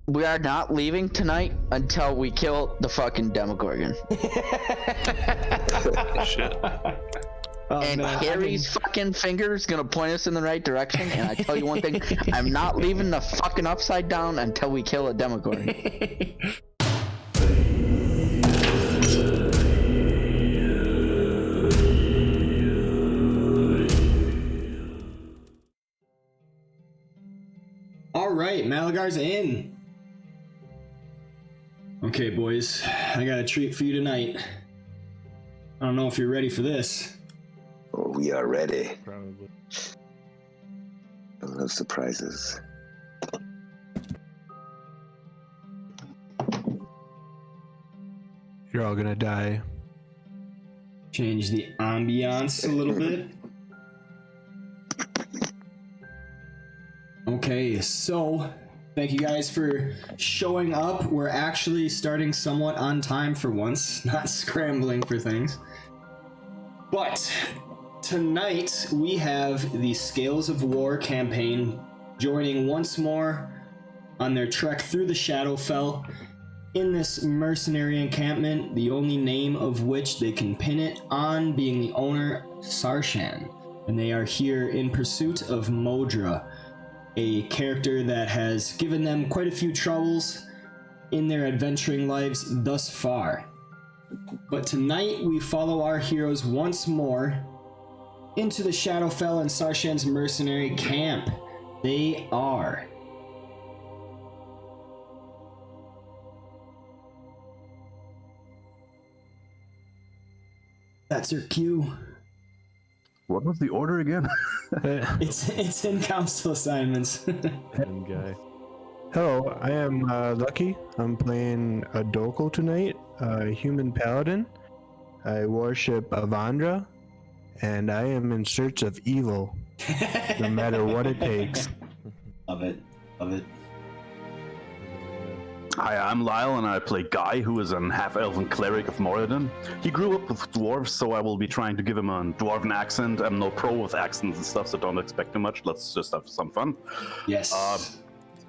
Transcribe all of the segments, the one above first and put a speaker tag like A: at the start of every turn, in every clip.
A: We are not leaving tonight until we kill the fucking Demogorgon.
B: Shit.
A: And Harry's fucking finger is gonna point us in the right direction. And I tell you one thing, I'm not leaving the fucking upside down until we kill a Demogorgon.
C: All right, Malagar's in. Okay, boys, I got a treat for you tonight. I don't know if you're ready for this.
D: Oh, we are ready.
B: Probably.
D: I love surprises.
E: You're all gonna die.
C: Change the ambiance a little bit. Okay, so thank you guys for showing up. We're actually starting somewhat on time for once, not scrambling for things. But tonight we have the Scales of War campaign joining once more on their trek through the Shadowfell in this mercenary encampment, the only name of which they can pin it on being the owner, Sarshan. And they are here in pursuit of Modra, a character that has given them quite a few troubles in their adventuring lives thus far. But tonight we follow our heroes once more into the Shadowfell and Sarshan's mercenary camp. They are that's their cue.
F: What was the order again?
C: It's in council assignments.
B: End guy.
E: Hello, I am Lucky. I'm playing a Doko tonight, a human paladin. I worship Avandra, and I am in search of evil, no matter what it takes.
C: Love it. Love it.
F: Hi, I'm Lyle, and I play Guy, who is an half-elven cleric of Moradin. He grew up with dwarves, so I will be trying to give him a dwarven accent. I'm no pro with accents and stuff, so don't expect too much. Let's just have some fun.
C: Yes.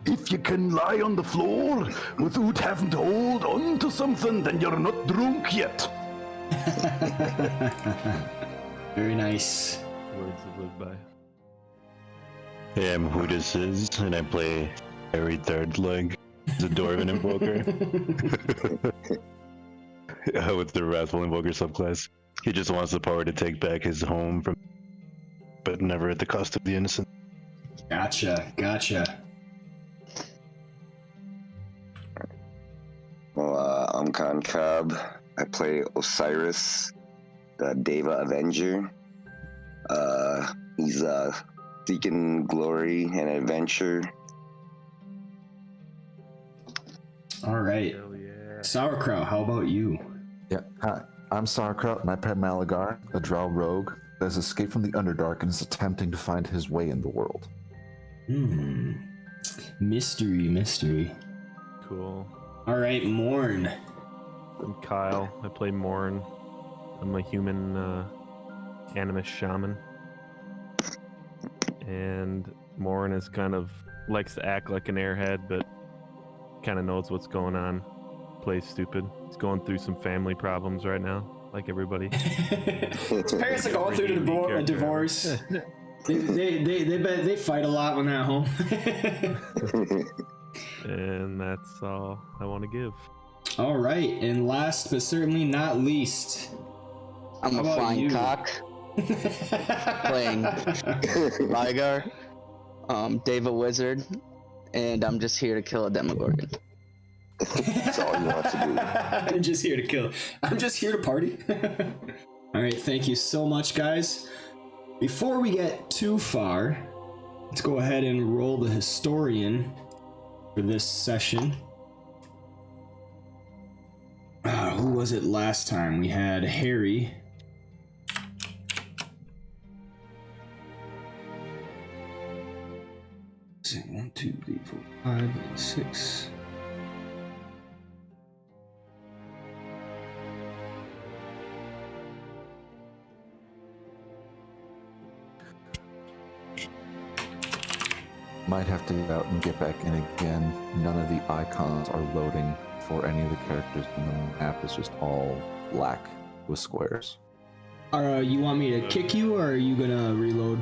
F: If you can lie on the floor without having to hold on to something, then you're not drunk yet.
C: Very nice.
B: Words to live by.
G: Hey, I'm who this is, and I play Harry Third Leg, the Dwarven Invoker. With the Wrathful Invoker subclass. He just wants the power to take back his home from, but never at the cost of the innocent.
C: Gotcha.
D: Well, I'm Cab. I play Osiris, the Deva Avenger. He's seeking glory and adventure.
C: All right.
B: Hell yeah.
C: Sauerkraut, how about you?
H: Yeah, hi. I'm Sauerkraut, and I play Malagar, a drow rogue that has escaped from the Underdark and is attempting to find his way in the world.
C: Mystery.
B: Cool.
C: All right, Morn.
B: I'm Kyle. I play Morn. I'm a human animus shaman. And Morn is kind of likes to act like an airhead, but kind of knows what's going on. Plays stupid. He's going through some family problems right now, like everybody.
C: His parents are going through a divorce. They fight a lot when they're at home.
B: And that's all I want to give.
C: All right, and last but certainly not least,
A: I'm
C: How
A: a
C: about
A: flying
C: you?
A: cock playing Ligar, Deva Wizard, and I'm just here to kill a Demogorgon.
D: That's all you want to do.
C: I'm just here to kill. I'm just here to party. All right, thank you so much, guys. Before we get too far, let's go ahead and roll the historian for this session. Who was it last time? We had Harry. So 1, 2, 3, 4, 5, 6.
H: Might have to get out and get back in again. None of the icons are loading for any of the characters in the map. It's just all black with squares.
C: You want me to kick you, or are you gonna reload?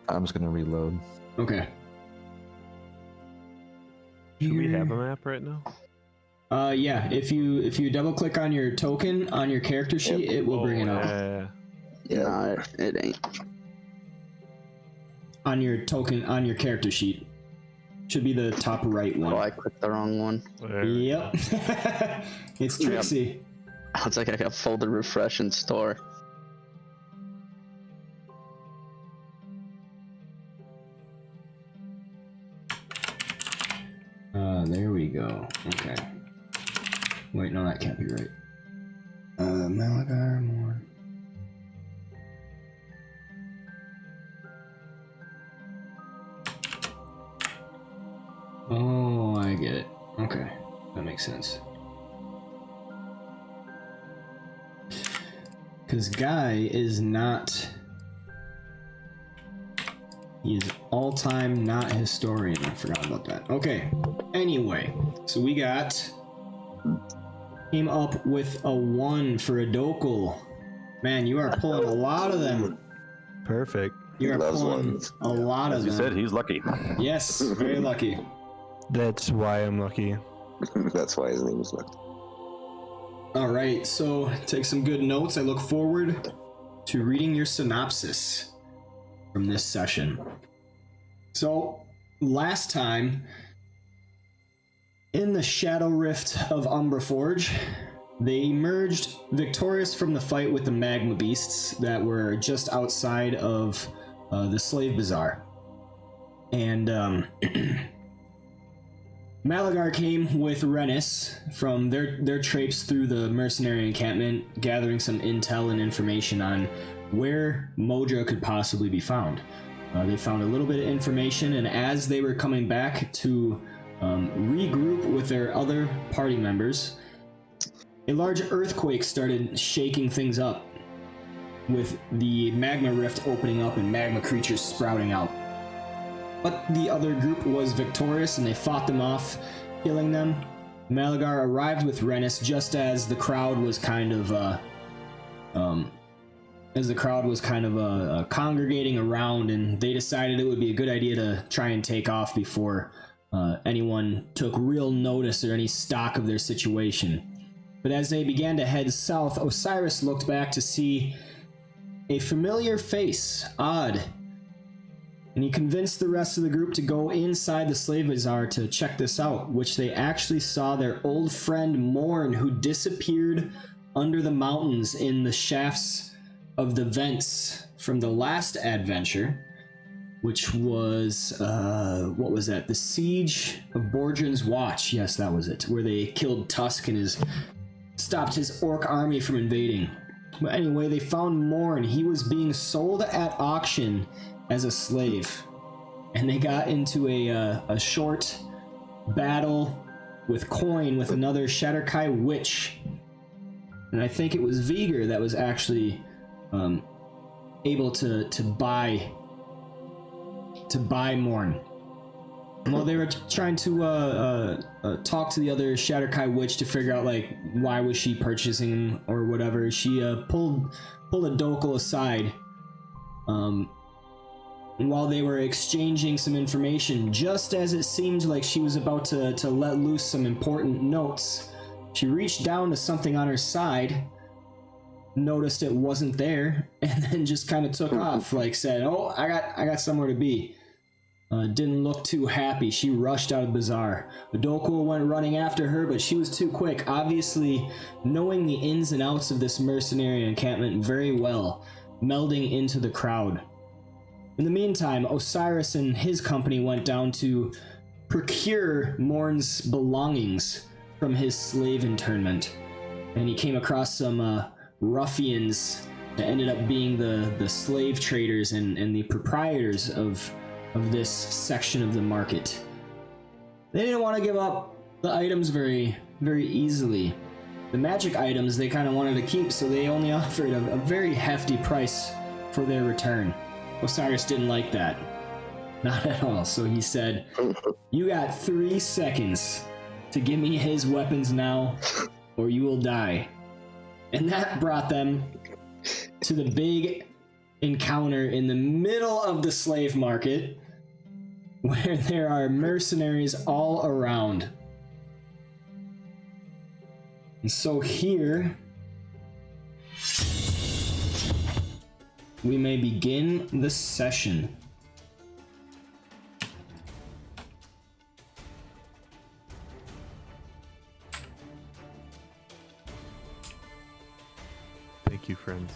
H: I'm just gonna reload.
C: Okay.
B: Do we have a map right now?
C: Yeah. If you double click on your token on your character sheet, it will bring it up.
A: Yeah, it ain't.
C: On your token on your character sheet, should be the top right one.
A: Oh, I clicked the wrong one.
C: Yep. It's Trixie.
A: It's like I got folder refresh and store.
C: There we go. Okay. Wait, no, that can't be right. Malagar more. Oh, I get it. Okay, that makes sense. Because Guy is not... He is all-time not historian. I forgot about that. Okay. Anyway, so we came up with a 1 for Adokal. Man, you are pulling a lot of them.
E: Perfect.
C: You are pulling a lot of them.
F: As you said, he's lucky.
C: Yes, very lucky.
E: That's why I'm lucky.
D: That's why his name is lucky.
C: All right, so take some good notes. I look forward to reading your synopsis from this session. So, last time, in the Shadow Rift of Umbraforge, they emerged victorious from the fight with the magma beasts that were just outside of the slave bazaar. And Malagar came with Rennis from their traipse through the mercenary encampment, gathering some intel and information on where Modra could possibly be found. They found a little bit of information, and as they were coming back to regroup with their other party members, a large earthquake started shaking things up, with the magma rift opening up and magma creatures sprouting out. But the other group was victorious, and they fought them off, killing them. Malagar arrived with Rennis just as the crowd was kind of congregating around, and they decided it would be a good idea to try and take off before anyone took real notice or any stock of their situation. But as they began to head south, Osiris looked back to see a familiar face, Odd, and he convinced the rest of the group to go inside the slave bazaar to check this out, which they actually saw their old friend Morn, who disappeared under the mountains in the shafts of the vents from the last adventure, which was, what was that? The Siege of Borgen's Watch. Yes, that was it, where they killed Tusk and stopped his orc army from invading. But anyway, they found Morn. He was being sold at auction as a slave, and they got into a short battle with coin with another shadar-kai witch, and I think it was Vigor that was actually able to buy Morn. Well, they were trying to talk to the other shadar-kai witch to figure out like why was she purchasing him or whatever. She pulled Adokal aside, and while they were exchanging some information, just as it seemed like she was about to let loose some important notes, she reached down to something on her side, noticed it wasn't there, and then just kind of took off, like said, "Oh, I got somewhere to be." Didn't look too happy. She rushed out of the bazaar. Adokal went running after her, but she was too quick, obviously knowing the ins and outs of this mercenary encampment very well, melding into the crowd. In the meantime, Osiris and his company went down to procure Morn's belongings from his slave internment, and he came across some ruffians that ended up being the slave traders and the proprietors of this section of the market. They didn't want to give up the items very, very easily. The magic items they kind of wanted to keep, so they only offered a very hefty price for their return. Osiris didn't like that. Not at all. So he said, you got 3 seconds to give me his weapons now, or you will die. And that brought them to the big encounter in the middle of the slave market, where there are mercenaries all around. And so here, we may begin the session.
B: Thank you, friends.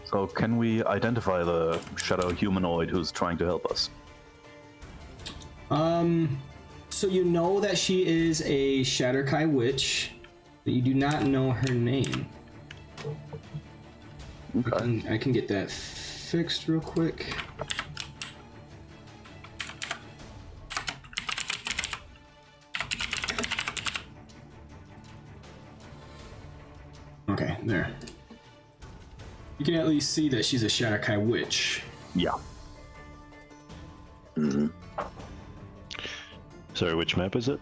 F: So can we identify the shadow humanoid who's trying to help us?
C: So you know that she is a shadar-kai witch, but you do not know her name.
F: Okay.
C: I can get that fixed real quick. Okay, there. You can at least see that she's a shadar-kai witch.
F: Yeah.
D: Mm-hmm.
G: Sorry, which map is it?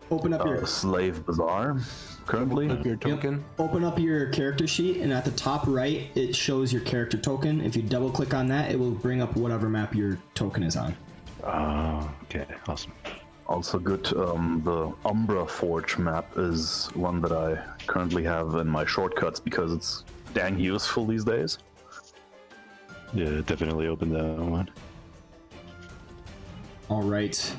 C: Open up your
F: Slave Bazaar, currently.
E: Up your token.
C: Yep. Open up your character sheet, and at the top right, it shows your character token. If you double click on that, it will bring up whatever map your token is on.
G: Okay, awesome.
F: Also good, the Umbraforge map is one that I currently have in my shortcuts because it's dang useful these days.
G: Yeah, definitely open that one.
C: All right.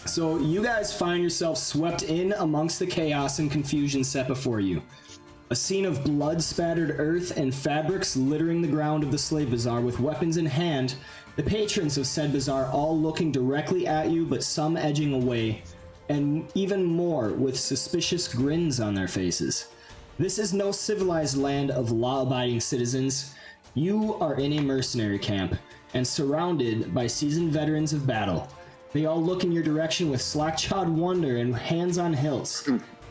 C: So you guys find yourself swept in amongst the chaos and confusion set before you. A scene of blood-spattered earth and fabrics littering the ground of the slave bazaar with weapons in hand, the patrons of said bazaar all looking directly at you but some edging away, and even more with suspicious grins on their faces. This is no civilized land of law-abiding citizens. You are in a mercenary camp, and surrounded by seasoned veterans of battle. They all look in your direction with slack-jawed wonder and hands on hilts.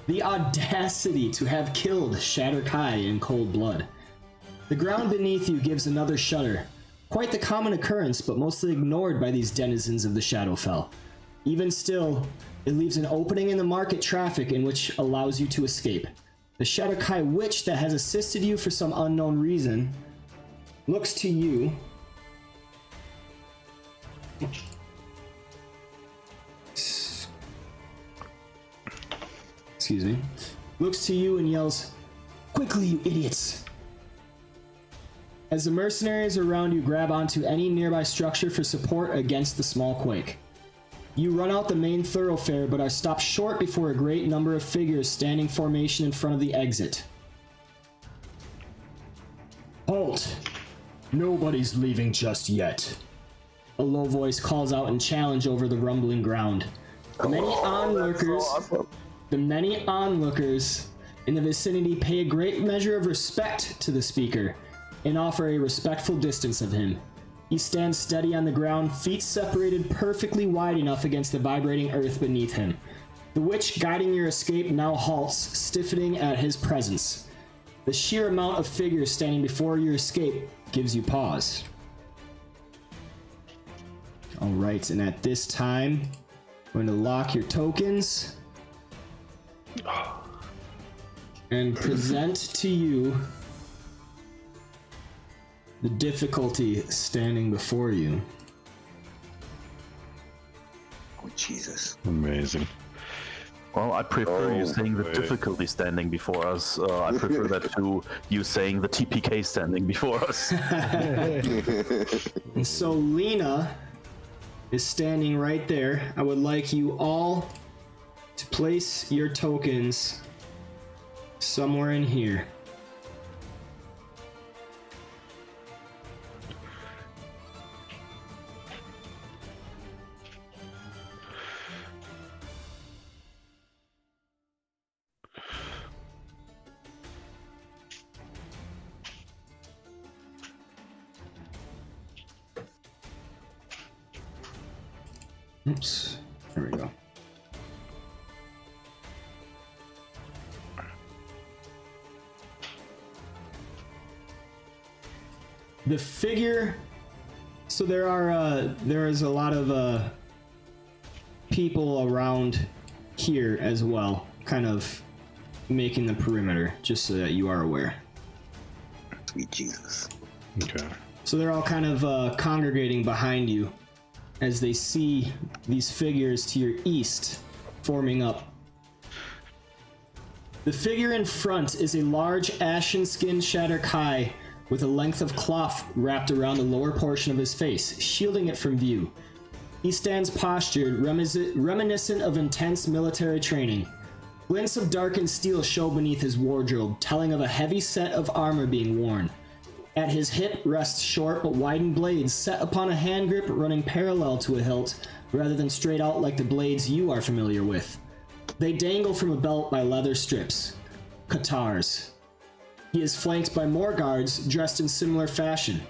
C: The audacity to have killed shadar-kai in cold blood. The ground beneath you gives another shudder. Quite the common occurrence, but mostly ignored by these denizens of the Shadowfell. Even still, it leaves an opening in the market traffic in which allows you to escape. The shadar-kai witch that has assisted you for some unknown reason looks to you looks to you and yells, "Quickly, you idiots!" As the mercenaries around you grab onto any nearby structure for support against the small quake. You run out the main thoroughfare but are stopped short before a great number of figures standing formation in front of the exit. Halt! Nobody's leaving just yet. A low voice calls out in challenge over the rumbling ground. The many onlookers in the vicinity pay a great measure of respect to the speaker and offer a respectful distance of him. He stands steady on the ground, feet separated perfectly wide enough against the vibrating earth beneath him. The witch guiding your escape now halts, stiffening at his presence. The sheer amount of figures standing before your escape gives you pause. Alright, and at this time, I'm going to lock your tokens and present to you the difficulty standing before you.
D: Oh, Jesus.
G: Amazing.
F: Well, I prefer you saying the difficulty standing before us. I prefer that to you saying the TPK standing before us.
C: And so Lena is standing right there. I would like you all to place your tokens somewhere in here. Oops, there we go. The figure So there is a lot of people around here as well, kind of making the perimeter, just so that you are aware.
D: Sweet Jesus.
G: Okay.
C: So they're all kind of congregating behind you as they see these figures to your east forming up. The figure in front is a large ashen-skinned shadar-kai with a length of cloth wrapped around the lower portion of his face, shielding it from view. He stands postured, reminiscent of intense military training. Glints of darkened steel show beneath his wardrobe, telling of a heavy set of armor being worn. At his hip rests short but widened blades set upon a hand grip running parallel to a hilt, rather than straight out like the blades you are familiar with. They dangle from a belt by leather strips. Katars. He is flanked by more guards dressed in similar fashion.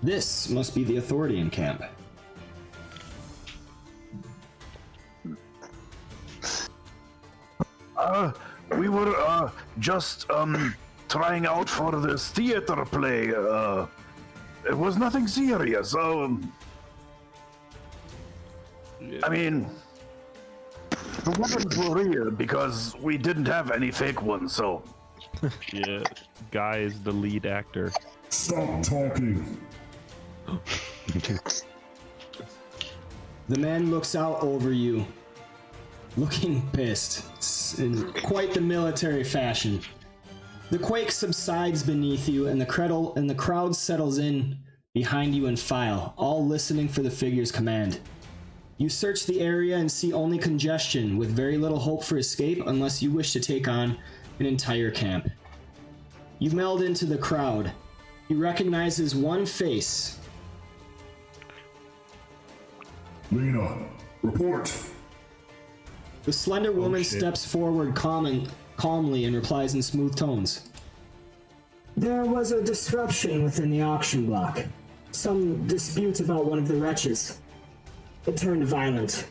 C: This must be the authority in camp.
F: We were just trying out for this theater play. It was nothing serious. I mean, the weapons were real because we didn't have any fake ones, so.
B: Yeah, Guy is the lead actor.
I: Stop talking.
C: The man looks out over you, looking pissed, in quite the military fashion. The quake subsides beneath you, and the crowd settles in behind you in file, all listening for the figure's command. You search the area and see only congestion, with very little hope for escape unless you wish to take on an entire camp. You meld into the crowd. He recognizes one face.
I: Lena, report.
C: The slender woman steps forward calmly and replies in smooth tones.
J: There was a disruption within the auction block. Some dispute about one of the wretches. It turned violent.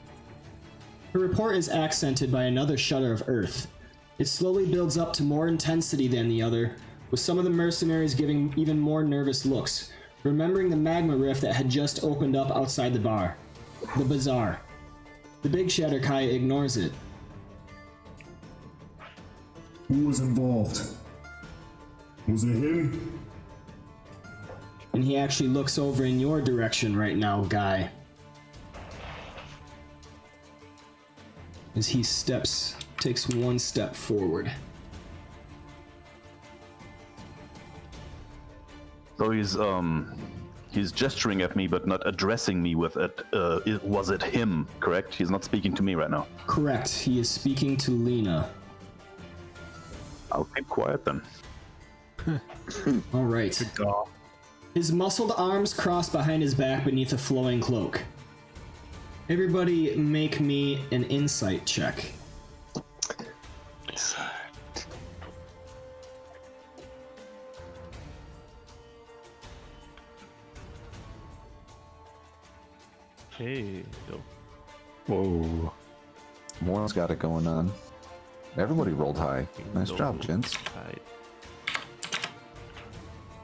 C: Her report is accented by another shudder of earth. It slowly builds up to more intensity than the other, with some of the mercenaries giving even more nervous looks, remembering the magma rift that had just opened up outside the bazaar. The big shadar-kai ignores it.
I: Who was involved? Was it him?
C: And he actually looks over in your direction right now, Guy. As he takes one step forward.
F: So he's gesturing at me, but not addressing me with it. Was it him, correct? He's not speaking to me right now.
C: Correct. He is speaking to Lena.
F: I'll keep quiet then.
C: All right. His muscled arms cross behind his back beneath a flowing cloak. Everybody make me an insight check.
B: Hey, dope.
H: Whoa. Warren's got it going on. Everybody rolled high. Nice job, gents.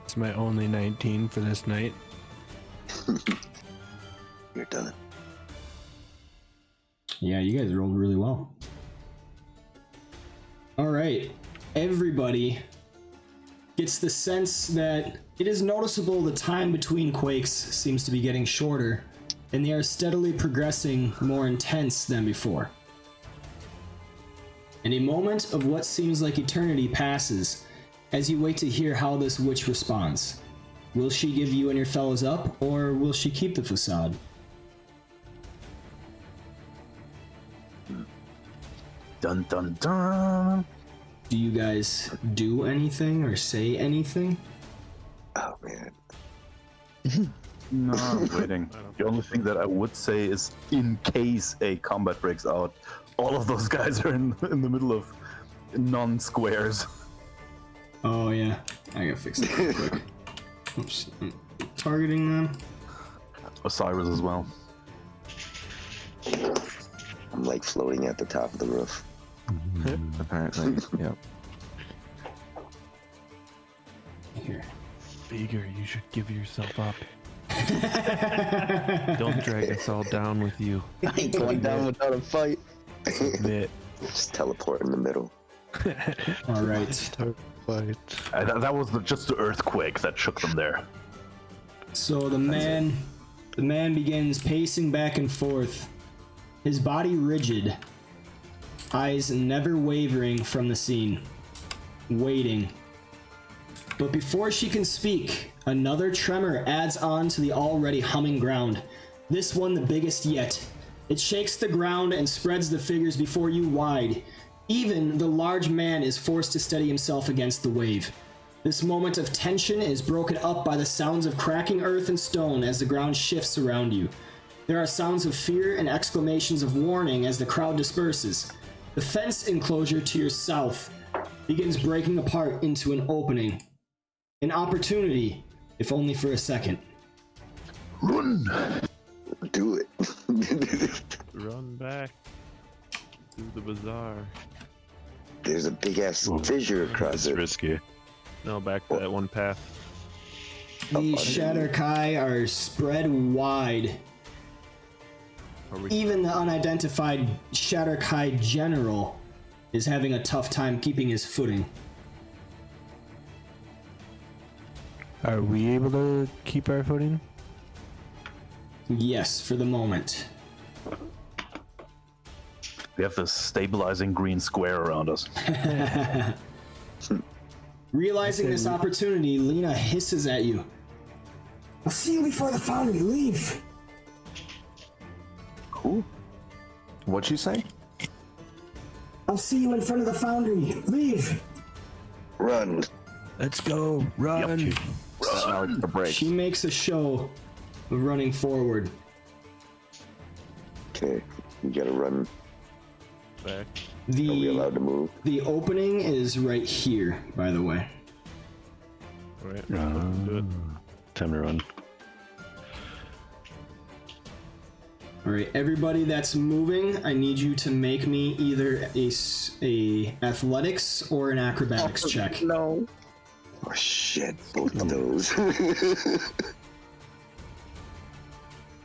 E: It's my only 19 for this night.
D: You're done.
C: Yeah, you guys rolled really well. All right. Everybody gets the sense that it is noticeable the time between quakes seems to be getting shorter, and they are steadily progressing more intense than before. And a moment of what seems like eternity passes as you wait to hear how this witch responds. Will she give you and your fellows up, or will she keep the facade?
F: Dun dun dun.
C: Do you guys do anything or say anything?
D: Oh man.
F: No, I'm waiting. The only thing that I would say is, in case a combat breaks out, all of those guys are in the middle of non-squares.
C: Oh yeah, I gotta fix that real quick. Oops. Targeting them.
F: Osiris as well.
D: I'm like floating at the top of the roof.
H: Apparently, yep.
C: Here.
B: Beager, you should give yourself up. Don't drag us all down with you.
A: I ain't going down without a fight.
B: Submit.
D: Just teleport in the middle.
C: All right.
F: That was just the earthquake that shook them there.
C: So the man begins pacing back and forth, his body rigid, eyes never wavering from the scene, waiting. But before she can speak, another tremor adds on to the already humming ground. This one the biggest yet. It shakes the ground and spreads the figures before you wide. Even the large man is forced to steady himself against the wave. This moment of tension is broken up by the sounds of cracking earth and stone as the ground shifts around you. There are sounds of fear and exclamations of warning as the crowd disperses. The fence enclosure to your south begins breaking apart into an opening. An opportunity, if only for a second.
F: Run!
D: Do it.
B: Run back to the bazaar.
D: There's a big ass fissure across
G: It's
D: it.
G: risky.
B: No, back to that one path.
C: The shadar-kai are spread wide.
B: Are we?
C: Even the unidentified shadar-kai general is having a tough time keeping his footing.
E: Are we able to keep our footing?
C: Yes, for the moment.
F: We have this stabilizing green square around us.
C: Realizing this opportunity, Lena hisses at you.
J: I'll see you before the foundry. Leave.
H: Who? What'd you say?
J: I'll see you in front of the foundry. Leave.
D: Run.
E: Let's go. Run.
H: Now it's the break.
C: She makes a show of running forward.
D: Okay, you gotta run.
B: Back.
D: Are we allowed to move?
C: The opening is right here, by the way.
B: Alright, do it.
G: Time to run.
C: Alright, everybody that's moving, I need you to make me either a athletics or an acrobatics check.
A: No.
D: Oh shit, both of those.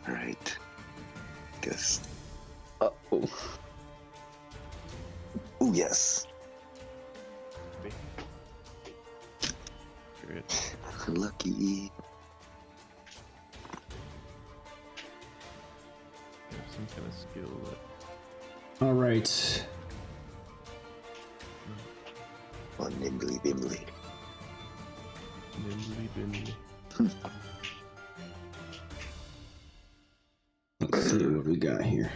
D: Alright. Guess.
A: Uh-oh.
D: Oh yes.
B: Great.
D: Lucky.
B: Have some kind of skill that.
C: Alright.
D: Oh, nimbly bimbly.
B: Nimbly bimbly.
C: Let's see what we got here.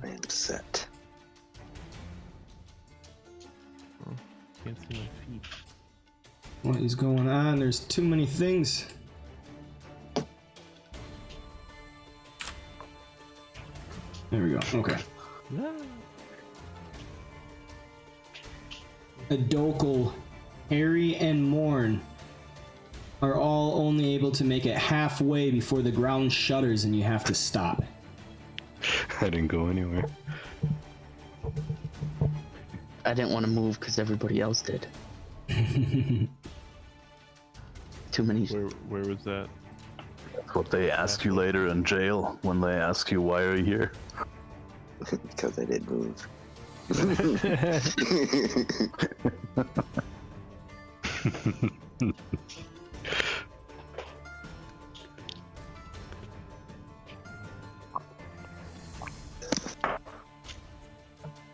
D: I am set.
B: Oh, can't see my feet.
C: What is going on? There's too many things. There we go. Okay. Adokal, Harry, and Morn are all only able to make it halfway before the ground shudders and you have to stop.
G: I didn't go anywhere.
A: I didn't want to move because everybody else did. Too many.
B: Where was that?
F: That's what they ask you later in jail when they ask you why are you here.
D: Because I did move.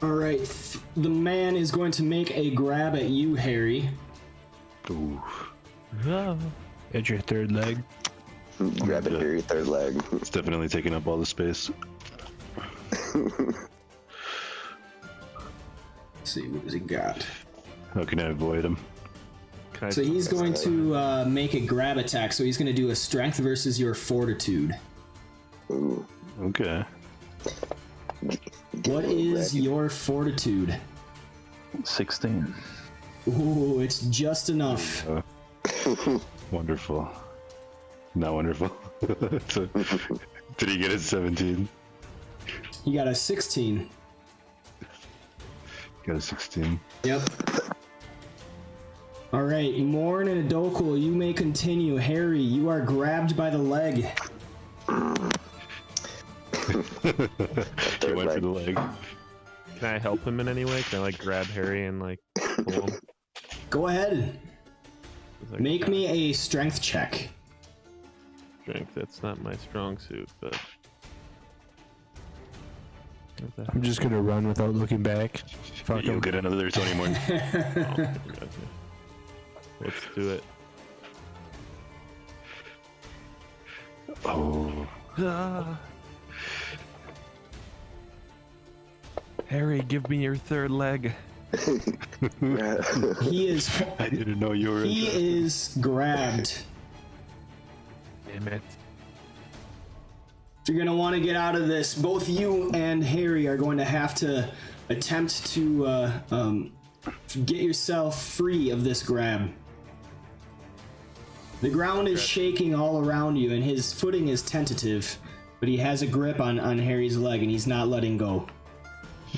C: Alright, the man is going to make a grab at you, Harry.
G: Ooh.
E: At your third leg.
D: Grab it near your third leg.
G: It's definitely taking up all the space.
C: Let's see, what does he got?
G: How can I avoid him?
C: So he's going to make a grab attack, so he's going to do a strength versus your fortitude.
D: Ooh.
G: Okay.
C: What is your fortitude?
F: 16.
C: Ooh, it's just enough.
G: Wonderful. Not wonderful. So, did he get a 17?
C: He got a 16.
G: Got a 16.
C: Yep. All right, Morn and Adokul, you may continue. Harry, you are grabbed by the leg.
G: He went for the leg.
B: Can I help him in any way? Can I like grab Harry and like pull him?
C: Go ahead.
B: Like,
C: Make me a strength check.
B: Strength, that's not my strong suit, but...
E: I'm just gonna run without looking back. Fuck
G: You'll
E: him.
G: get another 20 more.
B: Oh, let's do it.
G: Oh.
B: Harry, give me your third leg.
C: He is.
G: I didn't know you were.
C: He is grabbed.
B: Damn it.
C: You're gonna want to get out of this. Both you and Harry are going to have to attempt to get yourself free of this grab. The ground is shaking all around you, and his footing is tentative, but he has a grip on Harry's leg, and he's not letting go.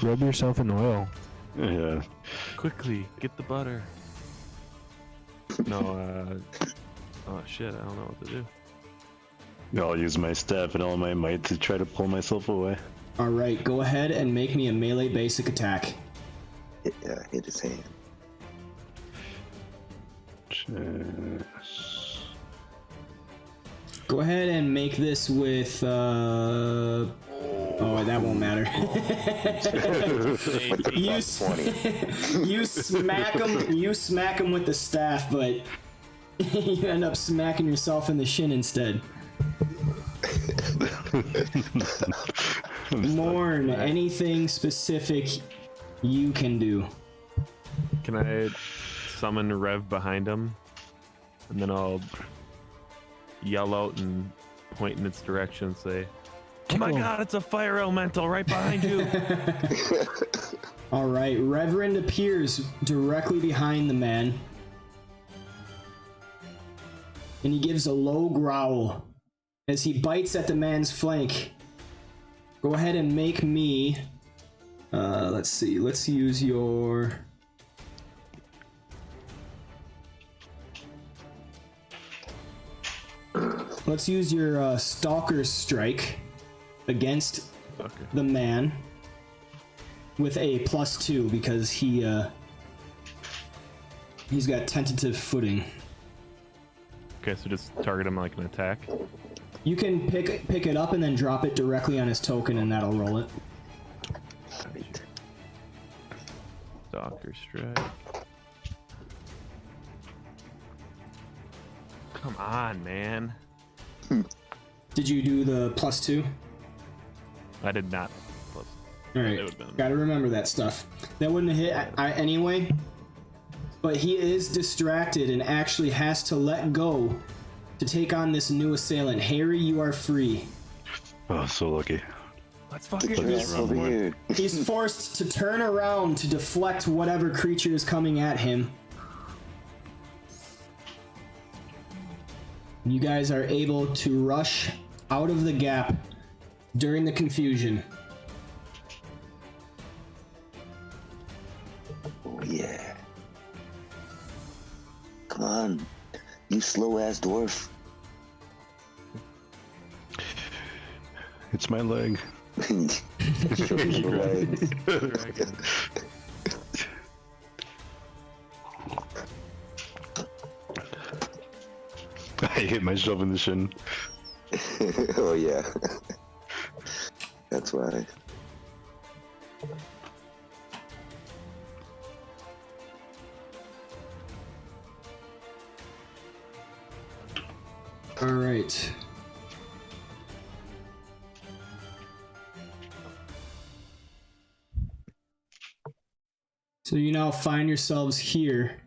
E: Rub yourself in oil.
G: Yeah.
B: Quickly, get the butter. No, oh shit, I don't know what to do.
G: I'll use my staff and all my might to try to pull myself away.
C: Alright, go ahead and make me a melee basic attack.
D: Hit his hand.
C: Go ahead and make this with, oh, that won't matter. you smack him with the staff, but you end up smacking yourself in the shin instead. Morn, anything specific you can do?
B: Can I summon Rev behind him? And then I'll yell out and point in its direction and say, "Oh my god, it's a fire elemental right behind you!"
C: Alright, Reverend appears directly behind the man. And he gives a low growl as he bites at the man's flank. Go ahead and make me... let's see, let's use your... Let's use your Stalker's Strike against the man with a +2 because he's got tentative footing.
B: Okay, so just target him like an attack.
C: You can pick it up and then drop it directly on his token, and that'll roll it.
B: Stalker Strike. Come on, man.
C: Did you do the +2?
B: I did not. Plus.
C: Alright, gotta remember that stuff. That wouldn't hit anyway, but he is distracted and actually has to let go to take on this new assailant. Harry, you are free.
G: Oh, so lucky.
B: Let's fucking
D: Here.
C: He's forced to turn around to deflect whatever creature is coming at him. You guys are able to rush out of the gap during the confusion.
D: Oh yeah. Come on, you slow ass dwarf.
G: It's my leg.
D: Show me your leg.
G: I hit myself in the shin.
D: Oh yeah. That's why.
C: All right. So you now find yourselves here,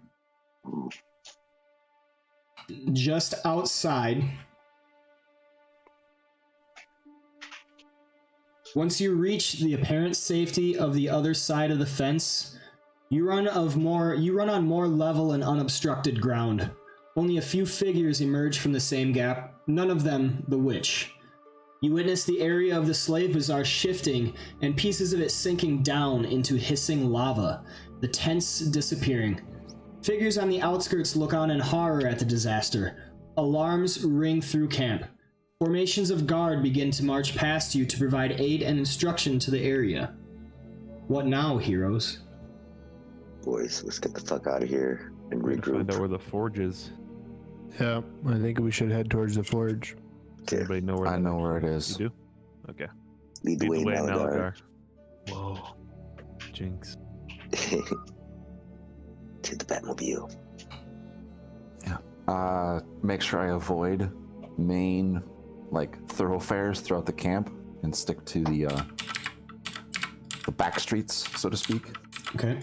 C: just outside. Once you reach the apparent safety of the other side of the fence, you run on more level and unobstructed ground. Only a few figures emerge from the same gap, none of them the witch. You witness the area of the slave bazaar shifting and pieces of it sinking down into hissing lava, the tents disappearing. Figures on the outskirts look on in horror at the disaster. Alarms ring through camp. Formations of guard begin to march past you to provide aid and instruction to the area. What now, heroes?
D: Boys, let's get the fuck out of here and
B: We're gonna find out
D: regroup.
B: where the forge is.
E: Yeah, I think we should head towards the forge.
B: Does anybody know where
H: I
B: that
H: know
B: is?
H: where it is.
B: You do? Okay.
D: Lead the way,
B: Malagar.
D: Malagar.
B: Whoa. Jinx.
D: To the Batmobile.
H: Make sure I avoid main thoroughfares throughout the camp and stick to the back streets, so to speak.
C: Okay.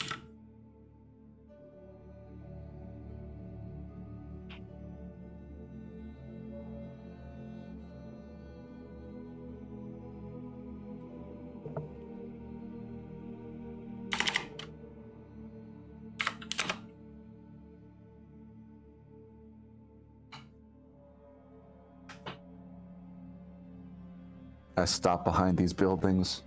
H: I stop behind these buildings.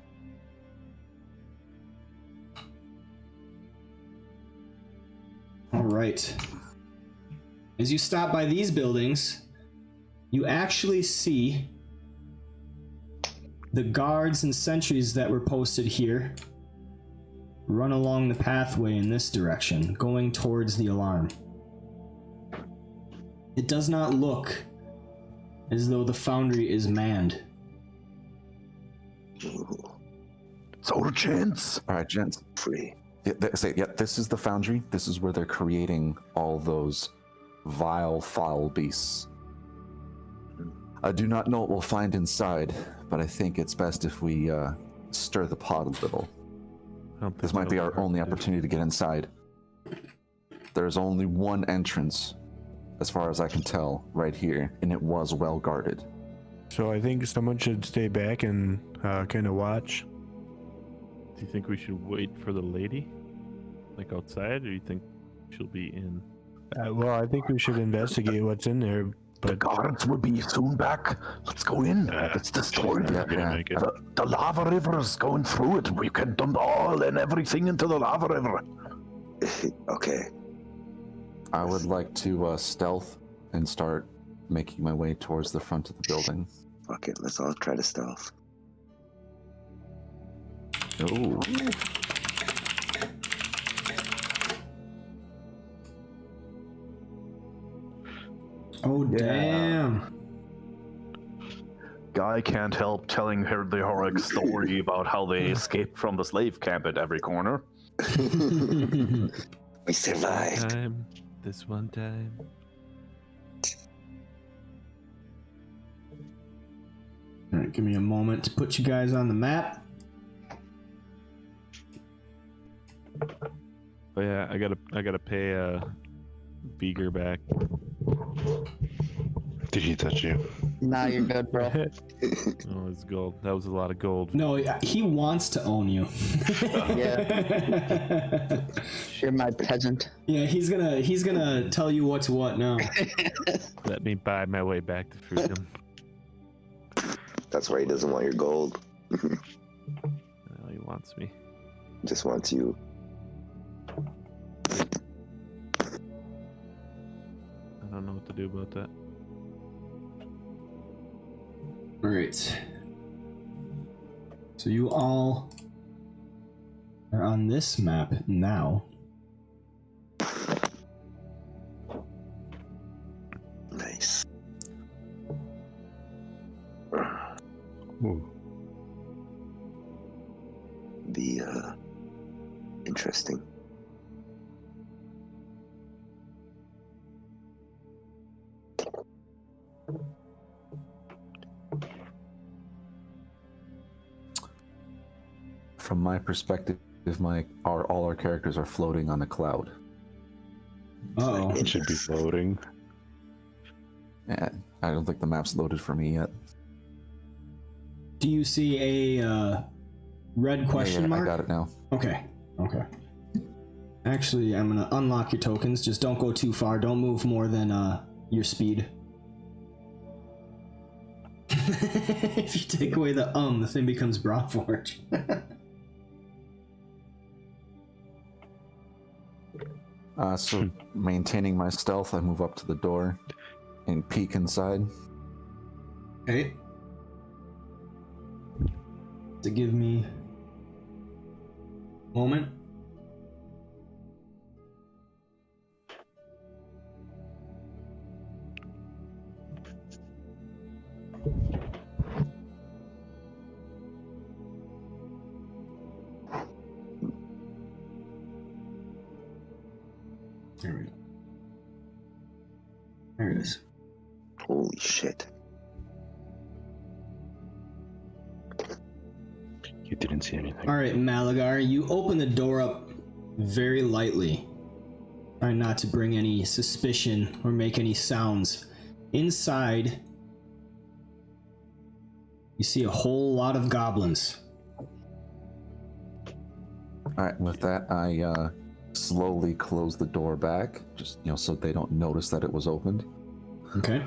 C: All right. As you stop by these buildings, you actually see the guards and sentries that were posted here run along the pathway in this direction, going towards the alarm. It does not look as though the foundry is manned.
F: It's our chance.
H: All right, gents.
D: Free.
H: This is the foundry. This is where they're creating all those vile, foul beasts. I do not know what we'll find inside, but I think it's best if we stir the pot a little. This might be our only opportunity to get inside. There's only one entrance, as far as I can tell, right here, and it was well guarded.
E: So I think someone should stay back and kind of watch.
B: Do you think we should wait for the lady? Like outside, or do you think she'll be in?
E: Well, I think we should investigate what's in there.
F: The
E: But
F: guards will be soon back. Let's go in. It's destroyed.
B: Make it.
F: The lava river is going through it. We can dump all and everything into the lava river.
D: Okay.
H: I would like to stealth and start making my way towards the front of the building.
D: Fuck it. Let's all try to stealth.
H: Oh.
C: Oh, damn.
F: Guy can't help telling her the heroic story about how they escaped from the slave camp at every corner.
D: We survived.
B: This one time.
C: All right, give me a moment to put you guys on the map.
B: Oh yeah, I gotta pay Beager back.
G: Did he touch you?
A: Nah, you're good, bro.
B: Oh, it's gold. That was a lot of gold.
C: No, he wants to own you.
A: Yeah. You're my peasant.
C: Yeah, he's gonna tell you what's what now.
B: Let me buy my way back to freedom.
D: That's why he doesn't want your gold.
B: Well, he wants me.
D: Just wants you.
B: I don't know what to do about that.
C: All right. So you all are on this map now.
D: Nice.
G: Ooh.
D: Be interesting.
H: From my perspective, all our characters are floating on a cloud.
C: Uh-oh.
G: It should be floating.
H: Yeah, I don't think the map's loaded for me yet.
C: Do you see a red question mark?
H: I got it now.
C: Okay. Actually, I'm gonna unlock your tokens. Just don't go too far. Don't move more than your speed. If you take away the thing becomes Umbraforge.
H: So maintaining my stealth, I move up to the door and peek inside.
C: Okay. To give me a moment. There we go. There it is.
D: Holy shit.
G: You didn't see anything.
C: All right, Malagar, you open the door up very lightly. Try not to bring any suspicion or make any sounds. Inside, you see a whole lot of goblins.
H: All right, with that, I slowly close the door back, just so they don't notice that it was opened.
C: Okay.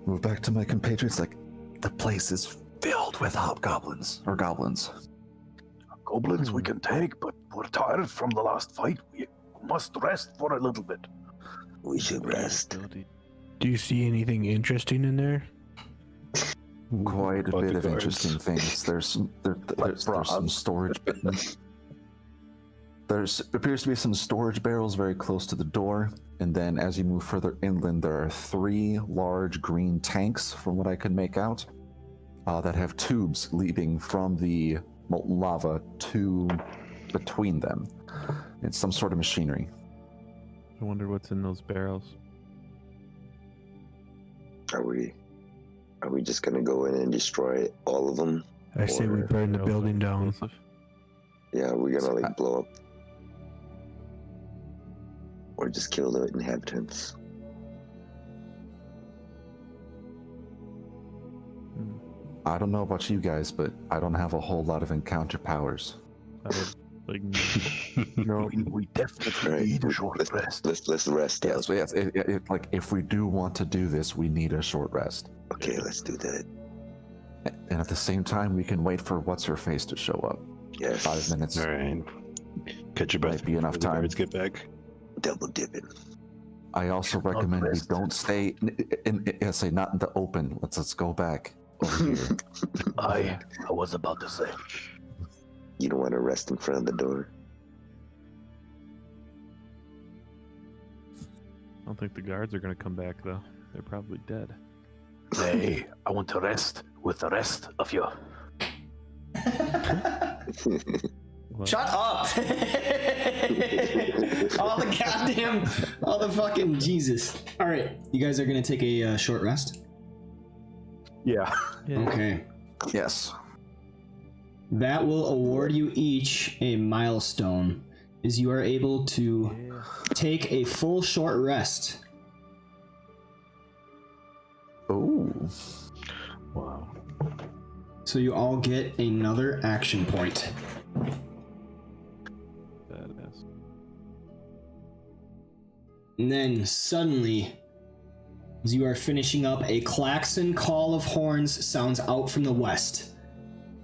H: Move back to my compatriots. Like, the place is filled with hobgoblins or goblins.
F: Goblins we can take, but we're tired from the last fight. We must rest for a little bit.
D: We should rest.
E: Do you see anything interesting in there?
H: Quite a bit of
G: Bodyguards.
H: interesting things. There's some storage. There appears to be some storage barrels very close to the door, and then as you move further inland, there are 3 large green tanks, from what I could make out, that have tubes leading from the molten lava to between them. It's some sort of machinery.
B: I wonder what's in those barrels.
D: Are we just gonna go in and destroy all of them?
E: I say we
D: Or-
E: burn the building down.
D: Yeah, we're gonna like blow up. Or just kill the inhabitants.
H: I don't know about you guys, but I don't have a whole lot of encounter powers.
E: No.
F: We definitely need a short rest.
D: Let's rest.
H: Yes, yes. Like, if we do want to do this, we need a short rest.
D: Okay, let's do that.
H: And at the same time, we can wait for what's-her-face to show up.
D: Yes.
H: 5 minutes.
G: All right. Catch your breath.
H: Might be enough
G: before the
H: time.
G: guards get back.
D: Double dipping.
H: I also recommend we
F: rest.
H: don't stay not in the open. Let's go back over here.
F: I was about to say.
D: You don't want to rest in front of the door.
B: I don't think the guards are gonna come back though. They're probably dead.
F: Hey, I want to rest with the rest of you.
B: What?
C: Shut up! all the fucking Jesus. All right, you guys are gonna take a short rest.
F: Yeah.
B: Yeah.
C: Okay.
H: Yes.
C: That will award you each a milestone, as you are able to take a full short rest.
H: Oh.
G: Wow.
C: So you all get another action point.
B: Badass.
C: And then suddenly, as you are finishing up, a klaxon call of horns sounds out from the west.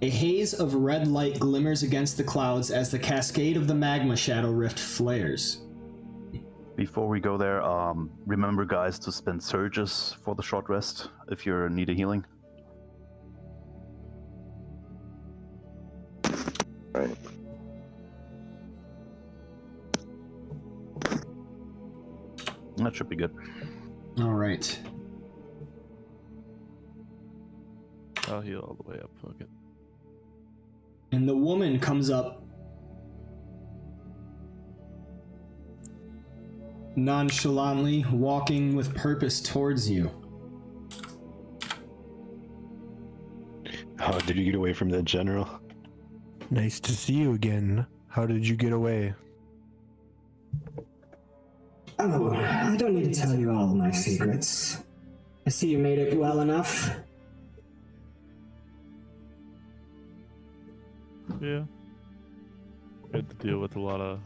C: A haze of red light glimmers against the clouds as the cascade of the magma shadow rift flares.
F: Before we go there, remember, guys, to spend surges for the short rest if you need a healing.
D: Right.
F: That should be good.
C: All right.
B: I'll heal all the way up. Fuck it.
C: And the woman comes up, nonchalantly, walking with purpose towards you.
G: How did you get away from that general?
E: Nice to see you again. How did you get away?
J: Oh, I don't need to tell you all my secrets. I see you made it well enough.
B: Yeah. I had to deal with a lot of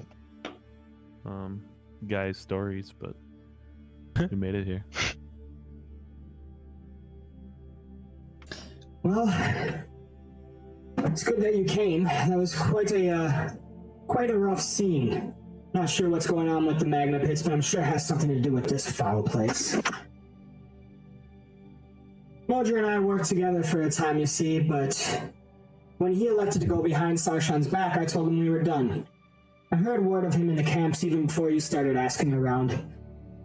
B: guys' stories, but we made it here.
J: Well, it's good that you came. That was quite a rough scene. Not sure what's going on with the magma pits, but I'm sure it has something to do with this foul place. Modra and I worked together for a time, you see, but when he elected to go behind Sarshan's back, I told him we were done. I heard word of him in the camps even before you started asking around.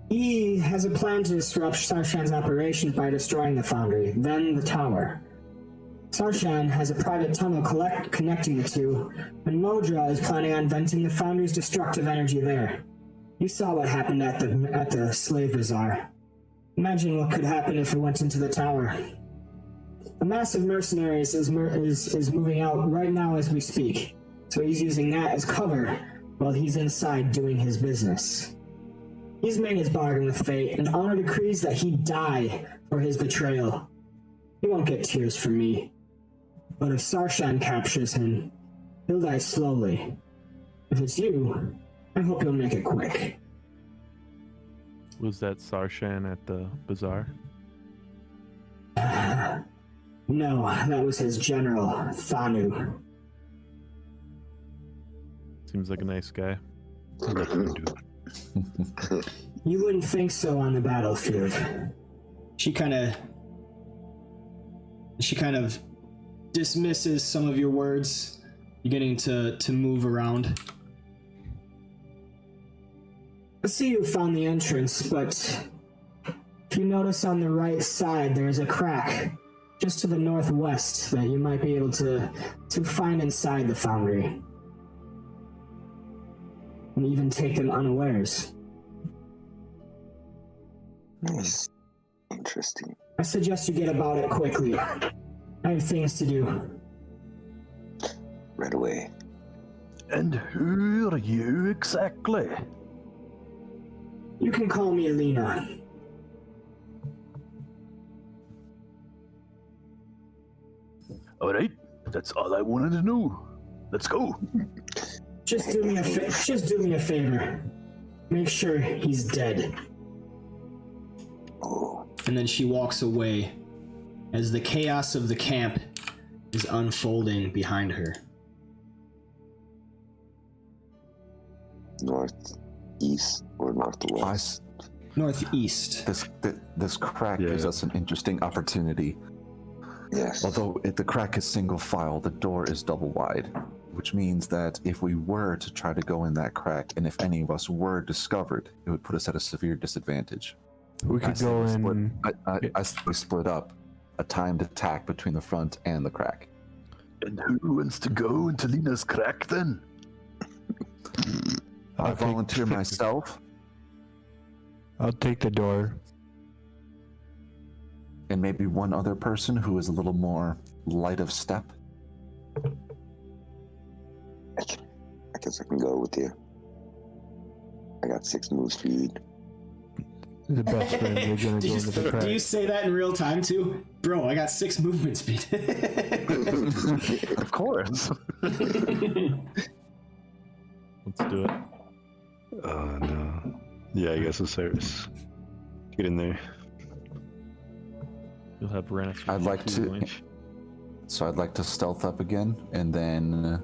J: He has a plan to disrupt Sarshan's operations by destroying the foundry, then the tower. Sarshan has a private tunnel connecting the two, and Modra is planning on venting the foundry's destructive energy there. You saw what happened at the slave bazaar. Imagine what could happen if it went into the tower. A mass of mercenaries is moving out right now as we speak, so he's using that as cover while he's inside doing his business. He's made his bargain with fate, and honor decrees that he die for his betrayal. He won't get tears from me. But if Sarshan captures him, he'll die slowly. If it's you, I hope you'll make it quick.
B: Was that Sarshan at the bazaar?
J: No, that was his general, Thanu.
B: Seems like a nice guy.
J: You wouldn't think so on the battlefield.
C: She kind of dismisses some of your words, beginning to move around.
J: I see you found the entrance, but if you notice on the right side, there's a crack just to the northwest that you might be able to find inside the foundry. And even take them unawares.
D: Nice. Interesting.
J: I suggest you get about it quickly. I have things to do.
D: Right away.
F: And who are you exactly?
J: You can call me Alina.
F: All right, that's all I wanted to know. Let's go.
J: Just do me a favor. Make sure he's dead.
D: Oh.
C: And then she walks away as the chaos of the camp is unfolding behind her.
D: Northeast or northwest?
C: Northeast.
H: This crack gives us an interesting opportunity.
D: Yes.
H: Although the crack is single file, the door is double wide, which means that if we were to try to go in that crack, and if any of us were discovered, it would put us at a severe disadvantage.
E: We could go in.
H: I say we split up, a timed attack between the front and the crack.
F: And who wants to go into Lina's crack then?
H: I volunteer myself.
E: I'll take the door.
H: And maybe one other person who is a little more light of step.
D: I guess I can go with you. I got 6 move speed.
E: The best friend, you're gonna go into the crack.
C: Do you say that in real time too? Bro, I got 6 movement speed.
F: Of course.
B: Let's do it.
G: Oh no. Yeah, I guess Osiris. Get in there.
B: You'll have Renus.
H: I'd like to stealth up again and then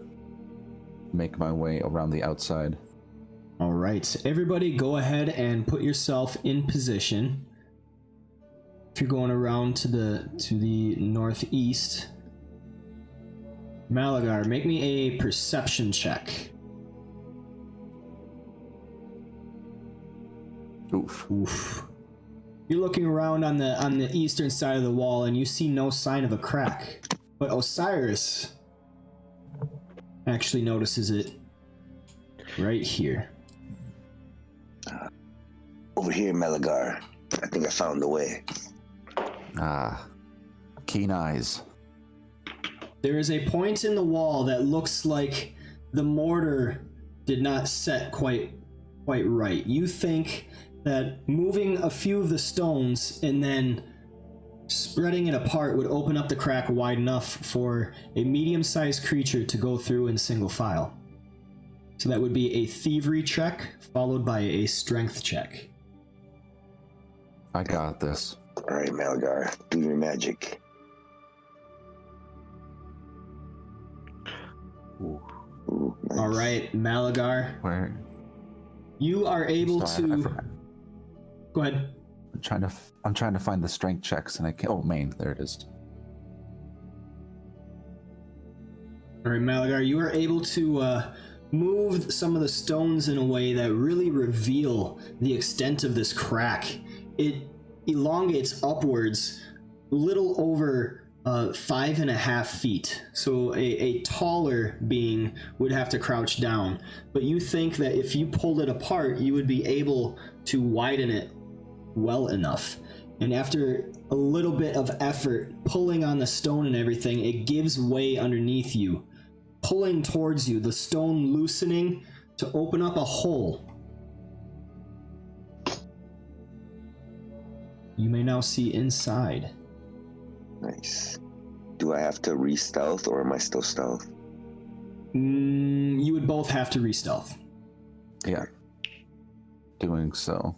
H: make my way around the outside.
C: All right, everybody go ahead and put yourself in position. If you're going around to the northeast, Malagar, make me a perception check.
H: Oof.
C: You're looking around on the eastern side of the wall and you see no sign of a crack. But Osiris actually notices it right here.
D: Over here, Malagar. I think I found the way.
H: Keen eyes.
C: There is a point in the wall that looks like the mortar did not set quite right. You think that moving a few of the stones and then spreading it apart would open up the crack wide enough for a medium-sized creature to go through in single file. So that would be a thievery check followed by a strength check.
H: I got this.
D: All right, Malagar, do your magic.
H: Ooh.
D: Ooh, nice.
C: All right, Malagar.
H: Where?
C: You are able to. Go ahead.
H: I'm trying to find the strength checks, and I can't. Oh, main. There it is.
C: All right, Malagar, you are able to move some of the stones in a way that really reveal the extent of this crack. It elongates upwards, little over 5.5 feet. So a taller being would have to crouch down. But you think that if you pulled it apart, you would be able to widen it well enough. And after a little bit of effort, pulling on the stone and everything, it gives way underneath you, pulling towards you, the stone loosening to open up a hole. You may now see inside.
D: Nice. Do I have to re-stealth, or am I still stealth?
C: You would both have to re-stealth.
H: Yeah. Doing so.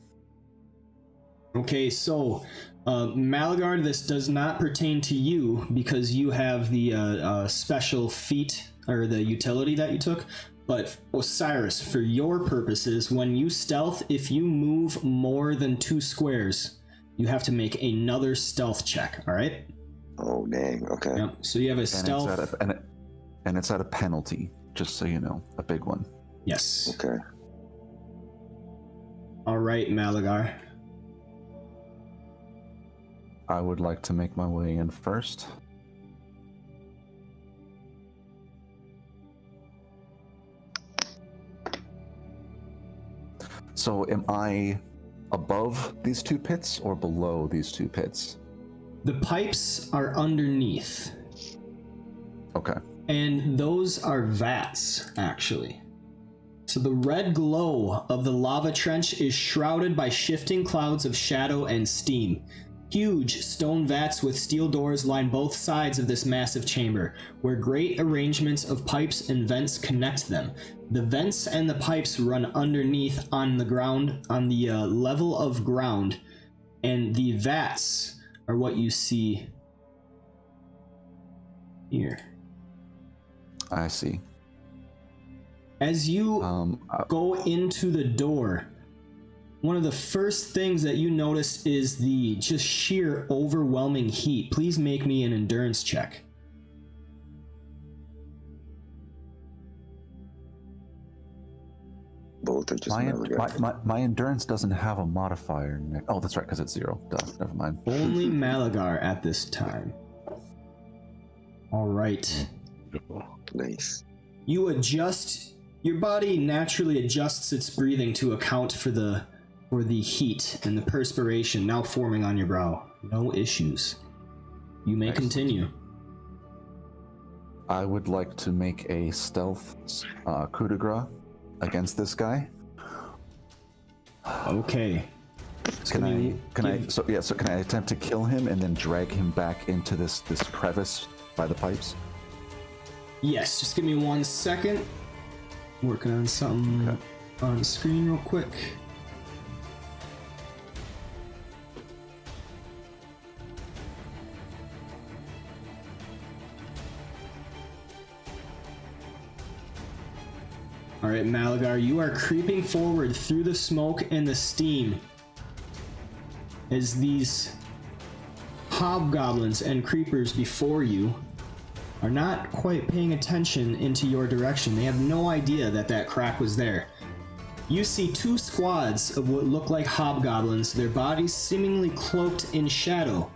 C: Okay, so Malagar, this does not pertain to you because you have the special feat or the utility that you took. But Osiris, for your purposes, when you stealth, if you move more than 2 squares, you have to make another stealth check. All right?
D: Oh dang. Okay.
C: Yep. So you have a stealth,
H: and it's at a penalty. Just so you know, a big one.
C: Yes.
D: Okay.
C: All right, Malagar.
H: I would like to make my way in first. So am I above these 2 pits or below these 2 pits?
C: The pipes are underneath.
H: Okay.
C: And those are vats, actually. So the red glow of the lava trench is shrouded by shifting clouds of shadow and steam. Huge stone vats with steel doors line both sides of this massive chamber, where great arrangements of pipes and vents connect them. The vents and the pipes run underneath on the ground, on the level of ground, and the vats are what you see here.
H: I see.
C: As you go into the door, one of the first things that you notice is the just sheer overwhelming heat. Please make me an endurance check.
D: Both are just
H: my endurance doesn't have a modifier. Oh, that's right, because it's 0. Duh, never mind.
C: Only Malagar at this time. All right.
D: Nice.
C: You adjust. Your body naturally adjusts its breathing to account for the heat and the perspiration now forming on your brow. No issues. You may continue.
H: I would like to make a stealth coup de grace against this guy.
C: Okay.
H: Can I attempt to kill him and then drag him back into this crevice by the pipes?
C: Yes, just give me 1 second. Working on something on the screen real quick. All right, Malagar, you are creeping forward through the smoke and the steam as these hobgoblins and creepers before you are not quite paying attention into your direction. They have no idea that that crack was there. You see 2 squads of what look like hobgoblins, their bodies seemingly cloaked in shadow.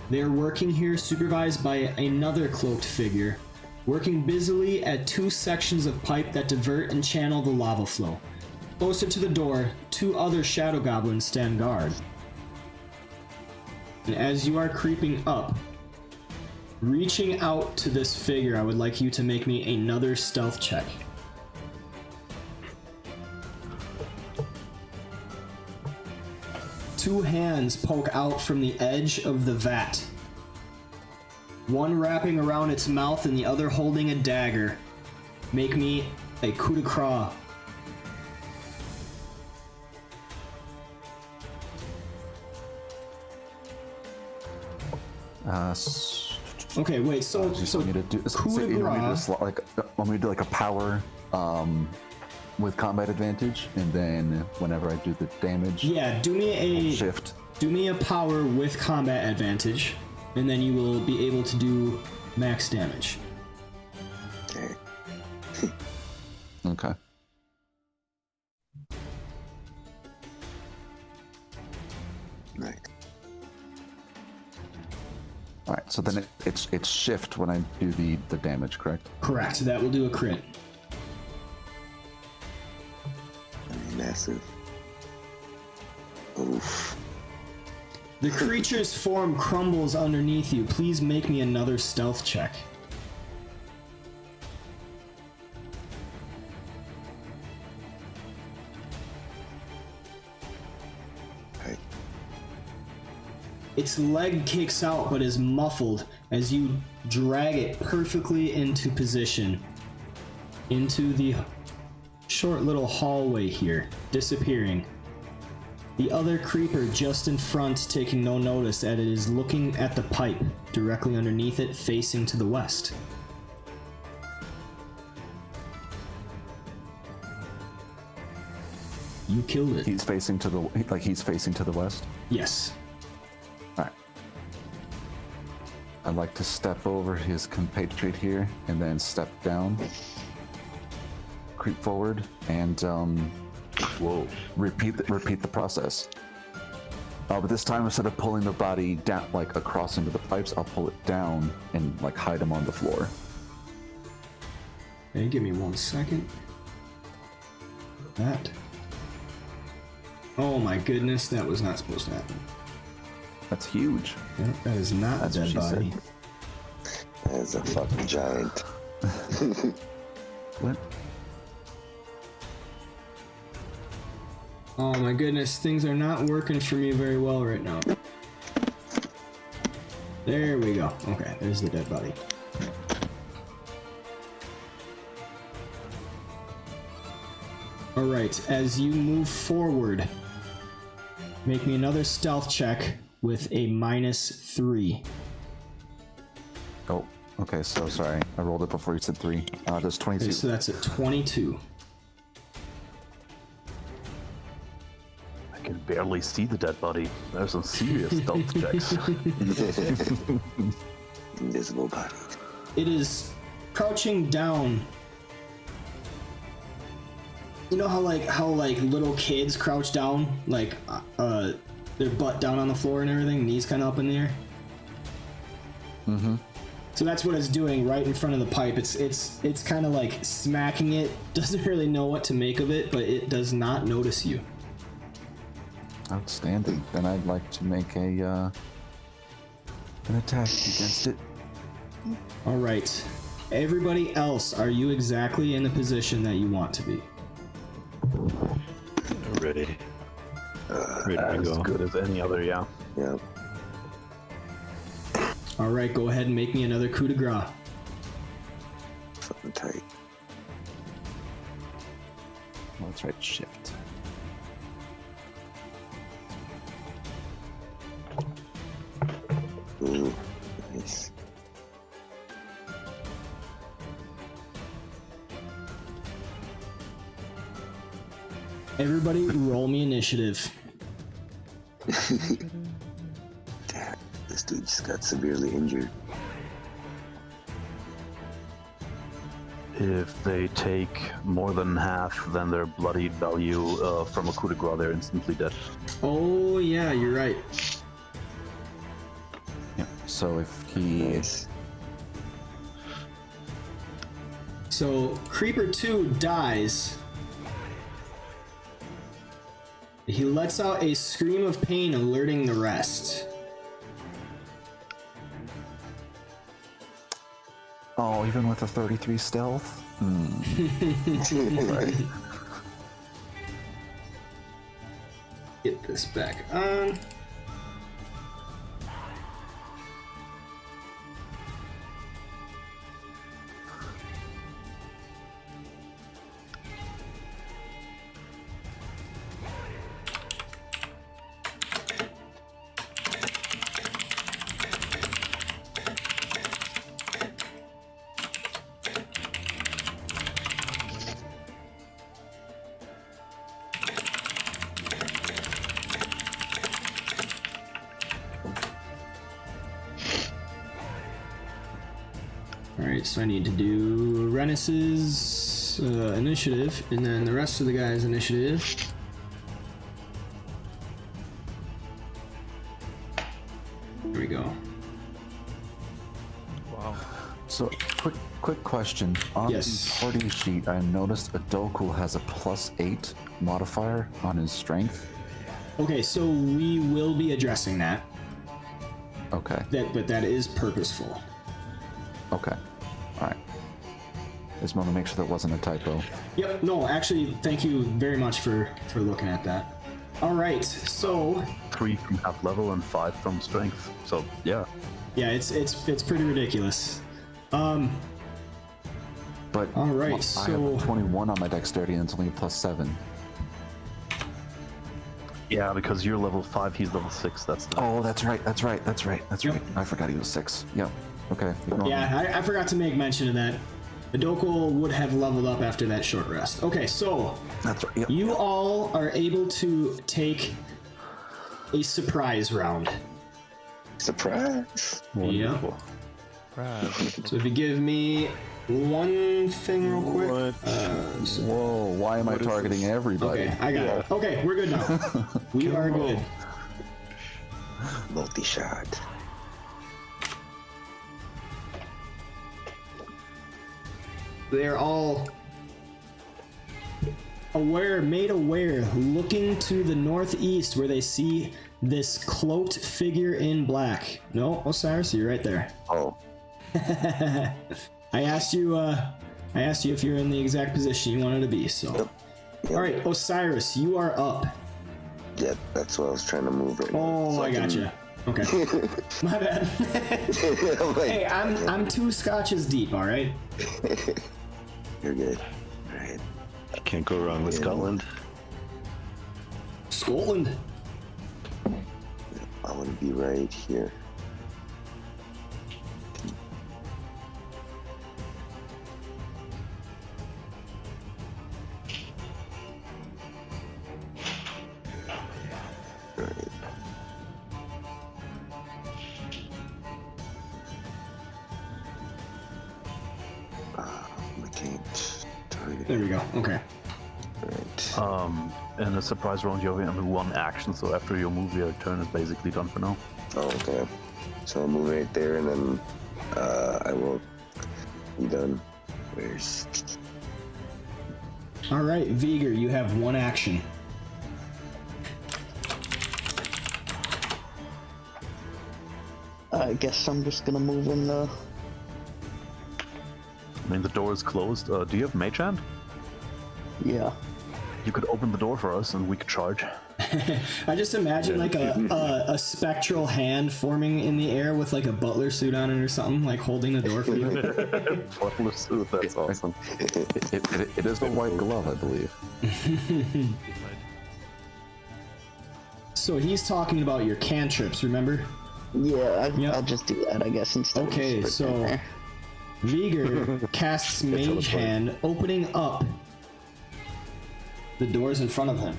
C: They are working here supervised by another cloaked figure, working busily at 2 sections of pipe that divert and channel the lava flow. Closer to the door, 2 other shadow goblins stand guard. And as you are creeping up, reaching out to this figure, I would like you to make me another stealth check. Two hands poke out from the edge of the vat. One wrapping around its mouth and the other holding a dagger. Make me a coup de grace. Okay, wait. So
H: want me to do,
C: coup de grace.
H: want me to do like a power with combat advantage, and then whenever I do the damage,
C: Yeah, do me a
H: shift.
C: Do me a power with combat advantage, and then you will be able to do max damage.
D: Okay.
H: Okay.
D: Right.
H: All right. So then it's shift when I do the damage, correct?
C: Correct. That will do a crit.
D: Massive. Oof.
C: The creature's form crumbles underneath you. Please make me another stealth check.
D: Okay.
C: Its leg kicks out but is muffled as you drag it perfectly into position into the short little hallway here, disappearing. The other creeper just in front taking no notice as it is looking at the pipe directly underneath it, facing to the west. You killed it.
H: He's facing to the he's facing to the west.
C: Yes.
H: All right. I'd like to step over his compatriot here, and then step down, creep forward, and whoa, repeat the process. But this time, instead of pulling the body down like across into the pipes, I'll pull it down and like hide him on the floor.
C: Hey, give me 1 second. That. Oh my goodness, that was not supposed to happen.
H: That's huge.
C: Yeah, that is not
H: That's
C: a
H: what
C: dead
H: she
C: body.
D: That is a fucking giant.
H: What?
C: Oh my goodness, things are not working for me very well right now. There we go. Okay, there's the dead body. Alright, as you move forward, make me another stealth check with a -3.
H: Oh, okay. So sorry, I rolled it before you said 3. That's 22.
C: Okay, so that's a 22.
F: I can barely see the dead body. There's some serious stealth checks.
D: Invisible body.
C: It is crouching down. You know how little kids crouch down, like their butt down on the floor and everything, knees kind of up in the air.
H: Mm-hmm.
C: So that's what it's doing right in front of the pipe. It's kind of like smacking it. Doesn't really know what to make of it, but it does not notice you.
H: Outstanding. Then I'd like to make an attack against it.
C: All right, everybody else, are you exactly in the position that you want to be?
G: Ready. Ready to
F: As
G: go.
F: good as any other, yeah.
D: Yeah.
C: All right, go ahead and make me another coup de grace.
D: Fucking tight.
H: Oh, that's right. Shift.
D: Ooh, nice.
C: Everybody, roll me initiative.
D: Damn, this dude just got severely injured.
F: If they take more than half, then their bloodied value from a coup de grace, they're instantly dead.
C: Oh yeah, you're right.
H: Yeah. So if he
D: Nice.
C: So Creeper 2 dies. He lets out a scream of pain, alerting the rest.
H: Oh, even with a 33 stealth?
D: Right.
C: Get this back on. so I need to do Rennis's initiative, and then the rest of the guys' initiative. There we go.
B: Wow.
H: So, quick question. On
C: Yes.
H: the party sheet, I noticed Adoku has a +8 modifier on his strength.
C: Okay, so we will be addressing that.
H: Okay.
C: But that is purposeful.
H: Okay. All right. Just want to make sure that wasn't a typo.
C: Yep. No, actually, thank you very much for looking at that. All right. So
F: 3 from half level and 5 from strength. So yeah.
C: yeah, it's pretty ridiculous.
H: But
C: All right,
H: I
C: so
H: have a 21 on my dexterity and it's only a +7.
F: Yeah, because you're level 5, he's level 6. That's the...
H: Oh, that's right. I forgot he was 6. Yep. Okay. ignore me.
C: yeah, I forgot to make mention of that. Adoko would have leveled up after that short rest. Okay, so
H: That's right. Yep.
C: you all are able to take a surprise round.
D: Surprise!
C: Yep. So if you give me one thing real quick.
H: Whoa, why am I targeting everybody?
C: Okay, I got it. Okay, we're good now. We are good.
D: Multi-shot.
C: They're all made aware, looking to the northeast where they see this cloaked figure in black. No, Osiris, you're right there.
D: Oh.
C: I asked you if you're in the exact position you wanted to be, so.
D: Yep.
C: All right, Osiris, you are up.
D: Yep, that's what I was trying to move right now.
C: Oh,
D: So
C: I
D: can-
C: gotcha. Okay, my bad.
D: I'm like,
C: Hey, I'm 2 scotches deep. All right.
D: You're good. Alright.
G: Can't go wrong with
D: Yeah.
G: Scotland.
C: Scotland.
D: I'm gonna be right here. Alright. I can't target.
C: There we go. Okay.
D: Alright.
F: In a surprise round, you only have 1 action, so after your move, your turn is basically done for now.
D: Oh, okay. So I'll move right there and then I will be done. Where's...
C: All right, Viger, you have 1 action.
A: I guess I'm just gonna move in the.
F: I mean, the door is closed. Do you have Mage Hand?
A: Yeah.
F: You could open the door for us and we could charge.
C: I just imagine like a spectral hand forming in the air with like a butler suit on it or something, like holding the door for you.
F: That's awesome.
H: It is a white glove, I believe.
C: So he's talking about your cantrips, remember?
A: Yeah,
C: Yep.
A: I'll just do that, I guess, instead.
C: Okay,
A: of just putting it
C: so
A: there.
C: Viger casts Mage Hand, opening up the doors in front of him.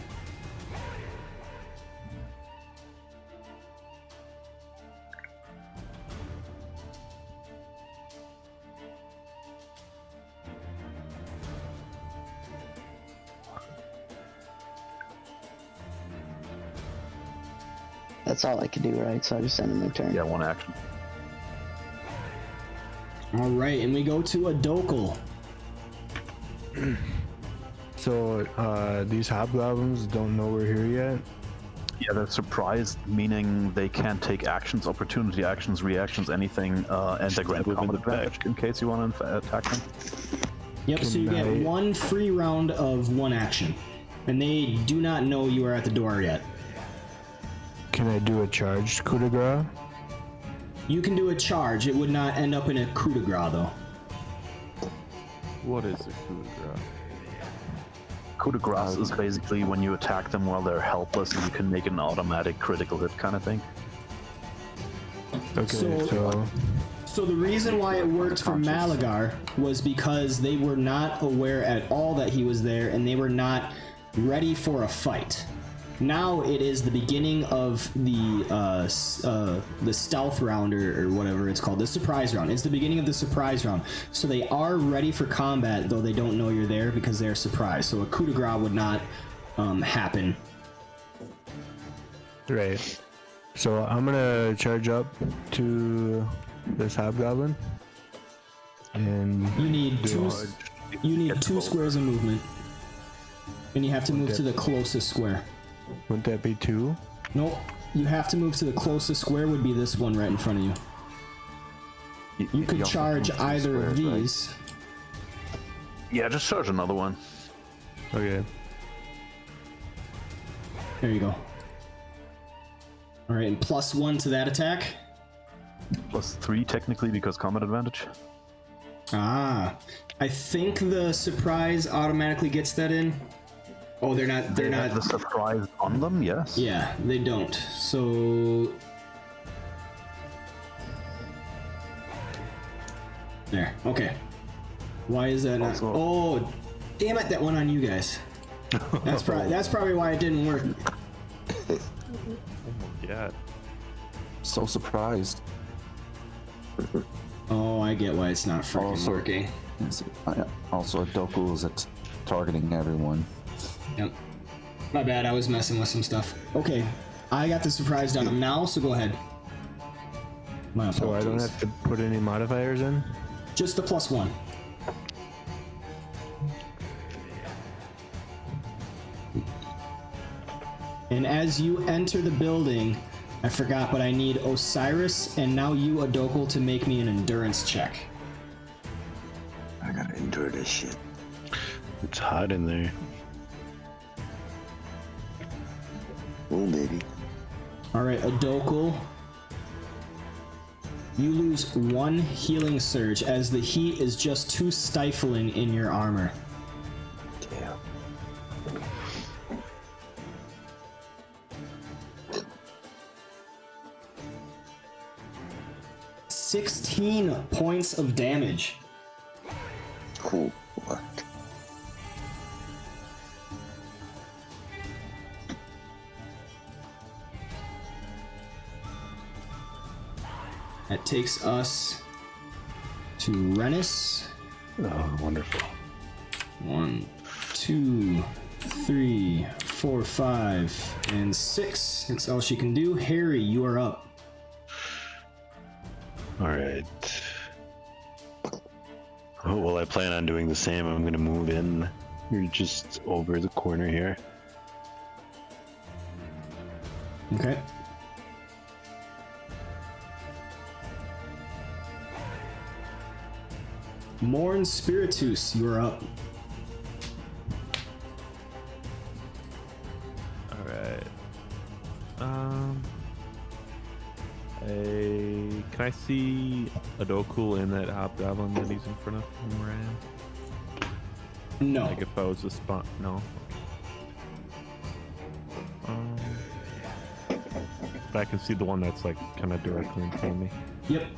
A: That's all I can do, right? So I just end my turn.
F: Yeah, 1 action.
C: All right, and we go to a Dokal.
E: So, these hobgoblins don't know we're here yet?
F: Yeah, they're surprised, meaning they can't take actions, opportunity actions, reactions, anything, and they grant
G: move in
F: combat
G: the back.
F: advantage in case you want to attack them.
C: Yep, so you get 1 free round of 1 action. And they do not know you are at the door yet.
E: Can I do a charged coup de grace?
C: You can do a charge, it would not end up in a coup de grace though.
B: What is a coup de grace?
F: Coup de grace is basically when you attack them while they're helpless and you can make an automatic critical hit kind of thing.
E: Okay,
C: So the reason why it worked for Malagar was because they were not aware at all that he was there and they were not ready for a fight. Now it is the beginning of the stealth round or whatever it's called, the surprise round. It's the beginning of the surprise round. So they are ready for combat, though they don't know you're there because they're surprised. So a coup de grace would not happen.
E: Right. So I'm gonna charge up to this hobgoblin, and
C: You need two squares of movement, and you have to move to the closest square.
E: Wouldn't that be 2?
C: Nope. You have to move to the closest square. Would be this one right in front of you. You could
F: also
C: charge
F: move to
C: either of
F: squares, right?
C: these.
F: Yeah, just charge another one.
E: Okay.
C: There you go. All right, and +1 to that attack.
F: +3 technically because combat advantage.
C: Ah, I think the surprise automatically gets that in. Oh, they're not. They're
F: They
C: not.
F: have the surprise on them, yes.
C: Yeah, they don't. So there. Okay. Why is that not?
F: Also-
C: Oh, damn it! That went on you guys. That's probably why it didn't work.
B: Yeah.
H: So surprised.
C: Oh, I get why it's not freaking
H: Also-
C: working.
H: Also, Doku is at targeting everyone.
C: Yep. My bad. I was messing with some stuff. Okay, I got the surprise on him now, so go ahead. My
E: So I don't
C: apologies.
E: have to put any modifiers in?
C: Just the +1. And as you enter the building, I forgot, but I need Osiris and now you, Adokal, to make me an endurance check.
D: I gotta endure this shit.
G: It's hot in there.
D: Oh, baby.
C: Alright, Adokal. You lose 1 healing surge as the heat is just too stifling in your armor.
D: Damn.
C: $16 points of damage.
D: Cool. What?
C: That takes us to Rennis.
G: Oh, wonderful.
C: 1, 2, 3, 4, 5, and 6. That's all she can do. Harry, you are up.
G: All right. Oh, well, I plan on doing the same. I'm gonna move in. You're just over the corner here.
C: Okay. Morn Spiritus, you are up.
B: Alright. Can I see Adokul and that hobgoblin that he's in front of him right now?
C: No.
B: Like if I was a spot, no. But I can see the one that's like kind of directly in front of me.
C: Yep.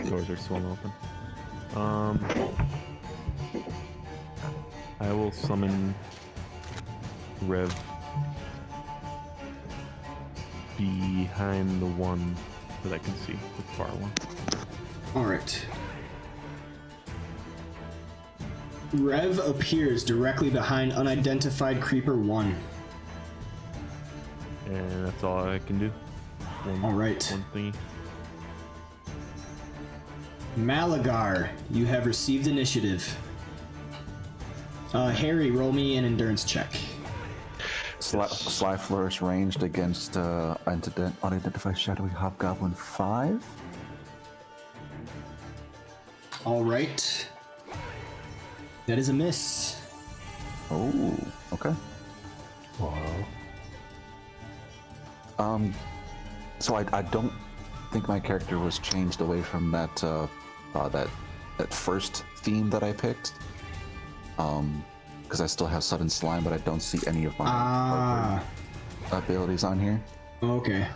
B: Doors are swung open. I will summon Rev behind the one that I can see, the far one.
C: Alright. Rev appears directly behind Unidentified Creeper 1.
B: And that's all I can do.
C: Alright.
B: One thingy.
C: Malagar, you have received initiative. Harry, roll me an endurance check.
H: Sly Flourish ranged against Unidentified Shadowy Hop Goblin 5.
C: Alright. That is a miss.
H: Oh, okay.
G: Wow.
H: So I don't think my character was changed away from that first theme that I picked. Because I still have Sudden Slime, but I don't see any of my abilities on here.
C: Okay.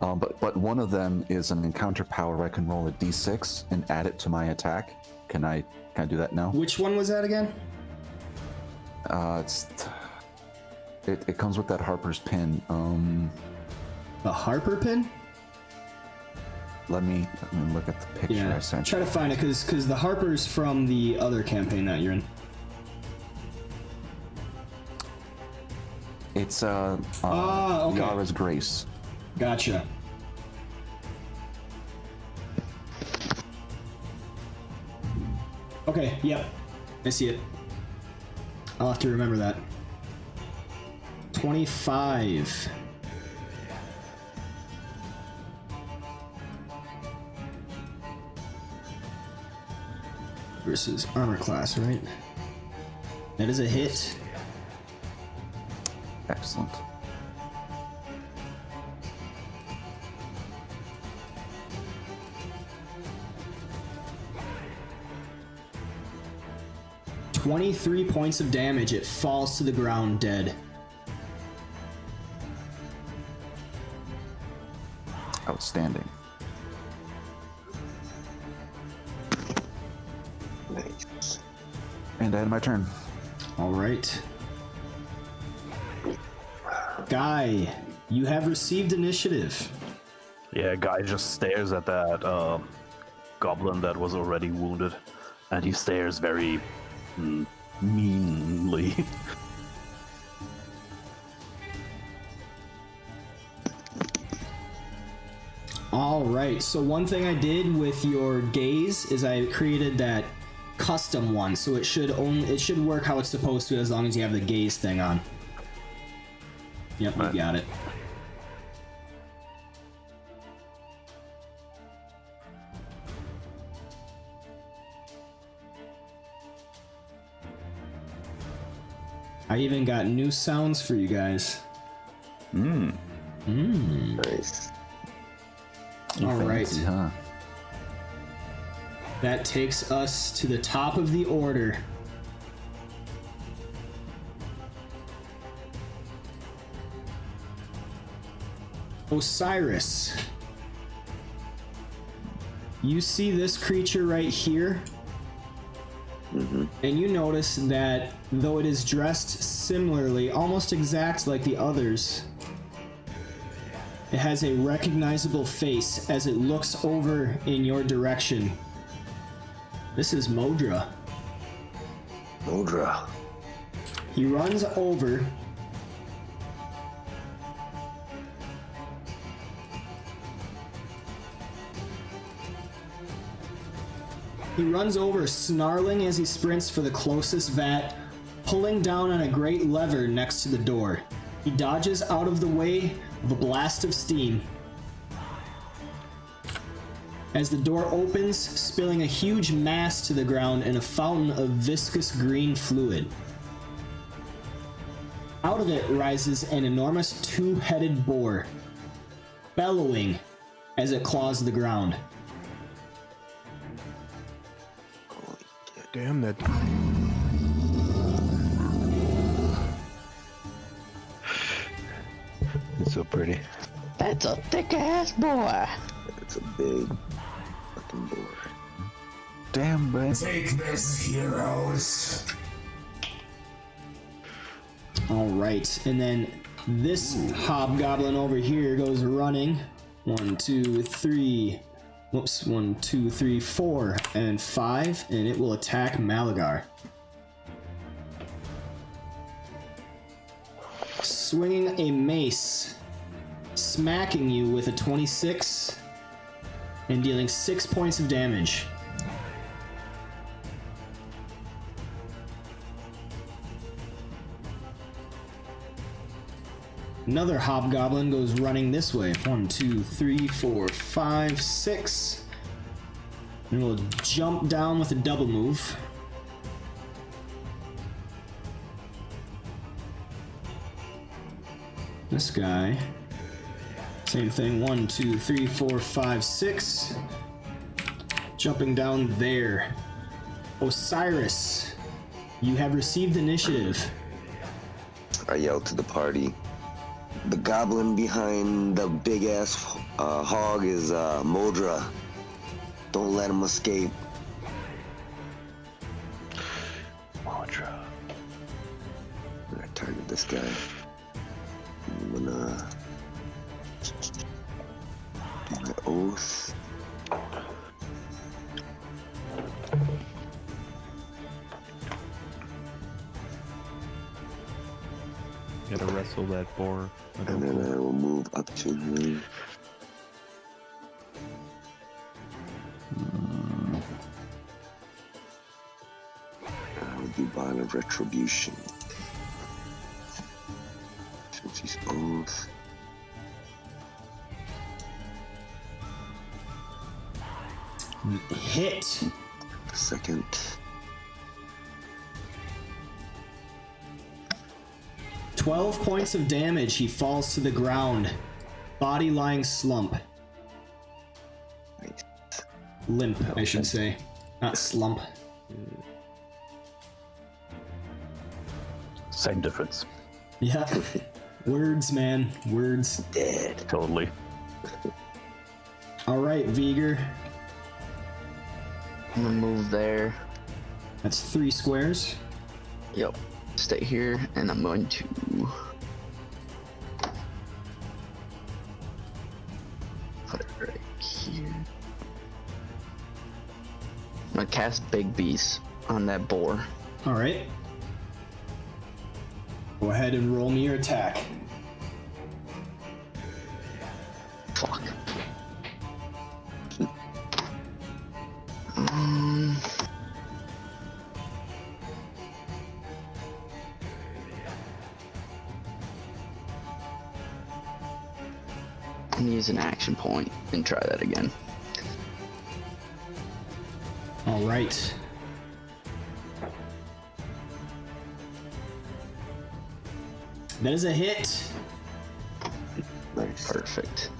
H: But one of them is an encounter power where I can roll a d6 and add it to my attack. Can I do that now?
C: Which one was that again?
H: It's It comes with that Harper's pin.
C: The Harper pin?
H: Let me look at the picture I sent
C: Try
H: you.
C: to find it, because the Harper's from the other campaign that you're in.
H: It's
C: okay.
H: Yara's Grace.
C: Gotcha. Okay, yep. I see it. I'll have to remember that. 25. Versus armor class, right? That is a hit.
H: Excellent.
C: $23 points of damage. It falls to the ground dead.
H: Outstanding.
D: Nice.
H: And I had my turn.
C: All right. Guy, you have received initiative.
F: Yeah, guy just stares at that goblin that was already wounded, and he stares very meanly.
C: All right. So one thing I did with your gaze is I created that custom one, so it should work how it's supposed to as long as you have the gaze thing on. Yep, you got it. I even got new sounds for you guys.
D: Nice.
C: All right.
H: Fancy, huh?
C: That takes us to the top of the order. Osiris. You see this creature right here? And you notice that though it is dressed similarly, almost exact like the others, it has a recognizable face as it looks over in your direction. This is Modra.
D: Modra.
C: He runs over. He runs over, snarling as he sprints for the closest vat, pulling down on a great lever next to the door. He dodges out of the way of a blast of steam as the door opens, spilling a huge mass to the ground in a fountain of viscous green fluid. Out of it rises an enormous two-headed boar, bellowing as it claws the ground.
E: Damn that.
G: It's so pretty.
A: That's a thick ass boy.
D: It's a big fucking boar.
H: Damn, man.
I: Take this, heroes.
C: All right, and then this hobgoblin over here goes running. 1, 2, 3. Whoops, 1, 2, 3, 4, and 5, and it will attack Malagar. Swinging a mace, smacking you with a 26, and dealing 6 points of damage. Another hobgoblin goes running this way. 1, 2, 3, 4, 5, 6. And we'll jump down with a double move. This guy. Same thing. 1, 2, 3, 4, 5, 6. Jumping down there. Osiris, you have received initiative.
D: I yell to the party. The goblin behind the big ass hog is Modra. Don't let him escape.
G: Modra.
D: I target this guy. gonna do my oath.
B: Gotta wrestle that boar.
D: And then I will move up to him. I will do Bond of Retribution. Since he's oath.
C: Hit.
D: Second.
C: "12 points of damage. He falls to the ground. Body lying slump.
D: Nice.
C: Limp, I should say. Not slump.
F: Same difference.
C: Yeah. Words, man. Words.
D: Dead.
F: Totally.
C: Alright, Viger.
A: I'm gonna move there.
C: That's 3 squares.
A: Yep. Stay here, and I'm going to put it right here. I'm gonna cast Big Beast on that boar.
C: Alright. Go ahead and roll me your attack.
A: Fuck. And use an action point and try that again.
C: Alright. That is a hit.
D: Nice.
A: Perfect.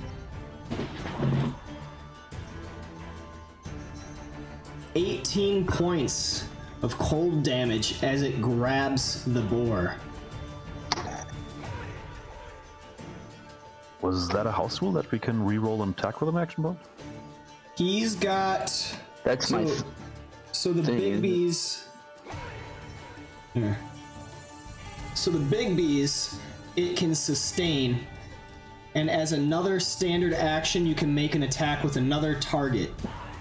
C: "18 points of cold damage as it grabs the boar."
F: Was that a house rule that we can re-roll an attack with an action point?
C: He's got...
A: That's my
C: So the
A: thing,
C: big
A: isn't it?
C: bees... Here. So the big bees, it can sustain, and as another standard action, you can make an attack with another target.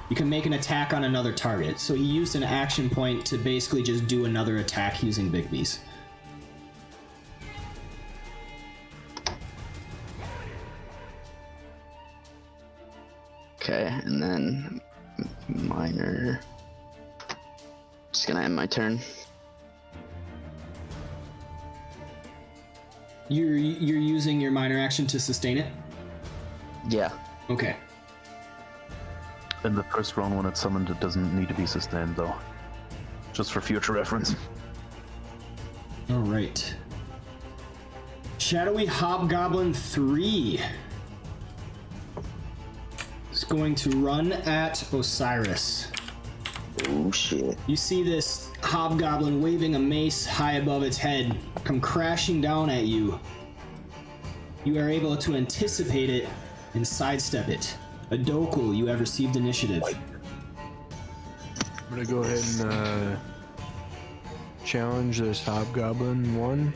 C: You can make an attack on another target. So he used an action point to basically just do another attack using big bees.
A: Okay, and then minor. Just gonna end my turn.
C: You're using your minor action to sustain it?
A: Yeah.
C: Okay.
F: In the first round when it's summoned, it doesn't need to be sustained though. Just for future reference.
C: Alright. Shadowy Hop Goblin 3 is going to run at Osiris.
D: Oh shit.
C: You see this hobgoblin waving a mace high above its head come crashing down at you. You are able to anticipate it and sidestep it. Adoku, you have received initiative.
E: I'm gonna go ahead and challenge this hobgoblin 1.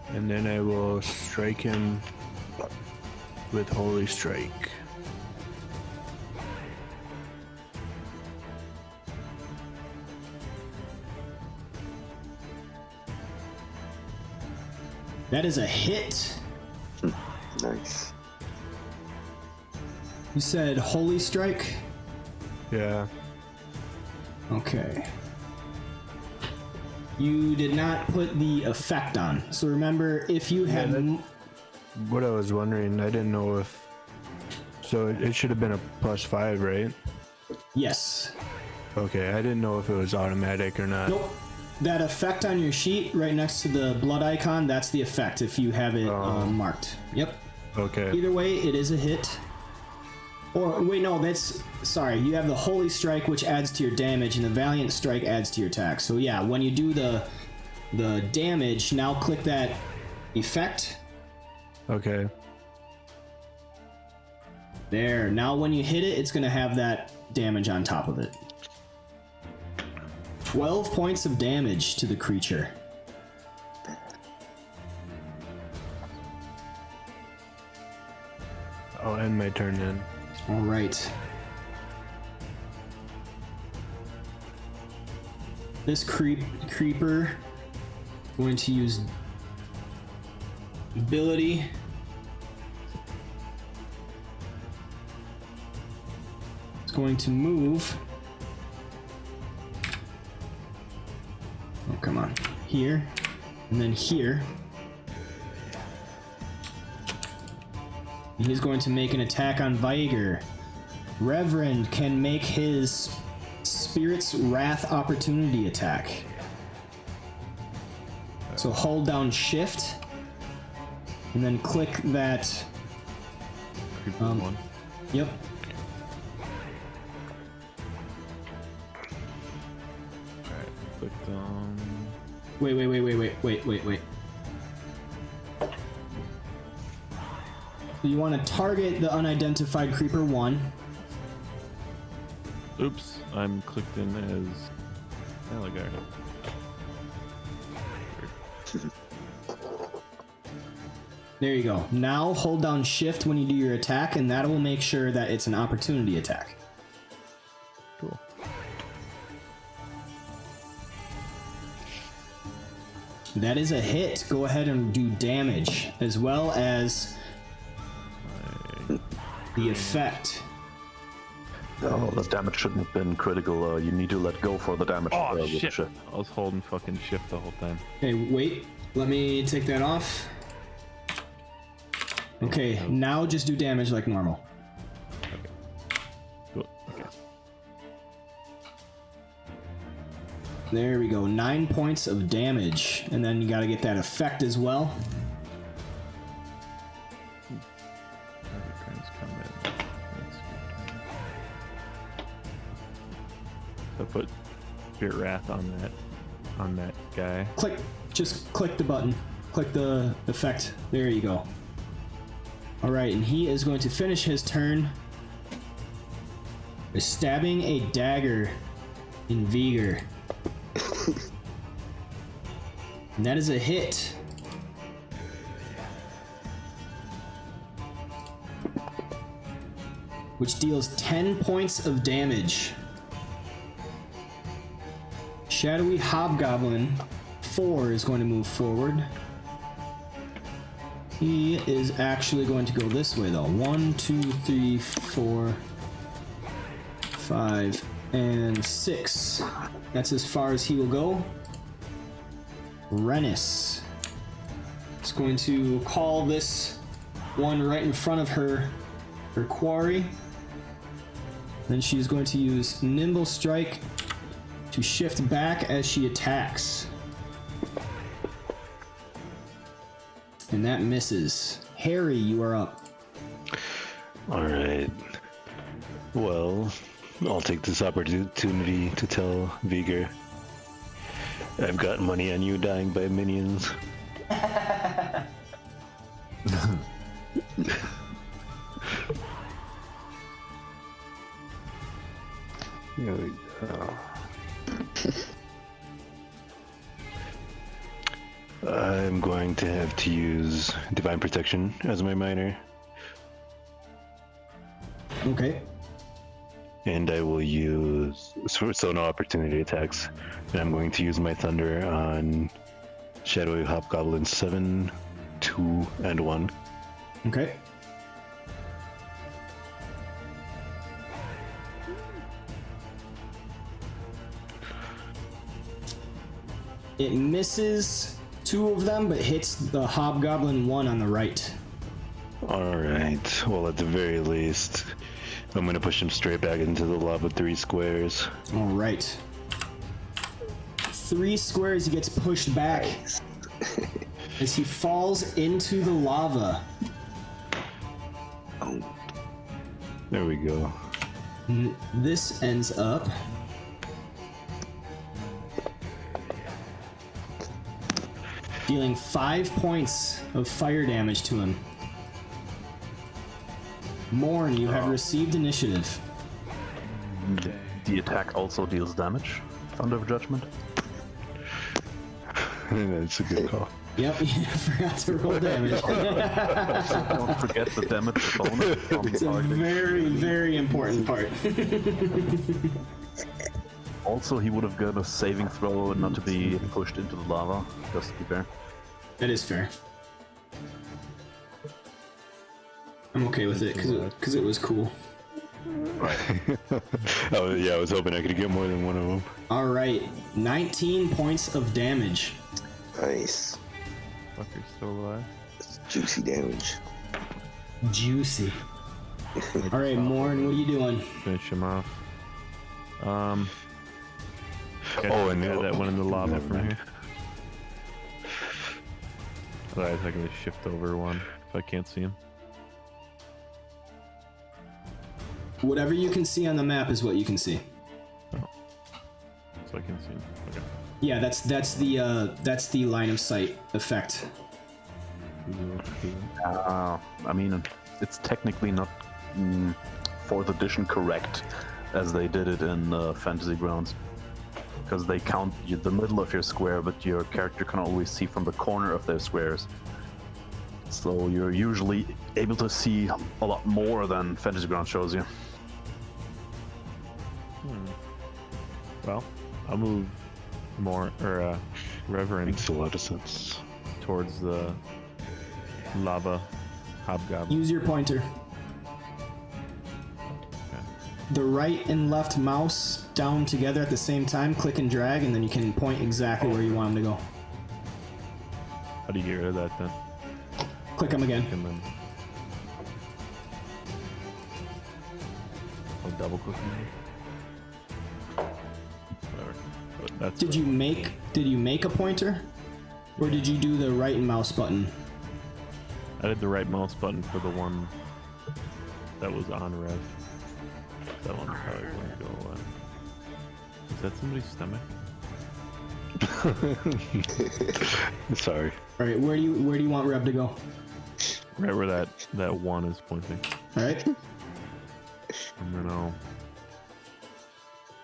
E: And then I will strike him with Holy Strike.
C: That is a hit.
D: Nice.
C: You said Holy Strike?
E: Yeah.
C: Okay. You did not put the effect on. So remember, if you had...
E: What I was wondering, I didn't know if... So it should have been a +5, right?
C: Yes.
E: Okay, I didn't know if it was automatic or not.
C: Nope. That effect on your sheet right next to the blood icon, that's the effect if you have it marked. Yep.
E: Okay.
C: Either way, it is a hit. Or, wait, no, that's... Sorry, you have the Holy Strike, which adds to your damage, and the Valiant Strike adds to your attack. So yeah, when you do the damage, now click that effect.
E: Okay.
C: There. Now when you hit it, it's going to have that damage on top of it. 12 points of damage to the creature.
E: end my turn then.
C: All right. This creeper going to use ability. It's going to move. Oh, come on. Here, and then here. And he's going to make an attack on Viger. Reverend can make his Spirit's Wrath opportunity attack. So hold down Shift, and then click that.
B: One.
C: Yep.
B: Alright, clicked on.
C: Wait. So you want to target the unidentified creeper 1.
B: Oops, I'm clicked in as alligator.
C: There you go. Now hold down Shift when you do your attack, and that will make sure that it's an opportunity attack.
B: Cool.
C: That is a hit. Go ahead and do damage, as well as the effect.
F: Oh, the damage shouldn't have been critical. You need to let go for the damage.
B: Oh
F: with the
B: shit!
F: shift.
B: I was holding fucking shift the whole time.
C: Okay, wait. Let me take that off. Okay, now just do damage like normal.
B: Cool. Okay.
C: There we go. 9 points of damage, and then you got to get that effect as well.
B: So put Spirit Wrath on that guy.
C: Just click the button. Click the effect. There you go. All right, and he is going to finish his turn by stabbing a dagger in Viger. And that is a hit. Which deals 10 points of damage. Shadowy Hobgoblin 4 is going to move forward. He is actually going to go this way though. 1, 2, 3, 4, 5, and 6. That's as far as he will go. Rennis is going to call this one right in front of her quarry. Then she's going to use Nimble Strike to shift back as she attacks. And that misses. Harry, you are up.
G: Alright. Well, I'll take this opportunity to tell Viger I've got money on you dying by minions. I'm going to have to use Divine Protection as my minor.
C: Okay.
G: And I will use, so no opportunity attacks. And I'm going to use my Thunder on Shadowy Hop Goblin 7, 2, and 1.
C: Okay. It misses 2 of them, but hits the Hobgoblin 1 on the right.
G: Alright, well at the very least, I'm going to push him straight back into the lava 3 squares.
C: Alright. 3 squares, he gets pushed back as he falls into the lava.
G: There we go.
C: And this ends up dealing 5 points of fire damage to him. Morn, you have received initiative.
F: The attack also deals damage. Thunder of Judgment.
G: That's a good call.
C: Yep, you forgot to roll damage.
F: Don't forget the damage bonus.
C: It's a very, very important part.
F: Also, he would have got a saving throw not to be pushed into the lava, just to be fair.
C: That is fair. I'm okay with it because it was cool.
G: Oh yeah, I was hoping I could get more than one of them.
C: All right, 19 points of damage.
D: Nice.
B: Fucker's still alive.
D: That's juicy damage.
C: Juicy. All right, Morn, what are you doing?
B: Finish him off.
G: Oh, and
B: that went in the lava
G: never
B: from
G: mind.
B: here. Otherwise, I can just shift over one if I can't see him.
C: Whatever you can see on the map is what you can see.
B: So I can see him. Okay.
C: Yeah, that's the line of sight effect.
F: I mean, it's technically not 4th edition correct as they did it in Fantasy Grounds. Because they count the middle of your square, but your character can always see from the corner of their squares. So you're usually able to see a lot more than Fantasy Grounds shows you.
B: Well, I'll move more, or Reverend,
G: Makes a lot of sense.
B: towards the lava hobgoblin.
C: Use your pointer. The right and left mouse down together at the same time, click and drag, and then you can point exactly where you want them to go.
B: How do you get rid of that then?
C: Click them again.
B: And then I'll double click them. Whatever. But that's
C: Did you make a pointer? Or did you do the right mouse button?
B: I did the right mouse button for the one that was on Rev. That one's probably going to go away. Is that somebody's stomach?
G: Sorry.
C: Alright, where do you want Rev to go?
B: Right where that one is pointing.
C: Alright.
B: And then I'll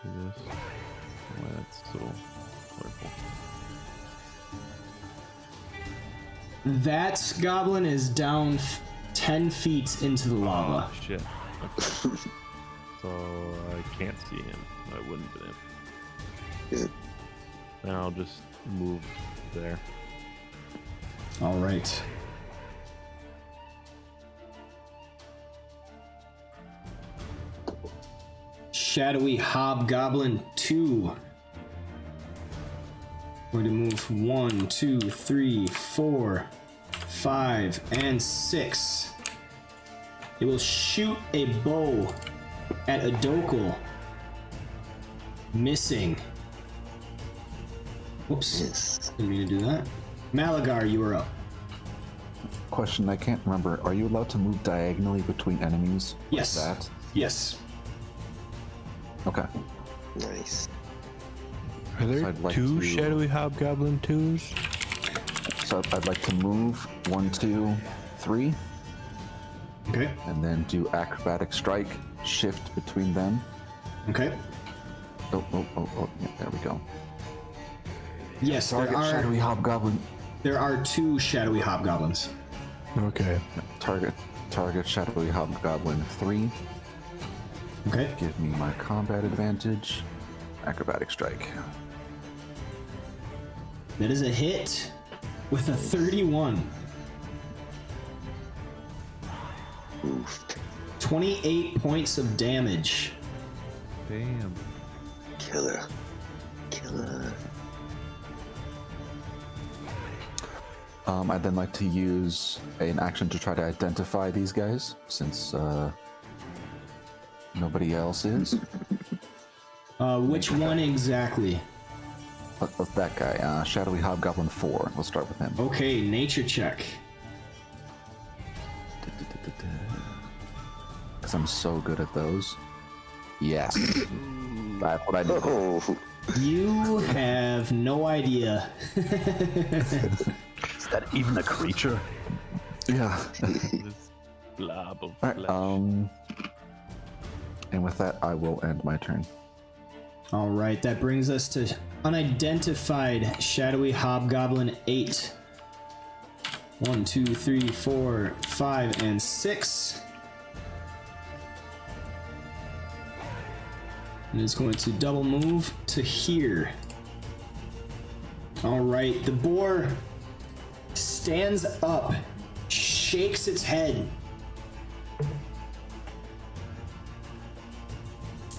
B: do this. Oh, that's so colorful.
C: That goblin is down 10 feet into the lava.
B: Oh, shit. Okay. So I can't see him. I wouldn't have been able. Then I'll just move there.
C: Alright. Shadowy Hobgoblin 2. We're going to move 1, 2, 3, 4, 5, and 6. It will shoot a bow at Adokal. Missing. Whoops.
D: Yes.
C: Didn't mean to do that. Malagar, you are up.
H: Question, I can't remember. Are you allowed to move diagonally between enemies? like
C: Yes.
H: that?
C: Yes.
H: Okay.
D: Nice.
E: Are there
H: So I'd like
E: two
H: to-
E: Shadowy Hobgoblin 2s?
H: So I'd like to move 1, 2, 3,
C: Okay.
H: and then do acrobatic strike, shift between them.
C: Okay.
H: Oh, yeah, there we go.
C: Yes,
H: Target Shadowy Hobgoblin.
C: there are 2 Shadowy Hobgoblins.
E: Okay.
H: Target Shadowy Hobgoblin 3.
C: Okay.
H: Give me my combat advantage. Acrobatic strike.
C: That is a hit with a 31.
D: Oof.
C: 28 points of damage.
B: Damn.
D: Killer. Killer.
H: I'd then like to use an action to try to identify these guys, since nobody else is.
C: Which one exactly?
H: But that guy, Shadowy Hobgoblin 4. We'll start with him.
C: Okay, nature check.
H: Because I'm so good at those. Yes. That's what I did.
D: Oh,
C: You have no idea.
F: Is that even a creature?
H: Yeah.
B: This blob of
H: Alright,
B: flesh.
H: and with that, I will end my turn.
C: All right, that brings us to Unidentified Shadowy Hobgoblin 8. 1, 2, 3, 4, 5, and 6. And it's going to double move to here. All right, the boar stands up, shakes its head,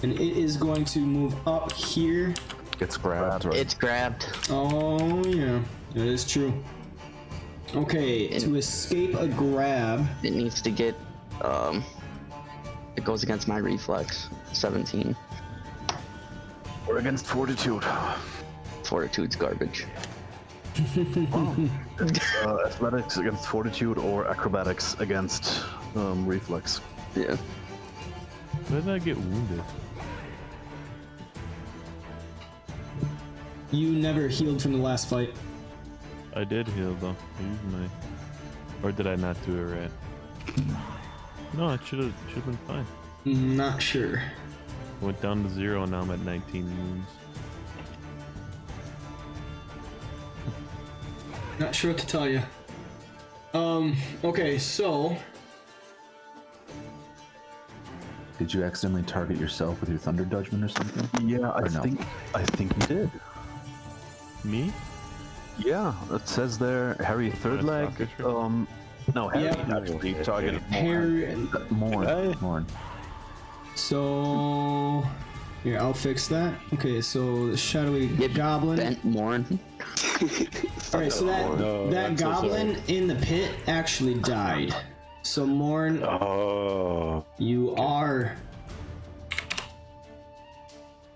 C: and it is going to move up here.
H: It's grabbed, right?
A: It's grabbed.
C: Oh, yeah, that is true. Okay, to escape a grab,
A: It needs to get, it goes against my reflex. 17.
F: Or against fortitude.
A: Fortitude's garbage.
F: Athletics against fortitude or acrobatics against reflex.
A: Yeah.
B: Where did I get wounded?
C: you never healed from the last fight.
B: I did heal though. I used my... Or did I not do it right? No, it should have been fine.
C: Not sure.
B: Went down to 0 and now I'm at 19 wounds.
C: Not sure what to tell you. Okay, so...
H: Did you accidentally target yourself with your thunder judgment or something?
F: Yeah,
H: Or no?
F: I think you did.
B: Me?
F: Yeah, it says there Harry third leg. No, Harry
C: Yeah.
F: actually targeted
C: Harry...
H: Morn.
C: So... Here, I'll fix that. Okay, so the Shadowy Goblin...
A: Bent Morn.
C: Alright, so that goblin in the pit actually died. So Morn, you are...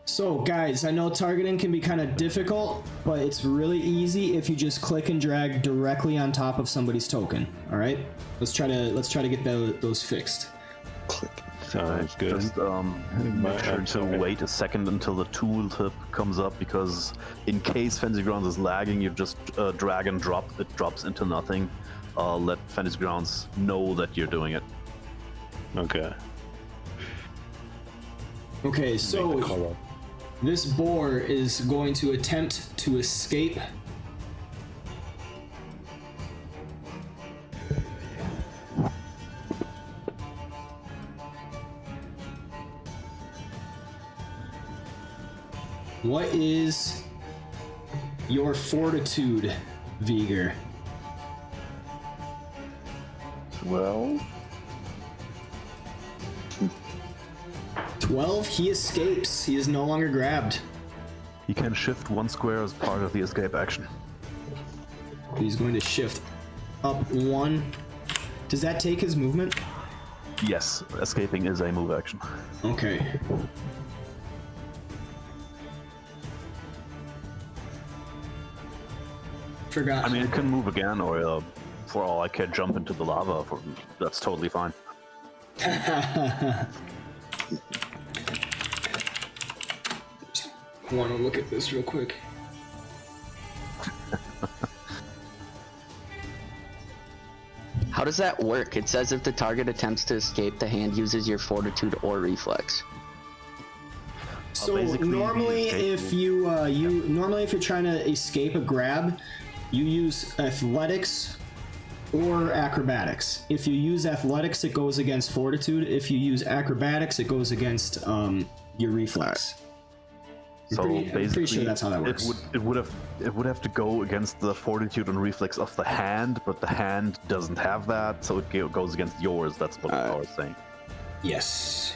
C: So guys, I know targeting can be kind of difficult, but it's really easy if you just click and drag directly on top of somebody's token. All right, let's try to get those fixed.
G: Sounds good.
F: Just make sure to wait a second until the tooltip comes up, because in case Fantasy Grounds is lagging, you just drag and drop. It drops into nothing. Let Fantasy Grounds know that you're doing it.
G: Okay.
C: Okay, so this boar is going to attempt to escape. What is your fortitude, Viger?
F: 12.
C: 12, he escapes. He is no longer grabbed.
F: He can shift one square as part of the escape action.
C: He's going to shift up one. Does that take his movement?
F: Yes, escaping is a move action.
C: Okay. Forgot.
F: I mean, it can move again, or for all I care, jump into the lava. That's totally fine.
C: Want to look at this real quick.
A: How does that work? It says if the target attempts to escape, the hand uses your fortitude or reflex.
C: So
F: basically,
C: normally,
F: the
C: if if you're trying to escape a grab, you use athletics or acrobatics. If you use athletics, it goes against fortitude. If you use acrobatics, it goes against your reflex.
F: So
C: I'm pretty sure that's how that works.
F: It would have to go against the fortitude and reflex of the hand, but the hand doesn't have that, so it goes against yours. That's what I was saying.
C: Yes.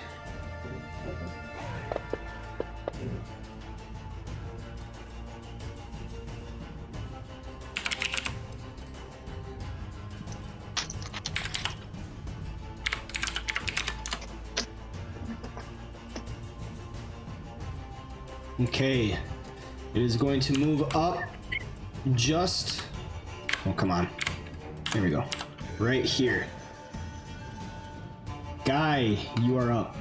C: Okay, it is going to move up just... Oh, come on. Here we go. Right here. Guy, you are up.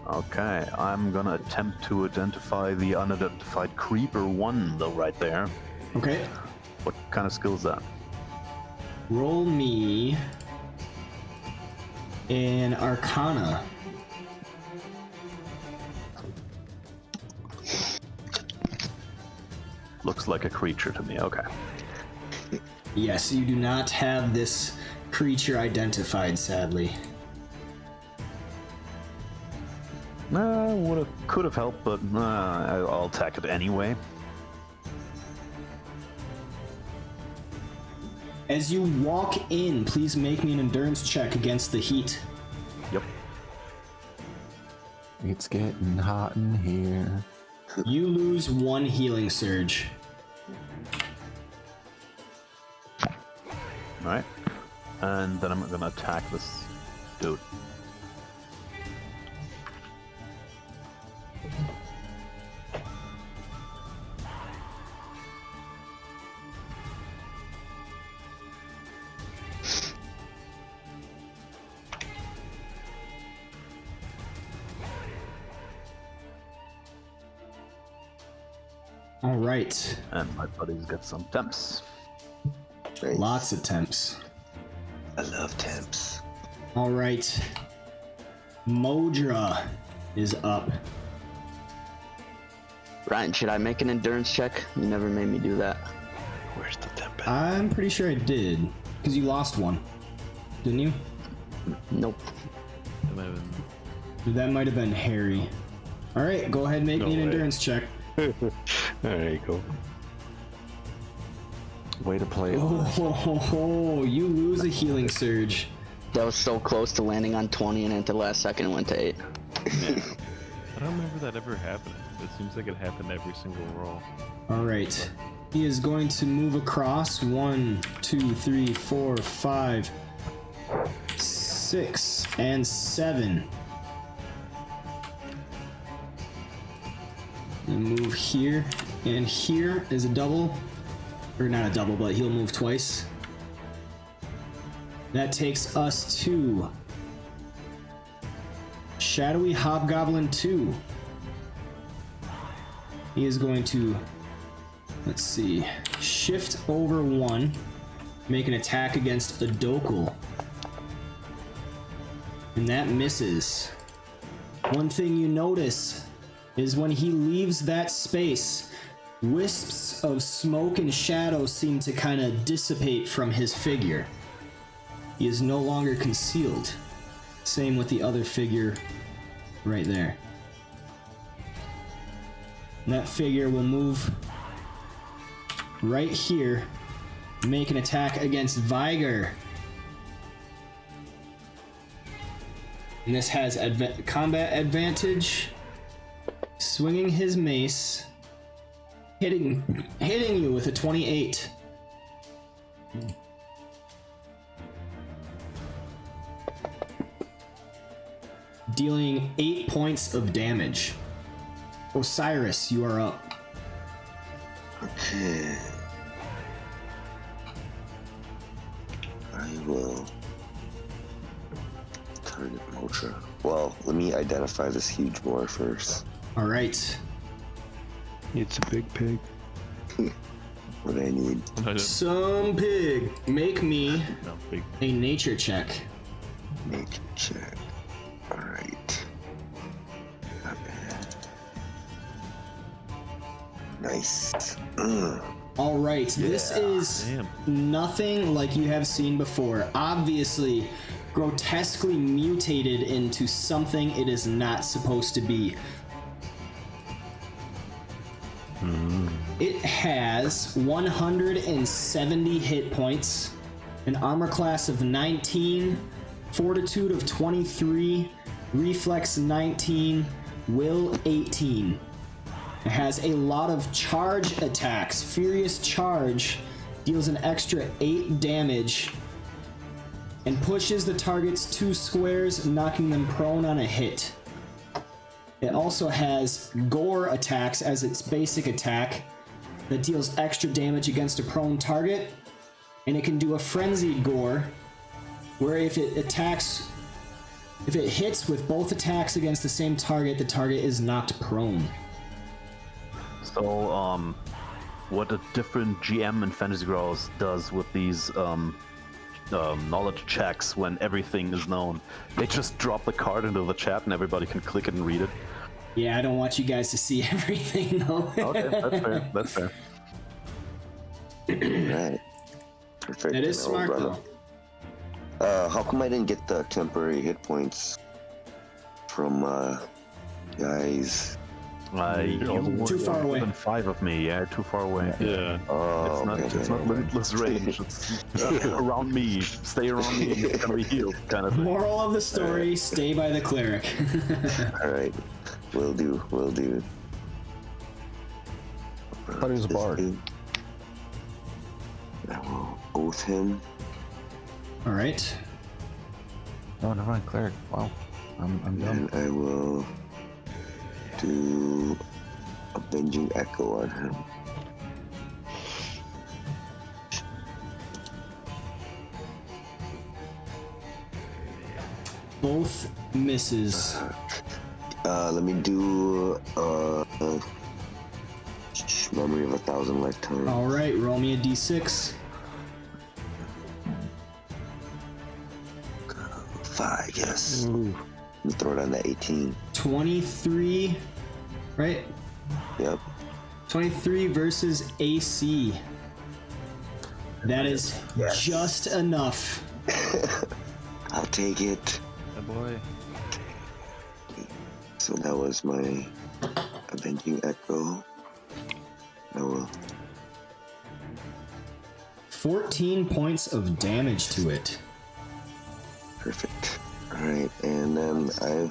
F: Okay, I'm gonna attempt to identify the unidentified creeper 1, though, right there.
C: Okay.
F: What kind of skill is that?
C: Roll me an Arcana.
F: Looks like a creature to me. Okay.
C: Yes, you do not have this creature identified, sadly.
F: Could have helped, but I'll attack it anyway.
C: As you walk in, please make me an endurance check against the heat.
F: Yep.
H: It's getting hot in here.
C: You lose 1 healing surge.
F: Alright. And then I'm gonna attack this dude.
C: All right.
F: And my buddies get some temps.
D: Nice.
C: Lots of temps.
D: I love temps.
C: All right. Modra is up.
A: Ryan, should I make an endurance check? You never made me do that.
G: Where's the temp?
C: I'm pretty sure I did, because you lost 1, didn't you?
A: Nope.
C: That might have been Harry. All right, go ahead and make me an endurance check.
G: There you go.
H: Way to play it.
C: Oh, you lose a healing surge.
A: That was so close to landing on 20, and at the last second it went to 8.
B: I don't remember that ever happening. It seems like it happened every single roll.
C: All right. He is going to move across 1, 2, 3, 4, 5, 6, and 7. And move here, and here is a double. Or not a double, but he'll move twice. That takes us to Shadowy Hobgoblin 2. He is going to, let's see, shift over 1, make an attack against a Dokul. And that misses. One thing you notice is when he leaves that space, wisps of smoke and shadow seem to kind of dissipate from his figure. He is no longer concealed. Same with the other figure right there. And that figure will move right here, make an attack against Viger. And this has combat advantage. Swinging his mace, hitting you with a 28. Dealing 8 points of damage. Osiris, you are up.
D: Okay. I will target Ultra. Well, let me identify this huge boar first.
C: All right.
G: It's a big pig.
D: What I need.
C: Some pig. Make me
B: No, big.
C: a nature check.
D: Nature check. Alright. Not bad. Nice.
C: All right. This is
B: Damn.
C: nothing like you have seen before. Obviously, grotesquely mutated into something it is not supposed to be. It has 170 hit points, an armor class of 19, fortitude of 23, reflex 19, will 18. It has a lot of charge attacks. Furious Charge deals an extra 8 damage and pushes the target's 2 squares, knocking them prone on a hit. It also has Gore attacks as its basic attack that deals extra damage against a prone target, and it can do a Frenzied Gore, where if it hits with both attacks against the same target, the target is knocked prone.
F: So, what a different GM in Fantasy Grows does with these knowledge checks when everything is known. They just drop the card into the chat and everybody can click it and read it.
C: Yeah, I don't want you guys to see everything though.
F: Okay, that's fair. That's fair.
D: Right. Perfect.
C: That is
D: I will
C: smart,
D: run
C: though.
D: up. How come I didn't get the temporary hit points from guys?
C: Too far away.
F: Even 5 of me, yeah, too far away.
G: Yeah.
D: Oh,
F: It's not limitless range. It's around me. Stay around me. You're gonna be healed, kind of thing.
C: Moral of the story: stay by the cleric.
D: All right, will do.
H: I thought he was a bard.
D: I will oath him.
C: All right.
H: Oh, never mind, cleric. Wow, I'm done.
D: And I will do a binging echo on him.
C: Both misses.
D: Let me do memory of 1,000 lifetimes.
C: All right, roll me a d6.
D: 5, yes. Let me throw it on the 18.
C: 23, right?
D: Yep.
C: 23 versus AC. That is just enough.
D: I'll take it.
B: Oh boy.
D: So that was my avenging echo. I will.
C: 14 points of damage to it.
D: Perfect. All right, and then I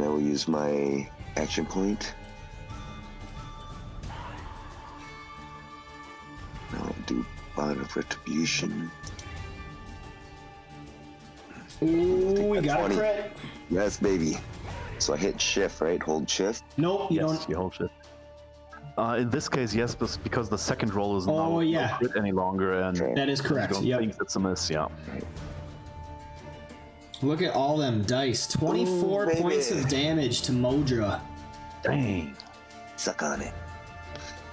D: will use my action point. I'll do Bond of Retribution.
C: Ooh, we got
D: 20.
C: a crit.
D: Yes, baby. So I hit shift, right? Hold shift.
C: Nope, you
F: Yes,
C: don't.
F: you hold it. In this case, yes, because the second roll is no crit any longer, and
C: That is correct.
F: I don't
C: Yep.
F: think it's a miss. Yeah.
C: Look at all them dice. 24
D: Ooh,
C: points
D: baby.
C: of damage to Modra.
F: Dang.
D: Suck on it.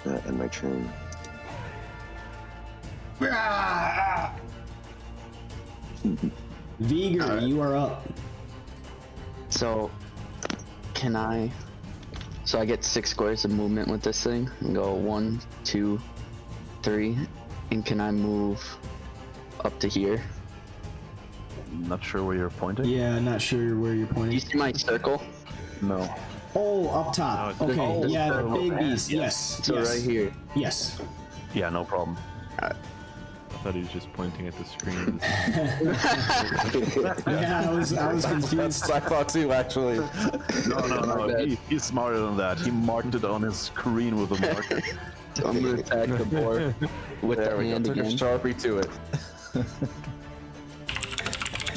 D: And my turn.
C: Vigor, you are up.
A: So, can I? So I get 6 squares of movement with this thing, and go 1, 2, 3, and can I move up to here?
F: Not sure where you're pointing.
C: Yeah, not sure where you're
A: Do you
C: pointing.
A: see my circle?
F: No.
C: Oh, up top.
A: No, it's
C: Okay,
A: this
C: yeah, the
A: circle.
C: big beast. Yes.
A: So
C: yes.
A: right here.
C: Yes.
F: Yeah, no problem.
B: I thought he was just pointing at the screen.
C: Yeah, I was confused.
H: That's what I thought too, actually.
F: No. He's smarter than that. He marked it on his screen with a marker.
A: So I'm gonna attack the boar with
H: There
A: the
H: we go.
A: hand
H: Took a
A: again.
H: Sharpie to it.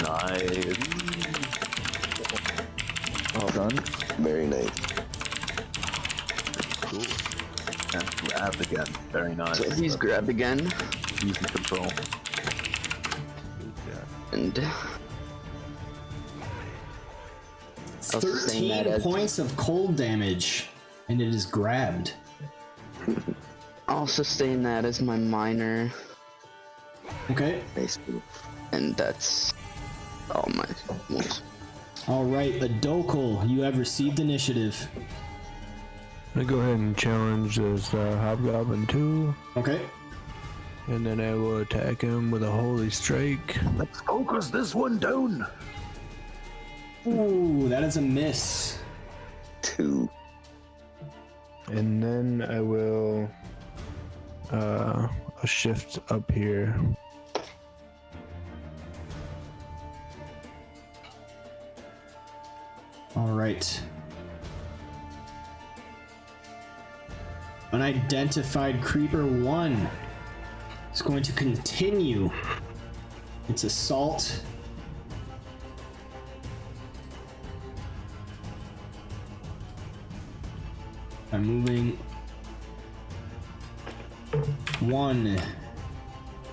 F: Nice.
H: Well done.
D: Very nice.
F: Cool. And grabbed again. Very nice.
A: So he's grabbed again,
F: Easy control.
A: and
C: 13 points of cold damage, and it is grabbed.
A: I'll sustain that as my minor,
C: Okay.
D: Nice move.
A: and that's all my moves.
C: All right, Adokal, you have received initiative.
E: I'm gonna go ahead and challenge this Hobgoblin 2,
C: Okay.
E: and then I will attack him with a Holy Strike.
F: Let's focus this one down.
C: Ooh, that is a miss.
D: 2.
E: And then I will a shift up here.
C: All right. Unidentified Creeper 1 is going to continue its assault. I'm moving 1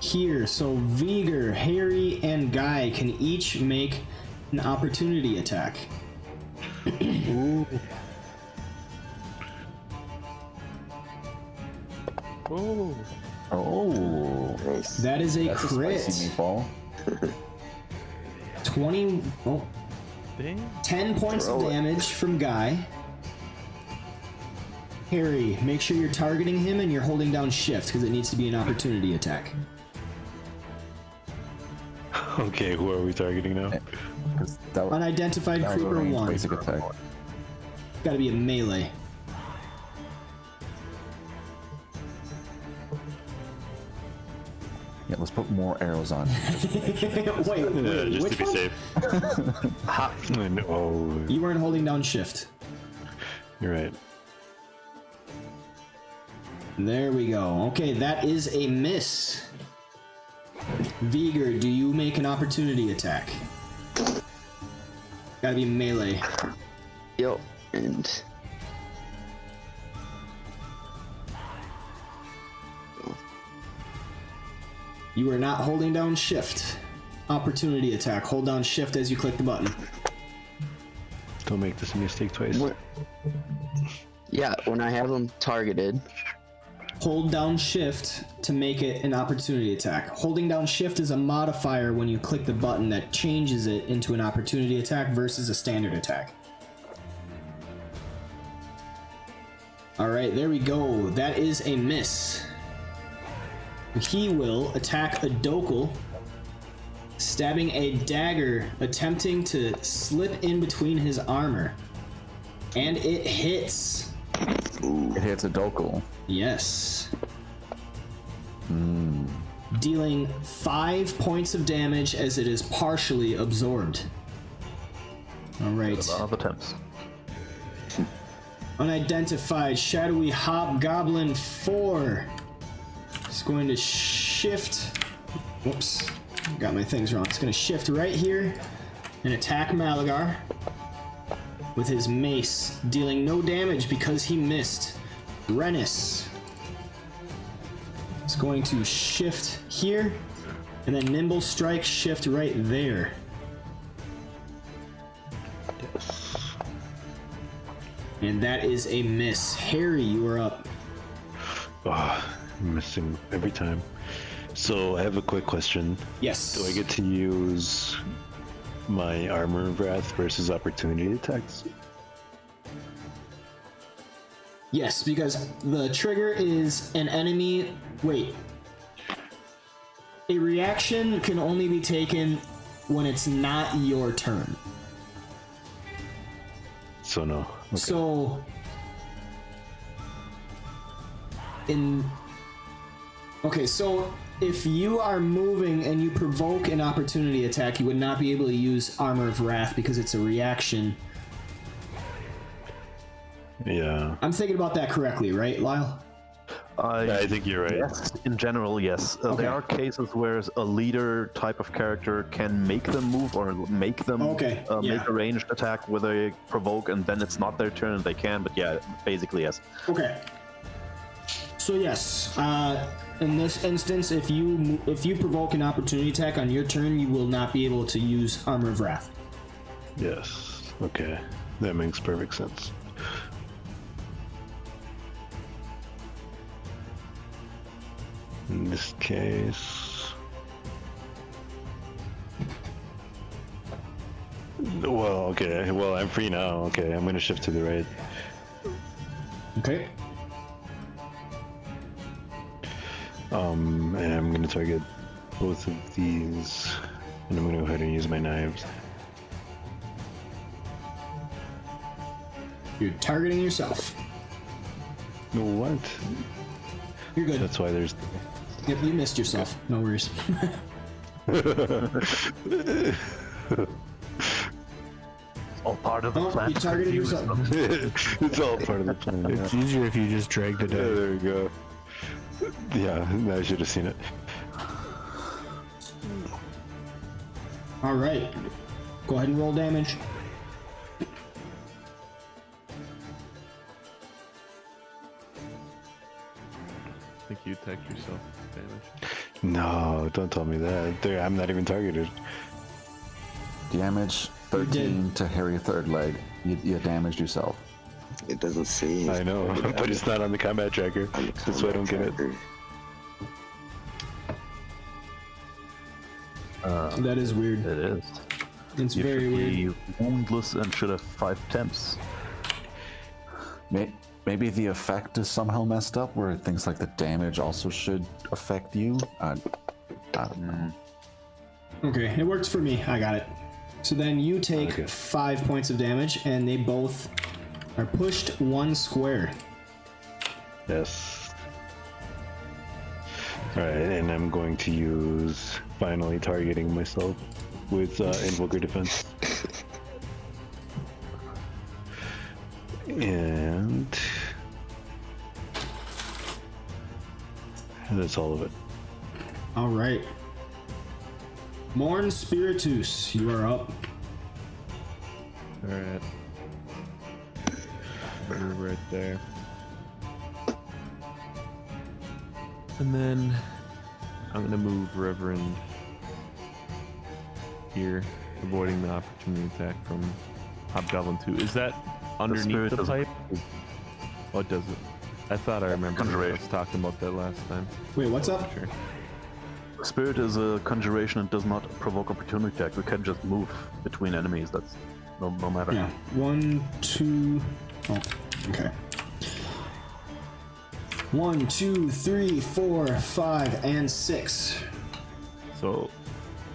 C: here. So Vigor, Harry, and Guy can each make an opportunity attack.
H: Oh,
D: Nice.
C: That is a
H: that's a
C: crit.
H: spicy meatball.
C: 10 points of
D: Throw it.
C: damage from Guy. Harry, make sure you're targeting him and you're holding down shift because it needs to be an opportunity attack.
G: Okay, who are we targeting now?
H: 'Cause that,
C: Unidentified
H: that was a
C: creeper
H: ranged
C: 1.
H: basic attack.
C: Gotta be a melee.
H: Yeah, let's put more arrows on.
C: wait,
G: Just
C: which
G: to be
C: one?
G: safe. Ha! Oh,
C: You weren't holding down shift.
G: you're right.
C: There we go. Okay, that is a miss. Vigor, do you make an opportunity attack? Gotta be melee.
A: Yo, and
C: You are not holding down shift. Opportunity attack. Hold down shift as you click the button.
G: Don't make this mistake twice.
A: what? Yeah, when I have them targeted,
C: Hold down shift to make it an opportunity attack. Holding down shift is a modifier when you click the button that changes it into an opportunity attack versus a standard attack. Alright, there we go. That is a miss. He will attack a Dokal, stabbing a dagger, attempting to slip in between his armor. And it hits.
H: It hits a Dokal.
C: Yes. Dealing 5 points of damage as it is partially absorbed. Alright.
F: A lot of attempts.
C: Unidentified Shadowy Hop Goblin 4 is going to shift. Whoops, got my things wrong. It's going to shift right here and attack Malagar with his mace, dealing no damage because he missed. Rennis is going to shift here and then Nimble Strike shift right there. And that is a miss. Harry, you are up.
G: Oh, I'm missing every time. So I have a quick question.
C: Yes.
G: Do I get to use my armor of wrath versus opportunity attacks?
C: Yes, because the trigger is an enemy. Wait. A reaction can only be taken when it's not your turn.
G: So no. Okay.
C: So so if you are moving and you provoke an opportunity attack, you would not be able to use Armor of Wrath because it's a reaction.
G: Yeah.
C: I'm thinking about that correctly, right, Lyle?
G: I think you're right.
F: Yes, in general, yes.
C: Okay.
F: There are cases where a leader type of character can make them move or make them
C: Okay, yeah.
F: make a ranged attack with a provoke, and then it's not their turn and they can. But yeah, basically yes.
C: Okay. So yes, in this instance, if you provoke an opportunity attack on your turn, you will not be able to use Armor of Wrath.
G: Yes. Okay. That makes perfect sense. In this case... Well, okay. Well, I'm free now. Okay, I'm gonna shift to the right.
C: Okay.
G: And I'm gonna target both of these. And I'm gonna go ahead and use my knives.
C: You're targeting yourself.
G: What?
C: You're good.
G: That's why there's...
C: Yep, you missed yourself. No worries.
F: All part of the
C: Oh,
F: plan.
C: you targeted yourself.
G: It's all part of the plan.
E: It's easier if you just dragged it
G: Yeah,
E: out.
G: there we go. Yeah, I should have seen it.
C: All right. Go ahead and roll damage.
B: I think you attacked yourself with damage.
G: No, don't tell me that. There, I'm not even targeted.
H: Damage 13 to Harry third leg. You damaged yourself.
D: It doesn't say.
G: I know, but it's not on the combat tracker. That's why I don't get it.
C: That is weird.
F: It is.
C: It's
F: You
C: very
F: should
C: weird.
F: be woundless and should have 5 temps.
H: Maybe the effect is somehow messed up, where things like the damage also should affect you. I don't know.
C: Okay, it works for me. I got it. So then you take 5 points of damage, and they both are pushed 1 square.
G: Yes. Alright, and I'm going to use finally targeting myself with Invoker Defense. And that's all of it.
C: All right. Morn Spiritus, you are up.
B: Alright. You're right there. And then I'm gonna move Reverend here, avoiding the opportunity attack from Hobgoblin 2. Is that underneath the pipe? What does it? I thought I remember us talking about that last time.
C: Wait, what's up?
B: Sure.
F: Spirit is a conjuration and does not provoke opportunity attack. We can just move between enemies. That's no matter.
C: Yeah. 1, 2. Oh, okay. 1, 2, 3, 4, 5, and 6.
B: So,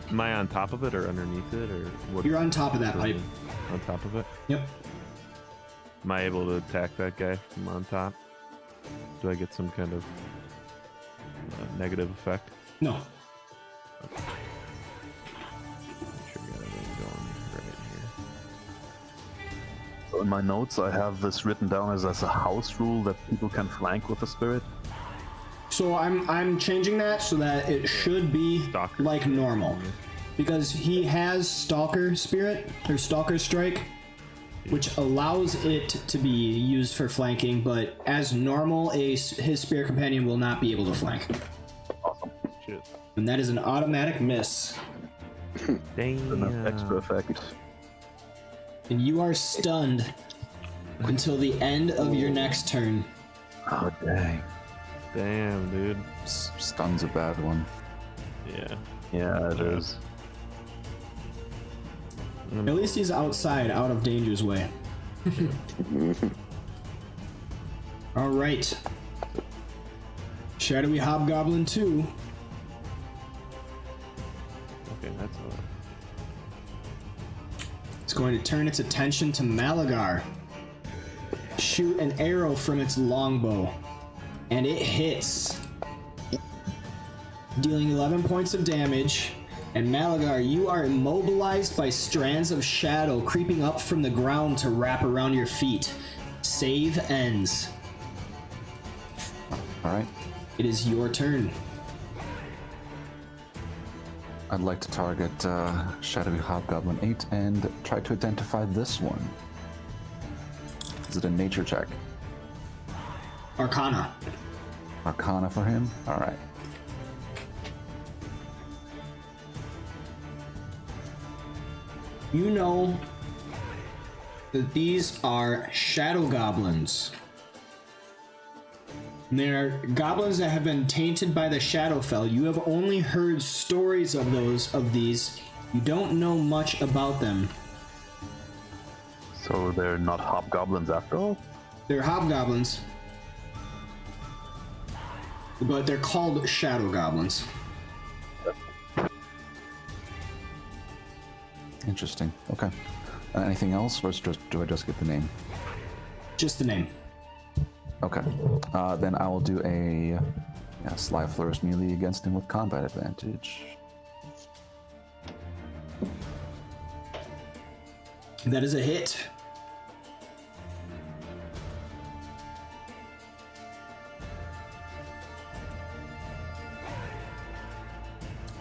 B: am I on top of it or underneath it, or what?
C: You're on top of that pipe.
B: On top of it.
C: Yep.
B: Am I able to attack that guy from on top? Do I get some kind of negative effect?
C: No.
B: Okay. Make sure we got everything going right here.
F: In my notes, I have this written down as a house rule that people can flank with the spirit.
C: So I'm changing that so that it should be
B: Stalker.
C: like normal, because he has Stalker Spirit or Stalker Strike, which allows it to be used for flanking, but as normal, his Spirit Companion will not be able to flank.
F: Awesome.
B: Shit.
C: And that is an automatic miss.
B: Damn.
F: An extra effect.
C: And you are stunned until the end of your next turn.
H: Oh, dang.
B: Damn, dude.
H: Stun's a bad one.
B: Yeah.
F: Yeah, it is.
C: At least he's outside, out of danger's way. All right. Shadowy Hobgoblin 2.
B: Okay, that's all.
C: It's going to turn its attention to Malagar. Shoot an arrow from its longbow. And it hits. Dealing 11 points of damage. And Malagar, you are immobilized by strands of shadow creeping up from the ground to wrap around your feet. Save ends.
H: Alright.
C: It is your turn.
H: I'd like to target Shadowy Hobgoblin 8 and try to identify this one. Is it a nature check?
C: Arcana.
H: Arcana for him? Alright.
C: You know that these are shadow goblins. They're goblins that have been tainted by the Shadowfell. You have only heard stories of these. You don't know much about them.
F: So they're not hobgoblins after all?
C: They're hobgoblins, but they're called shadow goblins.
H: Interesting. Okay. Anything else, or do I just get the name?
C: Just the name.
H: Okay. Then I will do a Sly Flourish melee against him with combat advantage.
C: That is a hit.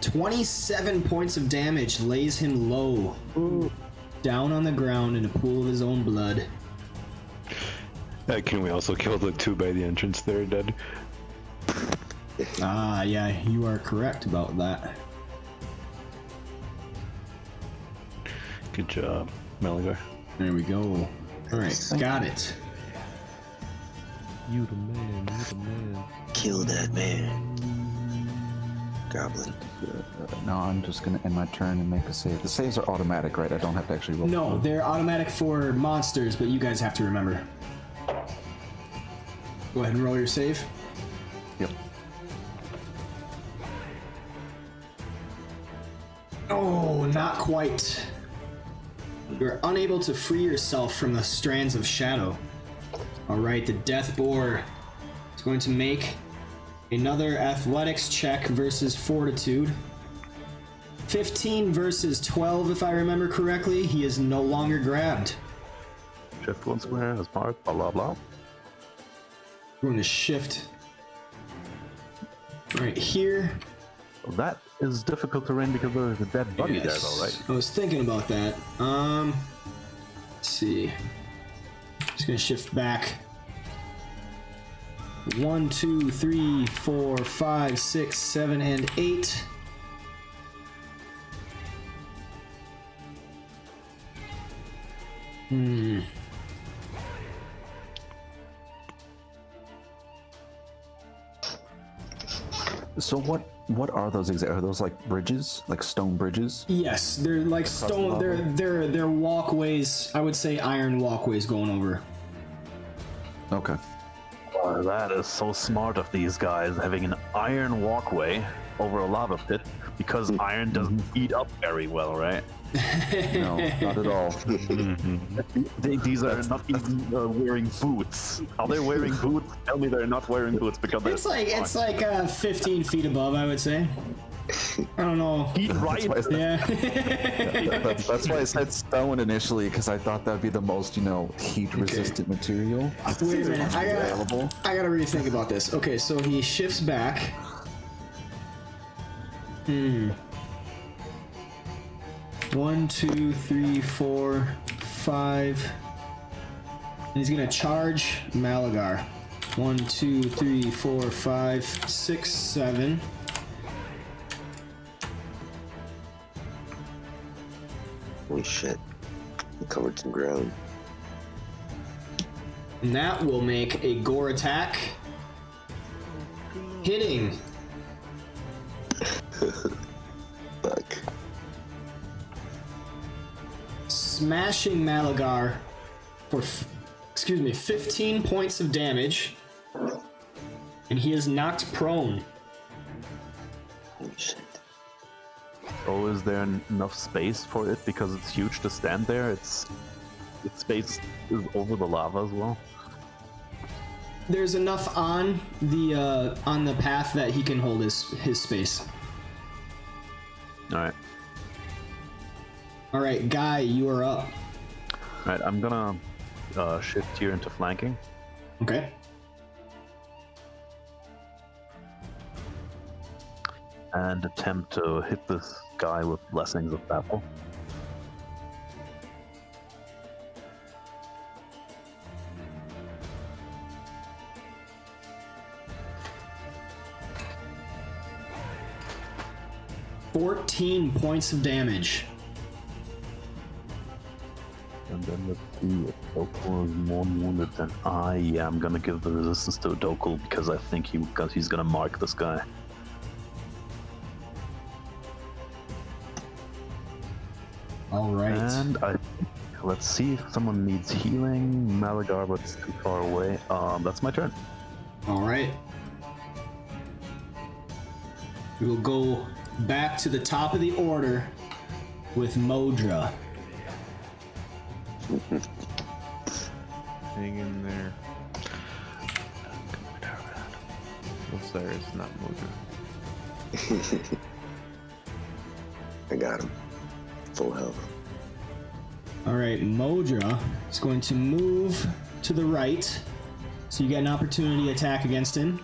C: "27 points of damage lays him low, down on the ground in a pool of his own blood."
G: Can we also kill the two by the entrance there, dead?
C: Ah, yeah, you are correct about that.
G: Good job, Malagar.
C: There we go. Alright, got it.
B: You the man, you the man.
D: Kill that man. Goblin.
H: No, I'm just gonna end my turn and make a save. The saves are automatic, right? I don't have to actually roll.
C: No, they're automatic for monsters, but you guys have to remember. Go ahead and roll your save.
H: Yep.
C: Oh, not quite. You're unable to free yourself from the strands of shadow. Alright, the Death Boar is going to make another athletics check versus fortitude. 15 versus 12, if I remember correctly. He is no longer grabbed.
F: Shift one square as marked, blah blah blah.
C: We're going to shift right here.
F: Well, that is difficult terrain because there's a dead body there, though, right?
C: I was thinking about that. Let's see. Just gonna shift back. 1, 2, 3, 4, 5, 6, 7, and 8.
H: So what are those exactly? Are those like bridges, like stone bridges?
C: Yes, they're like stone. They're walkways. I would say iron walkways going over.
H: Okay.
F: Oh, that is so smart of these guys, having an iron walkway over a lava pit, because iron doesn't heat up very well, right?
H: No, not at all.
F: These are not even wearing boots. Are they wearing boots? Tell me they're not wearing boots because
C: It's like 15 feet above, I would say. I don't know.
F: heat right.
C: Yeah.
H: That's why I said stone initially, because I thought that'd be the most, heat-resistant material.
C: Wait a minute. I
H: available.
C: gotta rethink about this. Okay, so he shifts back. 1, 2, 3, 4, 5. And he's gonna charge Malagar. 1, 2, 3, 4, 5, 6, 7.
D: Holy shit. We covered some ground.
C: And that will make a gore attack. Hitting.
D: Fuck.
C: Smashing Malagar for 15 points of damage, and he is knocked prone.
D: Holy shit.
F: Oh, is there enough space for it because it's huge to stand there? Its space is over the lava as well.
C: There's enough on the path that he can hold his space.
F: All
C: right, Guy, you are up.
F: All right, I'm gonna shift here into flanking.
C: Okay.
F: And attempt to hit this guy with Blessings of Battle.
C: $14 points of damage.
F: And then let's see if Dokul is more wounded than I. Yeah, I'm gonna give the resistance to Dokul because I think he's gonna mark this guy.
C: All right.
F: And let's see if someone needs healing. Malagar, but it's too far away. That's my turn.
C: All right. We will go back to the top of the order with Modra.
B: Hang in there. Osiris, not Modra.
D: I got him. Full health.
C: All right, Modra is going to move to the right, so you get an opportunity attack against him.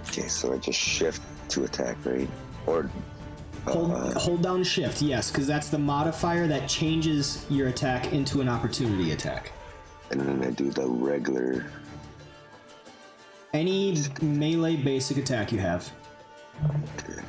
D: Okay, so I just shift to attack, right? Or
C: Hold down shift, yes, because that's the modifier that changes your attack into an opportunity attack.
D: And then I do the regular.
C: Any melee basic attack you have.
D: Okay.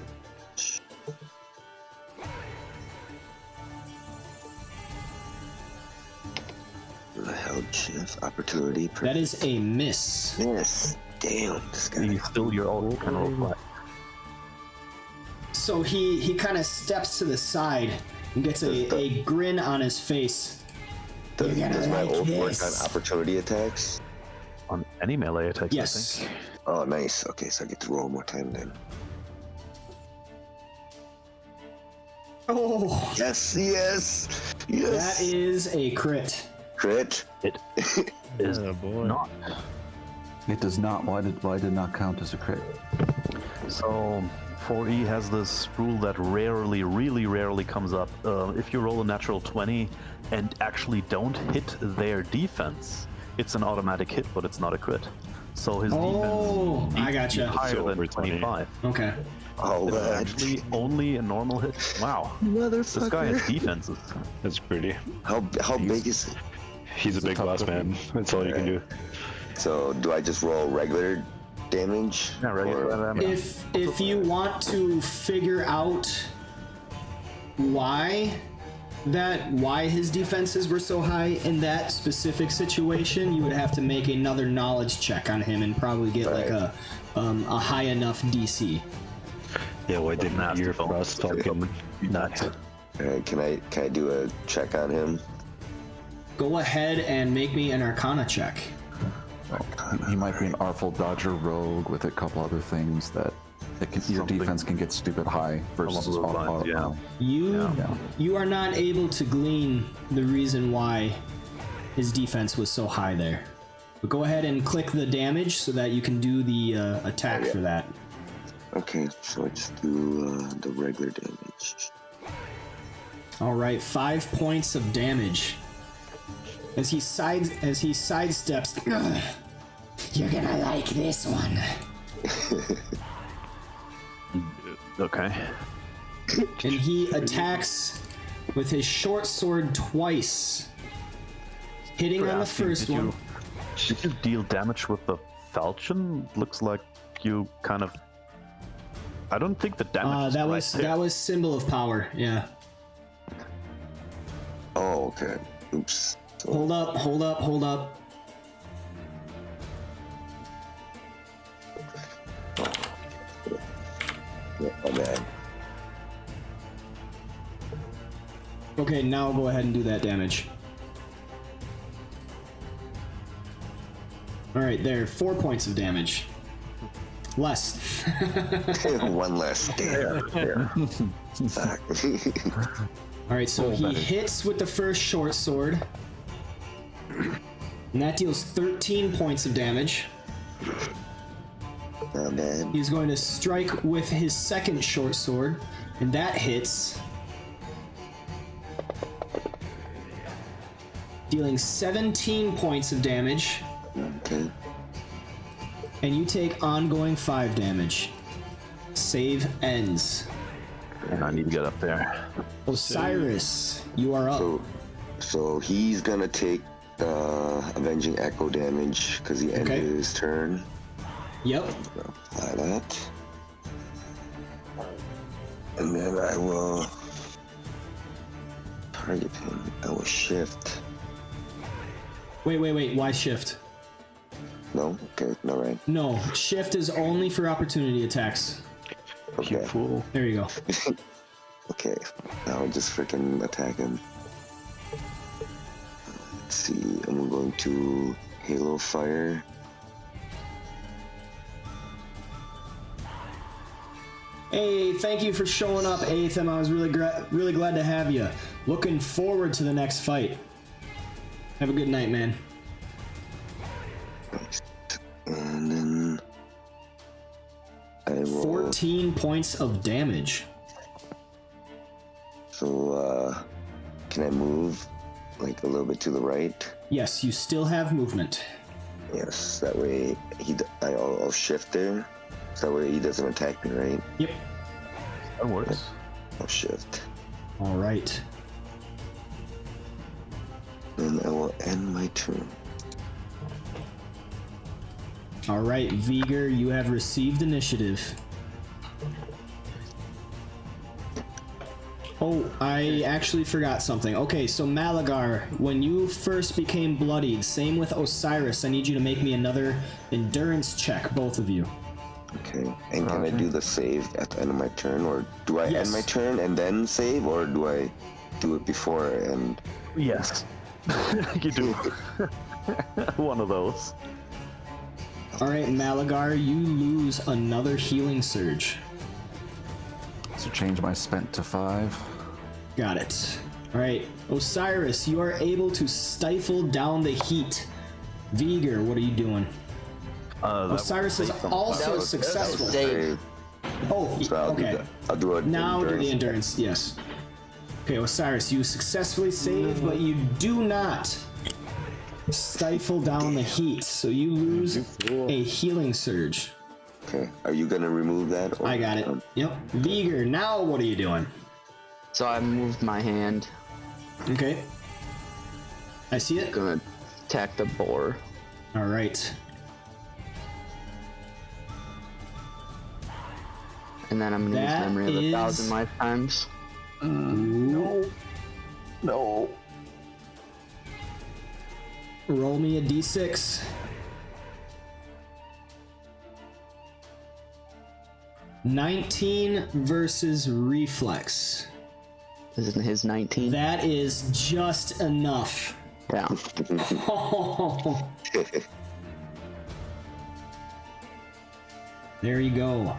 D: The held shift opportunity.
C: That is a miss.
D: Yes. Damn. This guy.
F: You still your old kind of reflect.
C: So he kind of steps to the side and gets a grin on his face.
D: Does my
C: like
D: ult work
C: this.
D: on opportunity attacks?
F: On any melee attacks,
C: Yes.
F: I think.
D: Oh, nice. Okay, so I get to roll more time then.
C: Oh,
D: Yes, yes, yes.
C: that is a crit.
D: Crit.
F: It is
B: Oh boy.
F: not.
H: It does not. Why did it not count as a crit?
F: So 4E has this rule that rarely, really rarely comes up. If you roll a natural 20 and actually don't hit their defense, it's an automatic hit, but it's not a crit. So his
C: Oh,
F: defense
C: I
F: needs to be
C: gotcha.
F: higher
G: So
F: than
G: over 20.
F: 25.
C: Okay.
D: Oh,
F: It's
D: man.
F: actually only a normal hit. Wow. This guy has defenses.
G: That's pretty.
D: How big is it?
G: He's a big
H: tough
G: boss
H: cookie.
G: man. That's all you can do.
D: So do I just roll regular damage?
F: Yeah, regular
D: Or-
F: damage.
C: If you want to figure out why his defenses were so high in that specific situation, you would have to make another knowledge check on him and probably get like a high enough DC.
G: Yeah, why didn't
F: Nasty
G: your
F: phone.
G: frost fucking nuts?
D: Alright, can I do a check on him?
C: Go ahead and make me an Arcana check.
H: He might be an artful dodger rogue with a couple other things that your
F: Something
H: defense can get stupid high versus
F: along those lines, yeah.
C: You are not able to glean the reason why his defense was so high there. But go ahead and click the damage so that you can do the attack for that.
D: Okay, so I just do the regular damage.
C: All right, 5 points of damage. As he sidesteps. You're gonna like this one.
F: Okay.
C: And he attacks with his short sword twice, hitting on the first one.
F: Did you deal damage with the falchion? Looks like you kind of. I don't think the damage. is
C: That
F: right
C: was
F: there.
C: that was symbol of power. Yeah.
D: Oh, okay. Oops. So,
C: Hold up.
D: oh man.
C: Okay, now go ahead and do that damage. All right, there, 4 points of damage. Less.
D: One less. Damn. Fuck.
C: All right, so he hits with the first short sword, and that deals 13 points of damage.
D: Not bad.
C: He's going to strike with his second short sword, and that hits, dealing 17 points of damage,
D: Okay.
C: and you take ongoing 5 damage. Save ends.
F: And I need to get up there.
C: Osiris, you are up.
D: So he's gonna take the Avenging Echo damage because he ended
C: Okay.
D: his turn.
C: Yep.
D: Apply that. And then I will target him. I will shift.
C: Wait. Why shift?
D: No? Okay, no, right.
C: No, shift is only for opportunity attacks.
G: You
D: Okay.
G: fool.
C: There you go.
D: Okay. Now I'll just freaking attack him. Let's see. I'm going to Halo Fire.
C: Hey, thank you for showing up, Aetham. I was really glad to have you. Looking forward to the next fight. Have a good night, man.
D: And then I will.
C: 14 points of damage.
D: So, can I move like a little bit to the right?
C: Yes, you still have movement.
D: Yes, that way I'll shift there. So that way he doesn't attack me, right?
C: Yep.
F: That works.
D: I'll shift.
C: All right.
D: Then I will end my turn.
C: All right, Viger, you have received initiative. Oh, I actually forgot something. Okay, so Malagar, when you first became bloodied, same with Osiris, I need you to make me another endurance check, both of you.
D: Okay. And can I do the save at the end of my turn, or do I
C: Yes.
D: end my turn and then save, or do I do it before and?
F: Yes. You do. One of those.
C: Alright, Malagar, you lose another healing surge.
H: So change my spent to 5.
C: Got it. Alright, Osiris, you are able to stifle down the heat. Viger, what are you doing? Osiris is also successful.
A: Save.
C: Oh,
D: So
C: okay.
D: I'll do it.
C: Now do the endurance, yes. Okay, Osiris, you successfully save, but you do not stifle down the heat, so you lose a healing surge.
D: Okay. Are you gonna remove that? Or,
C: I got it. Yep. Viger, now what are you doing?
A: So I moved my hand.
C: Okay. I see it.
A: Gonna attack the boar.
C: All right.
A: And then I'm gonna use
C: That
A: memory of
C: is-
A: 1,000 lifetimes.
C: No.
H: No.
C: Roll me a d6. 19 versus reflex.
A: Isn't his 19?
C: That is just enough.
A: Yeah.
C: There you go.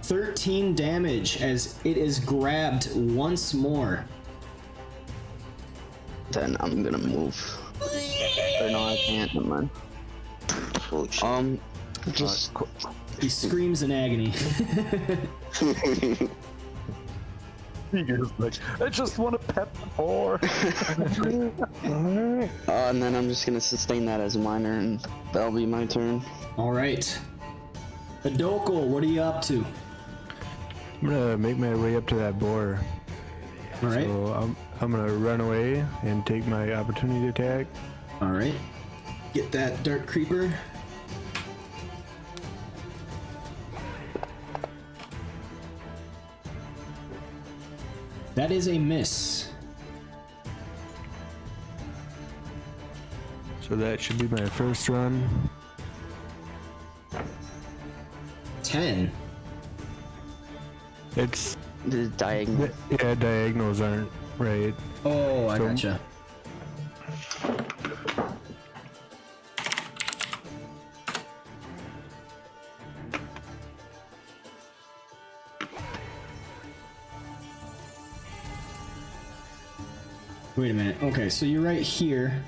C: 13 damage as it is grabbed once more.
A: Then I'm gonna move. Or no, I can't. Never mind.
D: Oh, shit.
A: Just
C: He screams in agony.
F: He's like, I just want to pet the boar.
A: and then I'm just gonna sustain that as a minor, and that'll be my turn.
C: All right. Adoko, what are you up to?
E: I'm gonna make my way up to that boar.
C: All right.
E: So I'm gonna run away and take my opportunity attack.
C: All right. Get that dark creeper. That is a miss.
E: So that should be my first run.
C: 10.
E: It's
A: The diagonal.
E: yeah, diagonals aren't right.
C: Oh, I
E: So-
C: gotcha. Wait a minute. Okay, so you're right here.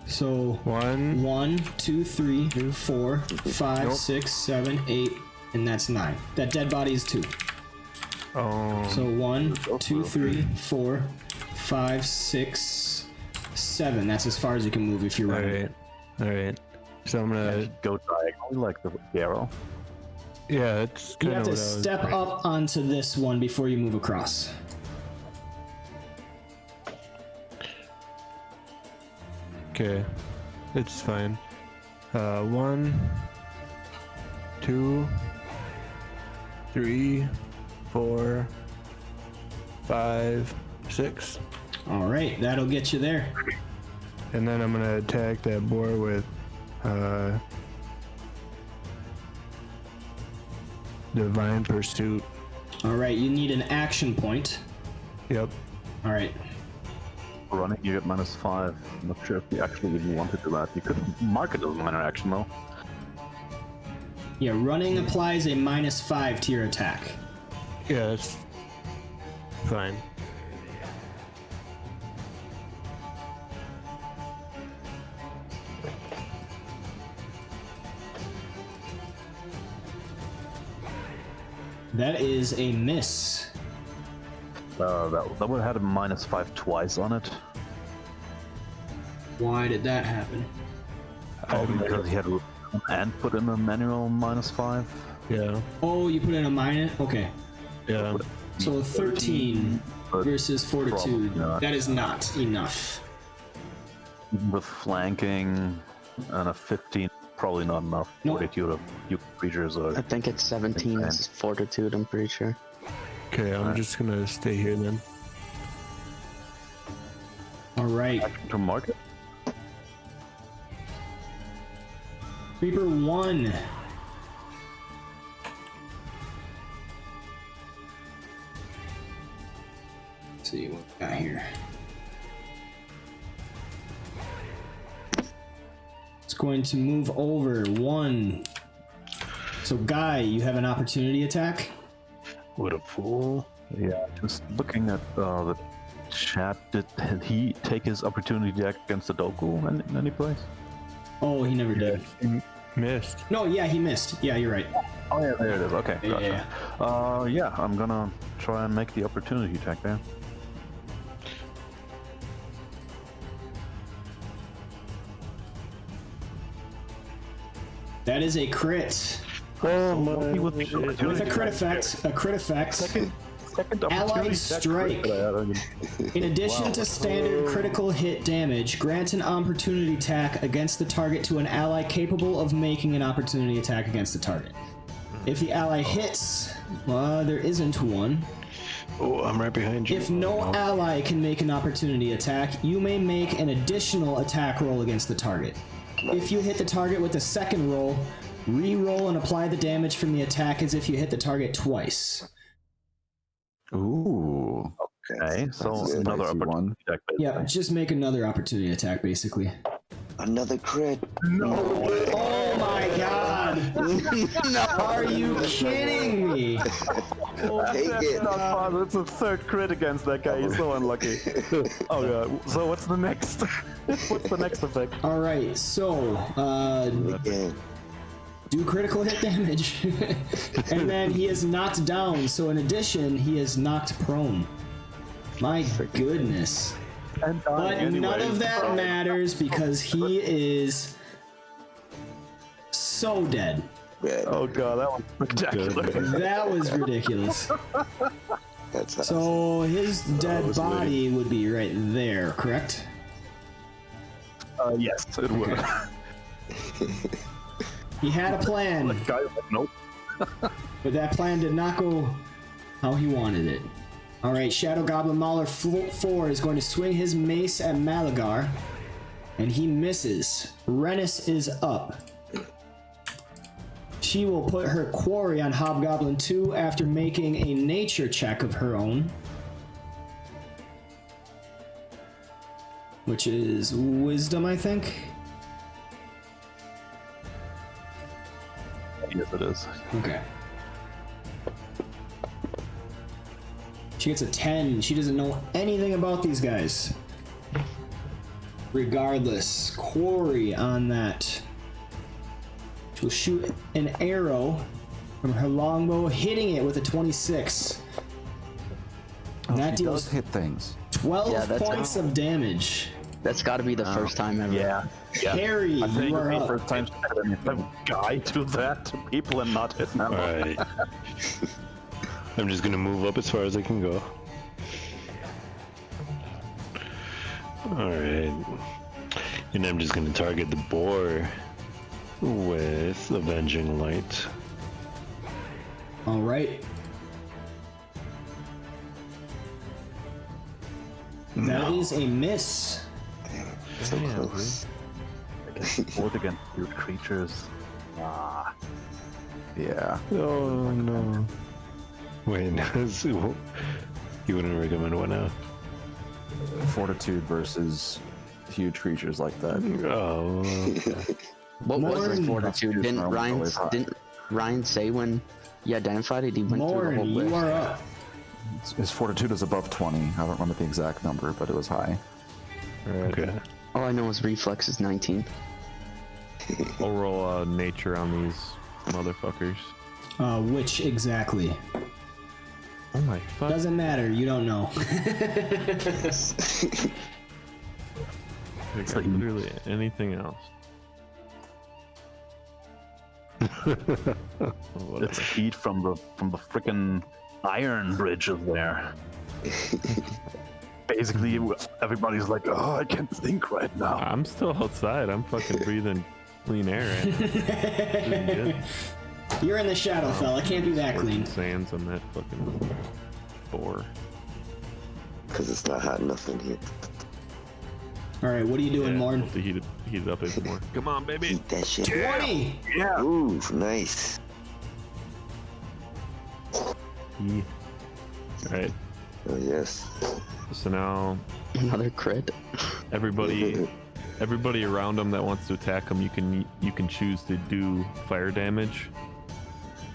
C: So 1, 2, 3, 4, 5, 6, 7, 8, and that's 9. That dead body is 2.
E: Oh,
C: So 1, 2, 3, 4, 5, 6, 7. That's as far as you can move if you're
E: all
C: running.
E: right, all right. So I'm gonna
F: Go diagonally like the arrow.
E: yeah, it's
C: You
E: kind
C: have
E: of
C: to
E: what I was.
C: step up onto this one before you move across.
E: Okay, it's fine. 1, 2, 3, 4, 5, 6,
C: All right, that'll get you there.
E: and then I'm gonna attack that boar with Divine Pursuit.
C: All right, you need an action point.
E: Yep.
C: All right.
F: Running, you get -5. I'm not sure if you actually even want to do that. You could mark it as a minor action though.
C: Yeah, running applies a -5 to your attack.
E: Yeah, that's fine.
C: That is a miss.
F: That would have had a -5 twice on it.
C: Why did that happen?
F: Because he had and put in a manual -5.
E: Yeah,
C: Oh, you put in a minus? Okay.
E: yeah.
C: So 13
F: But
C: versus fortitude.
F: probably not.
C: That is not enough.
F: with flanking and a 15, probably not enough.
C: Nope.
F: Fortitude of you creatures
A: I
F: are.
A: think it's 17
F: Okay.
A: is fortitude, I'm pretty sure.
E: Okay, I'm just gonna stay here then.
C: All right.
F: To mark it?
C: Creeper 1. Let's see what we got here. going to move over 1. So, Guy, you have an opportunity attack.
G: What a fool.
F: Yeah, just looking at the chat, did he take his opportunity attack against the Doku in any place?
C: Oh, he never did.
E: He missed.
C: No, yeah, he missed. Yeah, you're right.
F: Oh yeah, there it is. Okay,
C: Yeah,
F: gotcha. Yeah, I'm gonna try and make the opportunity attack there.
C: That is a crit.
E: Oh my.
F: With
C: With a crit effect. A crit effect.
F: Second
C: Allied
F: opportunity
C: strike.
F: attack.
C: In addition to standard critical hit damage, grant an opportunity attack against the target to an ally capable of making an opportunity attack against the target. If the ally hits, there isn't one.
G: Oh, I'm right behind you.
C: If no ally can make an opportunity attack, you may make an additional attack roll against the target. If you hit the target with a second roll, re-roll and apply the damage from the attack as if you hit the target twice.
H: Ooh.
F: Okay, so
H: That's a
F: another
H: spicy
F: opportunity
H: one.
F: attack.
C: Yeah, just make another opportunity attack, basically.
D: Another crit.
C: Oh my god! Are you kidding me?
D: Take it.
F: It's a third crit against that guy. He's so unlucky. Oh god. So what's the next? What's the next effect?
C: Alright, so,
D: Again.
C: do critical hit damage. And then he is knocked down, so in addition, he is knocked prone. My goodness. But none of that matters because he is so dead.
D: Red.
F: Oh god, that was spectacular.
C: That was ridiculous.
D: That's awesome.
C: So his dead body would be right there, correct?
F: Yes, it would.
C: He had a plan,
F: That guy was like, nope.
C: but that plan did not go how he wanted it. Alright, Shadow Goblin Mauler 4 is going to swing his mace at Malagar, and he misses. Rennis is up. She will put her quarry on Hobgoblin 2 after making a nature check of her own, which is wisdom, I think.
F: Yes, it is.
C: Okay. She gets a 10. She doesn't know anything about these guys. Regardless, quarry on that. She'll shoot an arrow from her longbow, hitting it with a 26. And that
H: She
C: deals
H: does hit things.
C: 12
A: Yeah, that's
C: points of damage.
A: That's got to be the first time ever.
F: Yeah.
C: Harry,
F: I think
C: you are
F: the
C: up.
F: first time a guy do that to people and not hit them.
G: Alright. I'm just gonna move up as far as I can go. Alright. And I'm just gonna target the boar with Avenging Light.
C: All right. That is a miss.
D: So close.
F: Both against weird creatures. Ah.
H: Yeah.
G: Oh no. Wait, you wouldn't recommend one out?
H: Fortitude versus huge creatures like that.
G: Oh. Okay.
A: What was
C: Morn.
A: his fortitude? Didn't
H: Morn
A: Ryan,
H: always high.
A: didn't Ryan say when he identified it, he went through the
C: Morn,
A: whole
C: you
A: list?
C: are up.
H: His fortitude is above 20. I don't remember the exact number, but it was high.
G: Okay.
A: All I know is reflex is 19.
B: I'll roll nature on these motherfuckers.
C: Which exactly?
B: Oh my fuck.
C: Doesn't matter, you don't know.
B: Like, literally anything else. Oh,
F: It's heat from the frickin' iron bridge of there. Basically, everybody's like, "Oh, I can't think right now."
B: I'm still outside. I'm fucking breathing clean air. Right now.
C: You're in the shadow, fella. Can't be that clean.
B: Sands on that fucking boar.
D: Because it's not hot enough in here.
C: All right, what are you doing,
B: Yeah,
C: Morn?
B: to heat it up even more. Come on, baby.
D: Eat that shit.
C: 20.
F: Yeah.
D: Ooh, nice.
B: Yeah. All right.
D: Oh, yes.
B: So now
A: Another crit.
B: everybody everybody around him that wants to attack him, you can choose to do fire damage,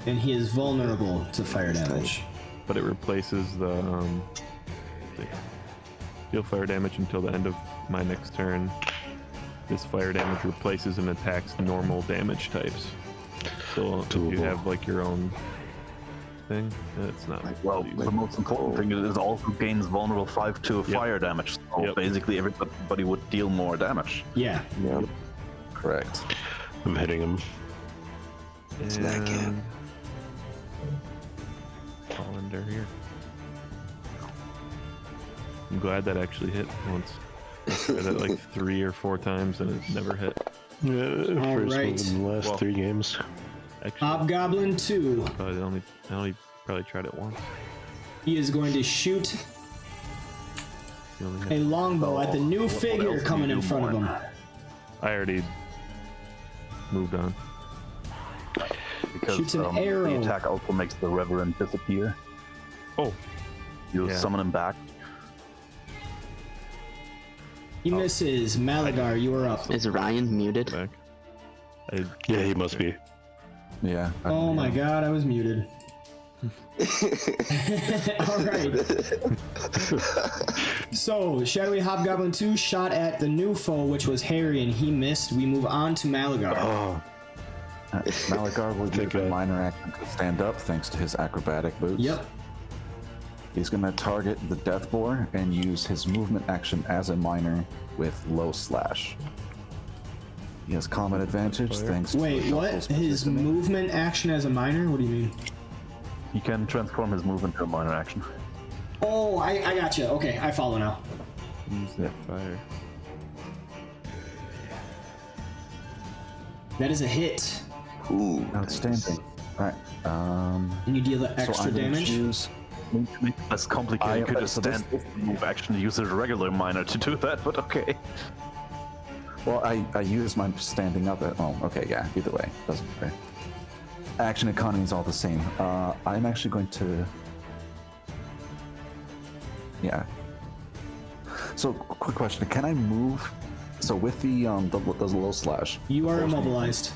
C: And he is vulnerable to fire damage.
B: but it replaces the deal fire damage until the end of my next turn. This fire damage replaces and attacks normal damage types. So if you have like your own thing, it's not.
F: Well, the most important thing is it also gains vulnerable 5 to fire damage. So basically, everybody would deal more damage.
C: Yeah.
D: Yep.
H: Correct.
G: I'm hitting him.
D: Snack it.
B: Fall under here. I'm glad that actually hit once. I tried it like 3 or 4 times and it never hit.
G: Yeah, first
C: right.
G: move in the last 3 games.
B: Actually,
C: Hobgoblin 2.
B: I only probably tried it once.
C: He is going to shoot
B: You only
C: a
B: hit-
C: longbow at the new figure
F: else
C: coming
F: do you
C: in front of him.
B: I already moved on.
F: Because
C: Shoots an arrow.
F: the attack also makes the Reverend disappear.
B: Oh,
F: You
B: Yeah.
F: summon him back.
C: He misses. Malagar, you are up.
A: Is Ryan muted?
B: back.
G: Yeah, he must be.
H: Yeah.
C: Oh my god, I was muted. Alright. So, Shadowy Hobgoblin 2 shot at the new foe, which was Harry, and he missed. We move on to Malagar.
G: Oh,
H: Malagar will use a minor action to stand up thanks to his acrobatic boots.
C: Yep.
H: He's going to target the Death Boar and use his movement action as a minor with low slash. He has combat advantage thanks to
C: Wait,
H: the
C: what?
H: Doppel's
C: His
H: positioning.
C: movement action as a minor? What do you mean?
F: He can transform his movement to a minor action.
C: Oh, I gotcha. Okay, I follow now.
B: Use that fire.
C: That is a hit.
D: Ooh,
H: Outstanding. Alright.
C: And you deal the
H: So
C: extra
H: I'm gonna
C: damage?
H: choose.
F: To make it less complicated, you could just
H: so this-
F: stand move action to use a regular minor to do that, but okay.
H: Well, I use my standing up at. Oh, okay, yeah. Either way, doesn't matter. Action economy is all the same. I'm actually going to. Yeah. So, quick question: can I move? So with the low slash.
C: You are
H: force me-
C: immobilized.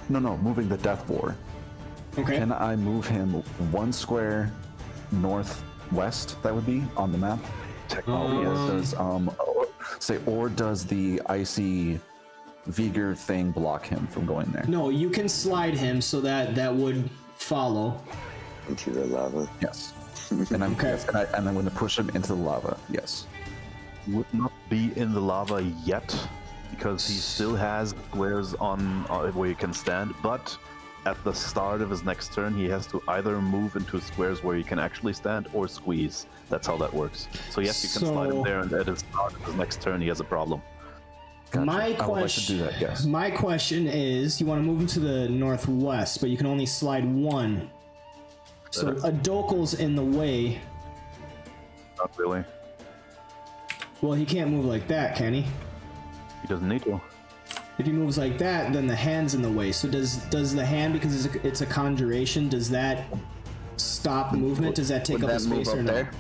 H: No, moving the Death Boar.
C: Okay.
H: Can I move him 1 square northwest? That would be on the map. Technically, or does the icy Vigor thing block him from going there?
C: No, you can slide him so that would follow.
D: into the lava.
H: Yes. And I'm
C: Okay.
H: yes, and I'm going to push him into the lava. Yes.
F: Would not be in the lava yet, because he still has squares on where you can stand, but at the start of his next turn, he has to either move into squares where he can actually stand or squeeze. That's how that works. So yes, you can slide him
C: So-
F: there, and at his start of his next turn, he has a problem.
H: Gotcha.
C: My
H: I would like to
C: question.
H: do that. Yes.
C: My question is, you want to move him to the northwest, but you can only slide 1. So a Dokel's in the way.
F: Not really.
C: Well, he can't move like that, can he?
F: He doesn't need to.
C: If he moves like that, then the hand's in the way. So does the hand, because it's a conjuration, does that stop movement? Does that take
A: Would
C: up a
A: that move
C: space or
A: up
C: no?
A: there?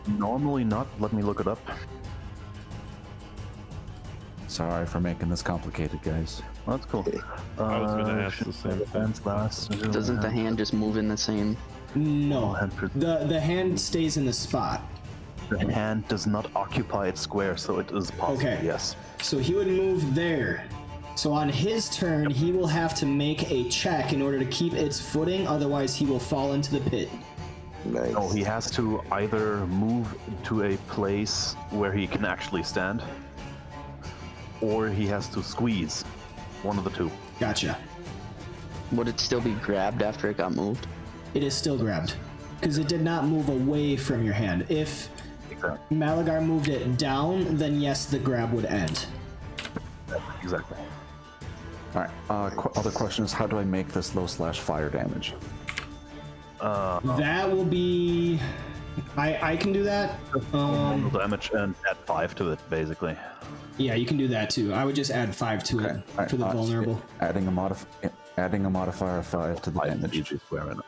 F: Normally not. Let me look it up.
H: Sorry for making this complicated, guys.
F: Well, that's cool.
B: I was gonna ask the same thing.
A: Doesn't the hand just move in the same?
C: No.
F: hand per-
C: The hand stays in the spot.
F: The hand does not occupy its square, so it is possible.
C: Okay.
F: Yes.
C: So he would move there. So on his turn, he will have to make a check in order to keep its footing, otherwise he will fall into the pit.
D: Nice.
F: No, he has to either move to a place where he can actually stand, or he has to squeeze. One of the two.
C: Gotcha.
A: Would it still be grabbed after it got moved?
C: It is still grabbed. Because it did not move away from your hand. If
F: Exactly.
C: Malagar moved it down, then yes, the grab would end.
F: Exactly.
H: All right. Other question is, how do I make this low slash fire damage?
C: That will be... I can do that.
F: Normal damage and add 5 to it, basically.
C: Yeah, you can do that too. I would just add 5 to it
H: All right,
C: for the vulnerable.
H: Adding a modifier of 5 to the damage.
F: Usually square in it.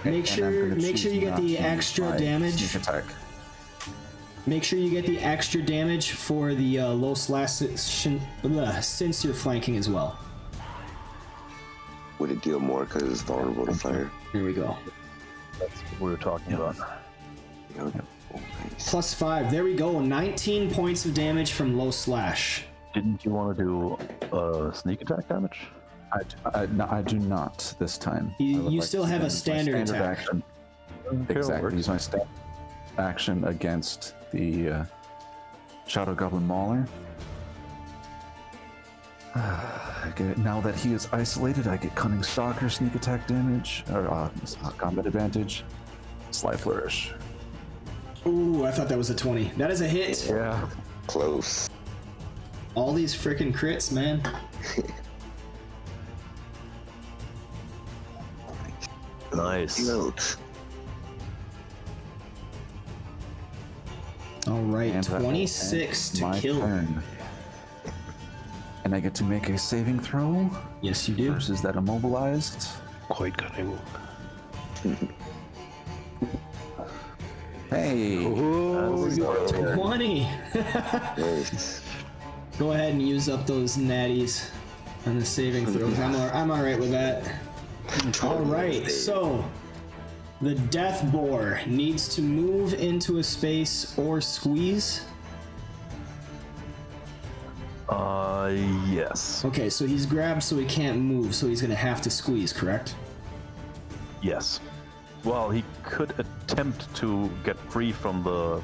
C: Make
H: And I'm
C: sure
H: gonna
C: you
H: choose
C: get
H: not
C: the
H: to use
C: extra
H: my
C: damage.
H: Sneak attack.
C: Make sure you get the extra damage for the low slash since you're flanking as well.
D: Would it deal more because it's vulnerable to fire?
C: Here we go.
F: That's what we were talking about.
D: Oh, nice.
C: Plus 5. There we go. 19 points of damage from low slash.
F: Didn't you want to do sneak attack damage?
H: No, I do not this time. I would
C: You
H: like
C: still
H: to
C: have a
H: use my
C: standard attack.
H: action.
F: Okay,
H: Exactly. Use my standard action against the Shadow Goblin Mauler. Now that he is isolated, I get Cunning Stalker sneak attack damage, or combat advantage. Sly Flourish.
C: Ooh, I thought that was a 20. That is a hit.
F: Yeah.
D: Close.
C: All these freaking crits, man.
B: Nice.
D: Note.
C: All right,
H: And that will
C: 26
H: end
C: to
H: my
C: kill.
H: turn. And I get to make a saving throw
C: Yes, you do.
H: versus that immobilized.
G: Quite cunning.
H: Hey!
C: 20.
D: Nice.
C: Go ahead and use up those natties on the saving throws. I'm all right with that. All right, so the Death Boar needs to move into a space or squeeze.
F: Yes.
C: Okay, so he's grabbed, so he can't move, so he's gonna have to squeeze, correct?
F: Yes. Well, he could attempt to get free from the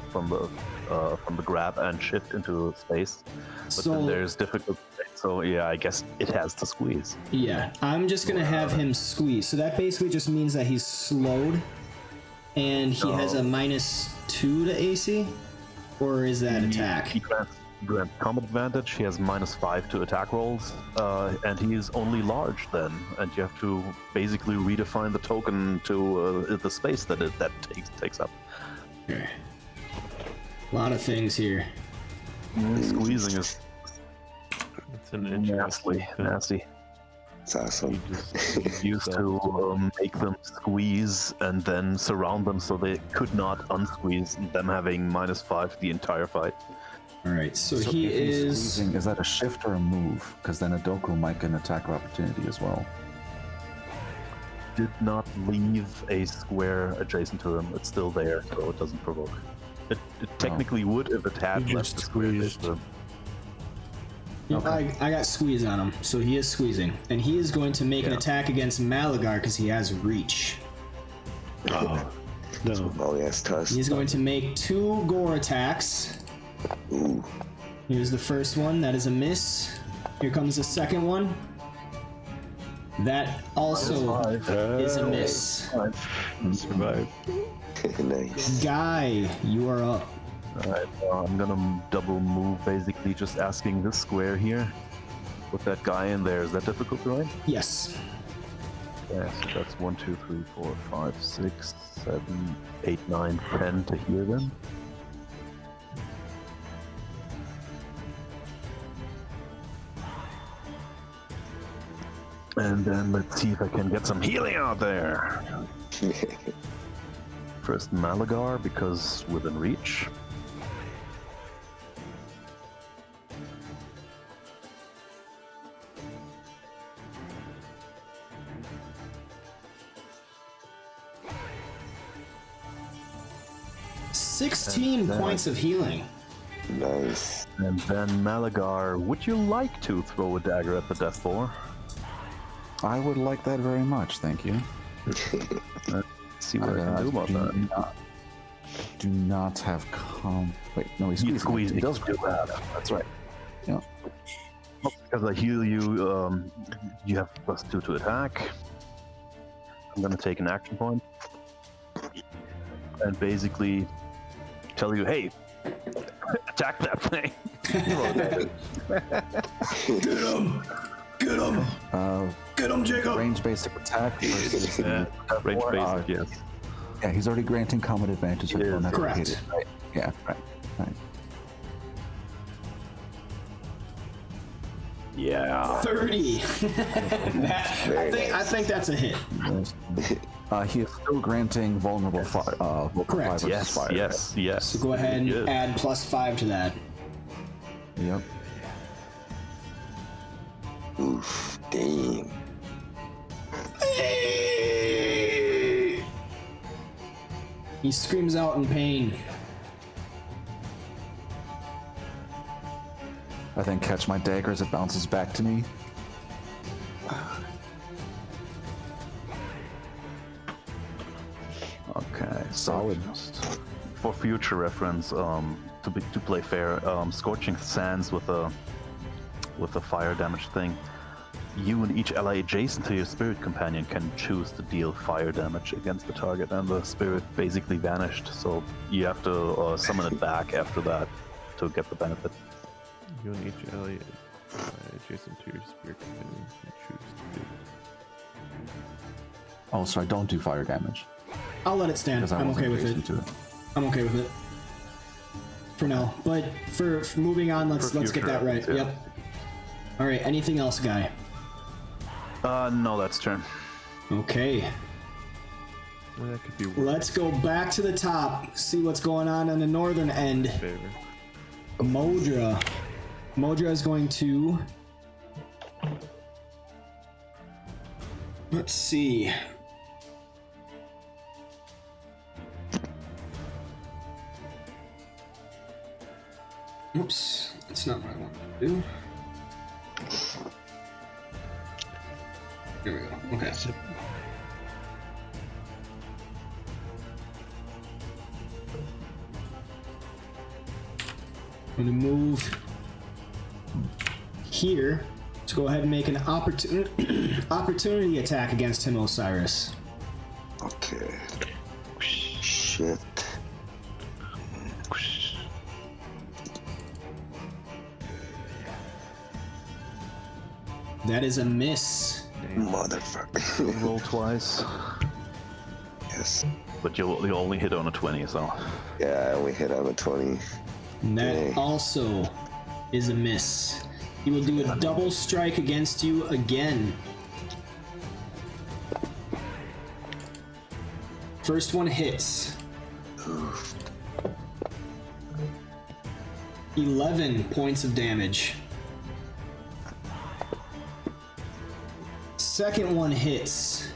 F: grab and shift into space, but
C: So-
F: then there's difficulty. So yeah, I guess it has to squeeze.
C: Yeah, I'm just gonna have him squeeze. So that basically just means that he's slowed, and he has a -2 to AC, or is that attack?
F: He grants combat advantage. He has -5 to attack rolls, and he is only large then, and you have to basically redefine the token to the space that takes up.
C: Okay. A lot of things here.
F: Squeezing is
B: It's an interesting thing.
F: nasty.
D: It's awesome.
F: Used to make them squeeze and then surround them so they could not unsqueeze, them having -5 the entire fight.
C: All right, so
H: So
C: he
H: if he's
C: is.
H: squeezing, is that a shift or a move? Because then a Doku might get an attack of opportunity as well.
F: Did not leave a square adjacent to them. It's still there, so it doesn't provoke. It technically would if it had
E: You
F: left
E: just
F: the square
E: squeezed.
F: adjacent to them.
C: I got squeeze on him, so he is squeezing, and he is going to make an attack against Malagar because he has reach.
G: Oh, no.
D: Oh, yes, tusk.
C: He's going to make 2 gore attacks.
D: Ooh.
C: Here's the first one. That is a miss. Here comes the second one. That also is a miss.
G: Survive.
D: Nice.
C: Guy, you are up.
F: Alright, I'm gonna double move, basically just asking this square here. Put that guy in there. Is that difficult, right?
C: Yes.
F: Yeah, so that's 1, 2, 3, 4, 5, 6, 7, 8, 9, 10 to hear them. And then let's see if I can get some healing out there. First Malagar, because within reach.
C: $16 points of healing.
D: Nice.
F: And then Malagar, would you like to throw a dagger at the Death Boar?
H: I would like that very much, thank you.
F: Let's see what I can do about that.
H: Do not have Wait, no, he's
F: You
H: squeezing.
F: squeeze,
H: He does
F: do
H: grab
F: that.
H: That's right. Yeah.
F: Because I heal you, you have +2 to attack. I'm gonna take an action point. And basically tell you, hey, attack that thing.
C: Get him! Get him! Get him, Jacob!
H: Range basic attack versus the
F: Range
H: Boar,
F: basic, yes.
H: Yeah, he's already granting combat advantage.
F: It is.
H: on that
C: Correct.
H: located, Right. Yeah, right.
F: Yeah.
C: 30. I think that's a hit.
H: He is still granting vulnerable fire.
C: Correct.
F: Yes,
H: fire.
F: yes.
C: So go ahead and
F: Good.
C: add +5 to that.
H: Yep.
D: Oof, damn.
C: He screams out in pain.
H: I then catch my dagger as it bounces back to me. Okay, solid.
F: For future reference, to play fair, scorching sands with a fire damage thing. You and each ally adjacent to your spirit companion can choose to deal fire damage against the target, and the spirit basically vanished. So you have to summon it back after that to get the benefit.
B: You and each ally adjacent to your spirit companion can choose to do.
H: Oh, so I don't do fire damage.
C: I'll let it stand.
H: Because I
C: I'm
H: wasn't
C: okay with it.
H: adjacent to it.
C: I'm okay with it. For now. But for moving on, let's get
F: future
C: that right.
F: reference, yeah.
C: Yep. Alright, anything else, Guy?
F: No, that's turn.
C: Okay.
B: Well, that could be worse.
C: Let's go back to the top, see what's going on the northern end.
B: Favor.
C: Modra. Modra is going to... Let's see. Oops, that's not what I want to do. Here we go. Okay. I'm gonna move here to go ahead and make an opportunity attack against him, Osiris.
D: Okay. Shit.
C: That is a miss.
D: Motherfucker.
F: Roll twice,
D: Yes.
F: but you only hit on a 20, so.
D: Yeah, I only hit on a 20.
C: And that
D: Okay.
C: also is a miss. He will do a double strike against you again. First one hits. 11 points of damage. Second one hits.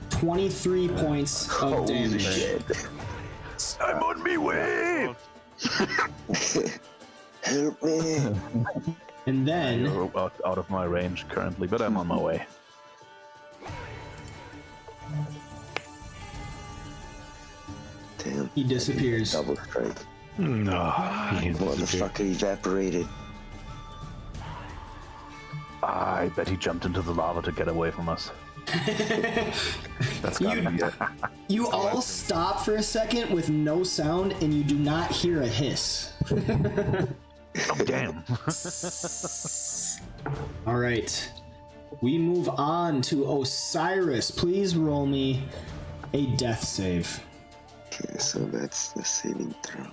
C: 23 points of damage.
F: I'm on me way!
D: Help me.
C: And then
F: You're out of my range currently, but I'm on my way.
D: Damn.
C: he disappears.
D: Double strike.
G: No. He
D: Motherfucker evaporated.
F: I bet he jumped into the lava to get away from us.
H: That's gotta be it.
C: You all stop for a second with no sound, and you do not hear a hiss.
F: Oh, damn.
C: All right. We move on to Osiris. Please roll me a death save.
D: Okay, so that's the saving throw.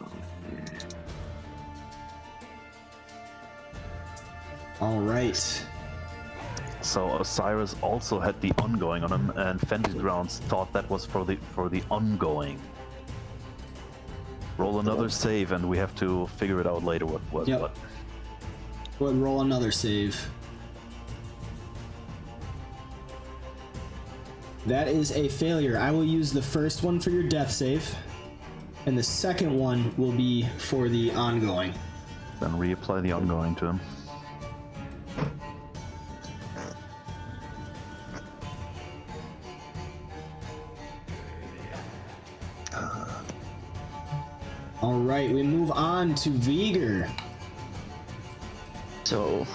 C: All right.
F: So Osiris also had the ongoing on him, and Fenty Grounds thought that was for the ongoing. Roll another save, and we have to figure it out later what was
C: Yep.
F: what.
C: Go ahead and roll another save. That is a failure. I will use the first one for your death save, and the second one will be for the ongoing.
F: Then reapply the ongoing to him.
C: All right, we move on to Vigor.
A: So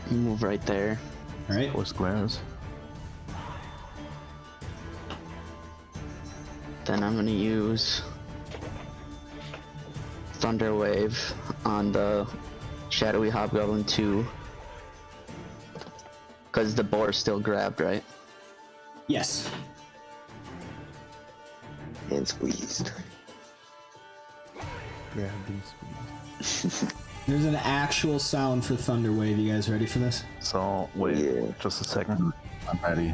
A: move right there.
C: All right.
F: 4 squares.
A: Then I'm gonna use Thunder Wave on the Shadowy Hobgoblin 2. Because the boar still grabbed, right?
C: Yes.
D: And squeezed.
B: Grab and squeeze.
C: There's an actual sound for Thunder Wave. You guys ready for this?
F: So wait,
D: Yeah.
F: just a second.
H: I'm ready.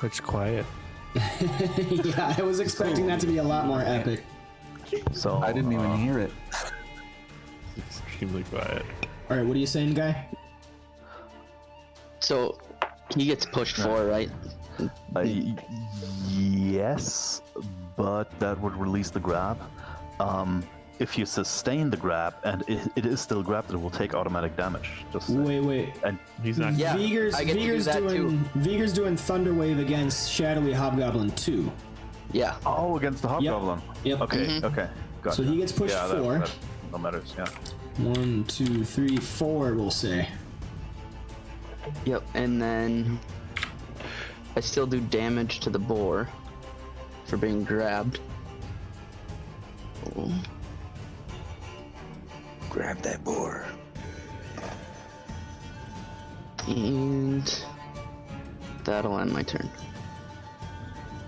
E: It's quiet.
C: Yeah, I was expecting that to be a lot more epic.
F: So
H: I didn't even hear it.
B: It's extremely quiet.
C: All right, what are you saying, guy?
A: So he gets pushed forward, right?
F: Yes, but that would release the grab. If you sustain the grab and it is still grabbed, it will take automatic damage. Just
C: Wait.
F: and
B: He's not.
A: Yeah, I get to do that too.
C: Vigor's doing Thunder Wave against Shadowy Hobgoblin 2.
A: Yeah.
F: oh, against the hobgoblin.
C: Yep.
F: Okay, okay, gotcha.
C: So he gets pushed
F: yeah,
C: 4.
F: That no matters. Yeah.
C: 1, 2, 3, 4, we'll say.
A: Yep. And then I still do damage to the boar for being grabbed. Oh.
D: Grab that boar.
A: And that'll end my turn.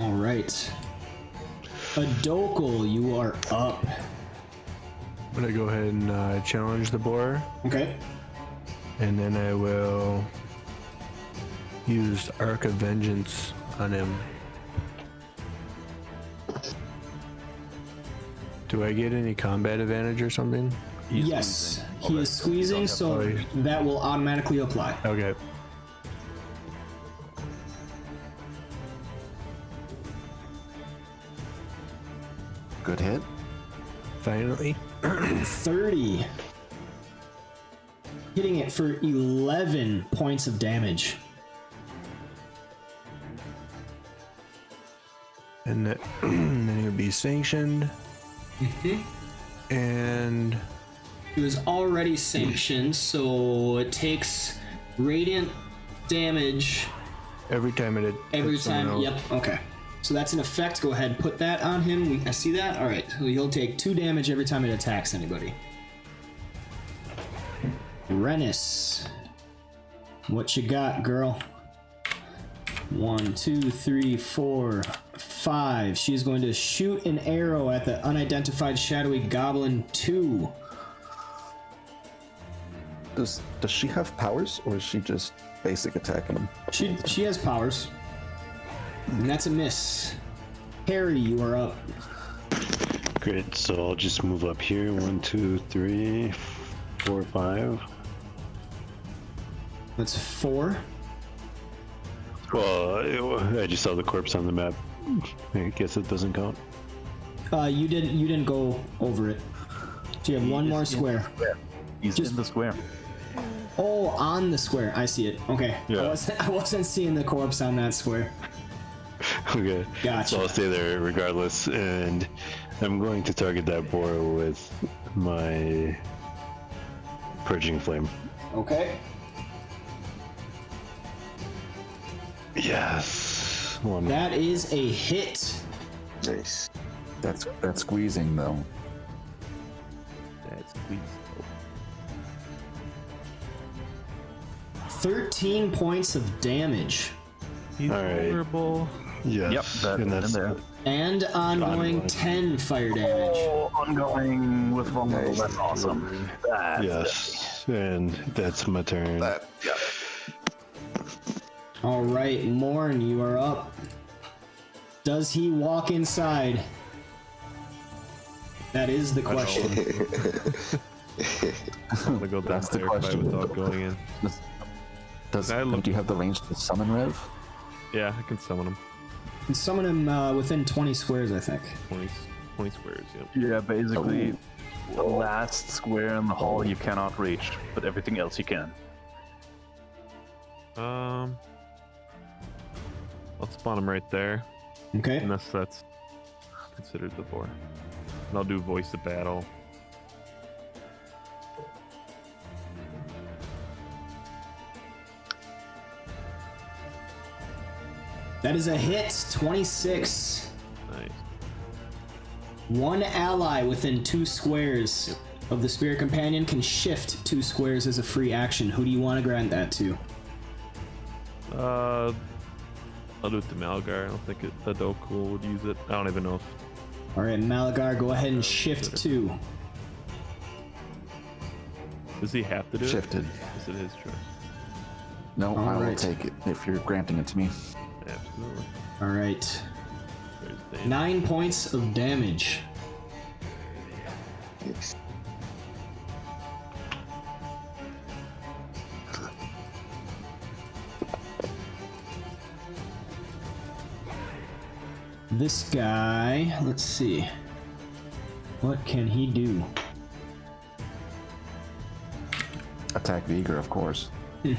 C: All right. Adokal, you are up.
E: I'm gonna go ahead and challenge the boar,
C: Okay.
E: and then I will use Arc of Vengeance on him. Do I get any combat advantage or something?
C: Yes, he is squeezing, so that will automatically apply.
E: Okay.
H: Good hit.
E: Finally.
C: 30. Hitting it for 11 points of damage.
E: And then he'll be sanctioned. And
C: It was already sanctioned, so it takes radiant damage
E: every time it
C: every
E: hits someone
C: time.
E: else.
C: Yep, okay. So that's an effect. Go ahead and put that on him. I see that? Alright, so he'll take 2 damage every time it attacks anybody. Renis. What you got, girl? 1, 2, 3, 4, 5. She's going to shoot an arrow at the unidentified Shadowy Goblin 2.
H: Does she have powers, or is she just basic attacking him?
C: She has powers. And that's a miss. Harry, you are up.
G: Great, so I'll just move up here. 1, 2, 3, 4, 5.
C: That's 4.
G: Well, I just saw the corpse on the map. I guess it doesn't count.
C: You didn't go over it. So you have one more square.
F: He's
C: Just-
F: in the square.
C: Oh, on the square. I see it. Okay.
G: Yeah.
C: I wasn't seeing the corpse on that square.
G: Okay.
C: Gotcha.
G: So I'll stay there regardless, and I'm going to target that boar with my purging flame.
C: Okay.
G: Yes. One.
C: That is a hit.
D: Nice.
H: That's squeezing though.
B: That's squeeze.
C: 13 points of damage.
B: He's
G: All right.
B: vulnerable.
G: Yes.
F: Yep, that's
G: and that's
F: in there.
C: And ongoing 10 fire damage.
F: Oh, ongoing with vulnerable.
D: Nice.
F: That's awesome. That's
G: Yes, and that's my turn.
D: Yeah.
C: Alright, Morn, you are up. Does he walk inside? That is the question.
B: I'm gonna go
H: That's the
B: downstairs
H: question.
B: without going in.
H: Do you have the range to summon Rev?
B: Yeah, I can summon him.
C: And summon him within 20 squares, I think.
B: 20 squares, yep.
F: Yeah, basically, the last square in the hall you cannot reach, but everything else you can.
B: I'll spawn him right there,
C: Okay.
B: unless that's considered the boar. And I'll do voice of battle.
C: That is a hit. 26.
B: Nice.
C: One ally within 2 squares of the Spirit Companion can shift 2 squares as a free action. Who do you want to grant that to?
B: I'll do it to Malgar. I don't think a Doku would use it. I don't even know if...
C: Alright, Malagar, go ahead and shift 2.
B: Does he have to do
H: Shifted.
B: it? Is it his choice?
H: No, I will
C: Alright.
H: take it if you're granting it to me.
B: Absolutely.
C: Alright.
B: There's Dane.
C: 9 points of damage.
D: Yes.
C: This guy, let's see. What can he do?
H: Attack Vigor, of course.
C: You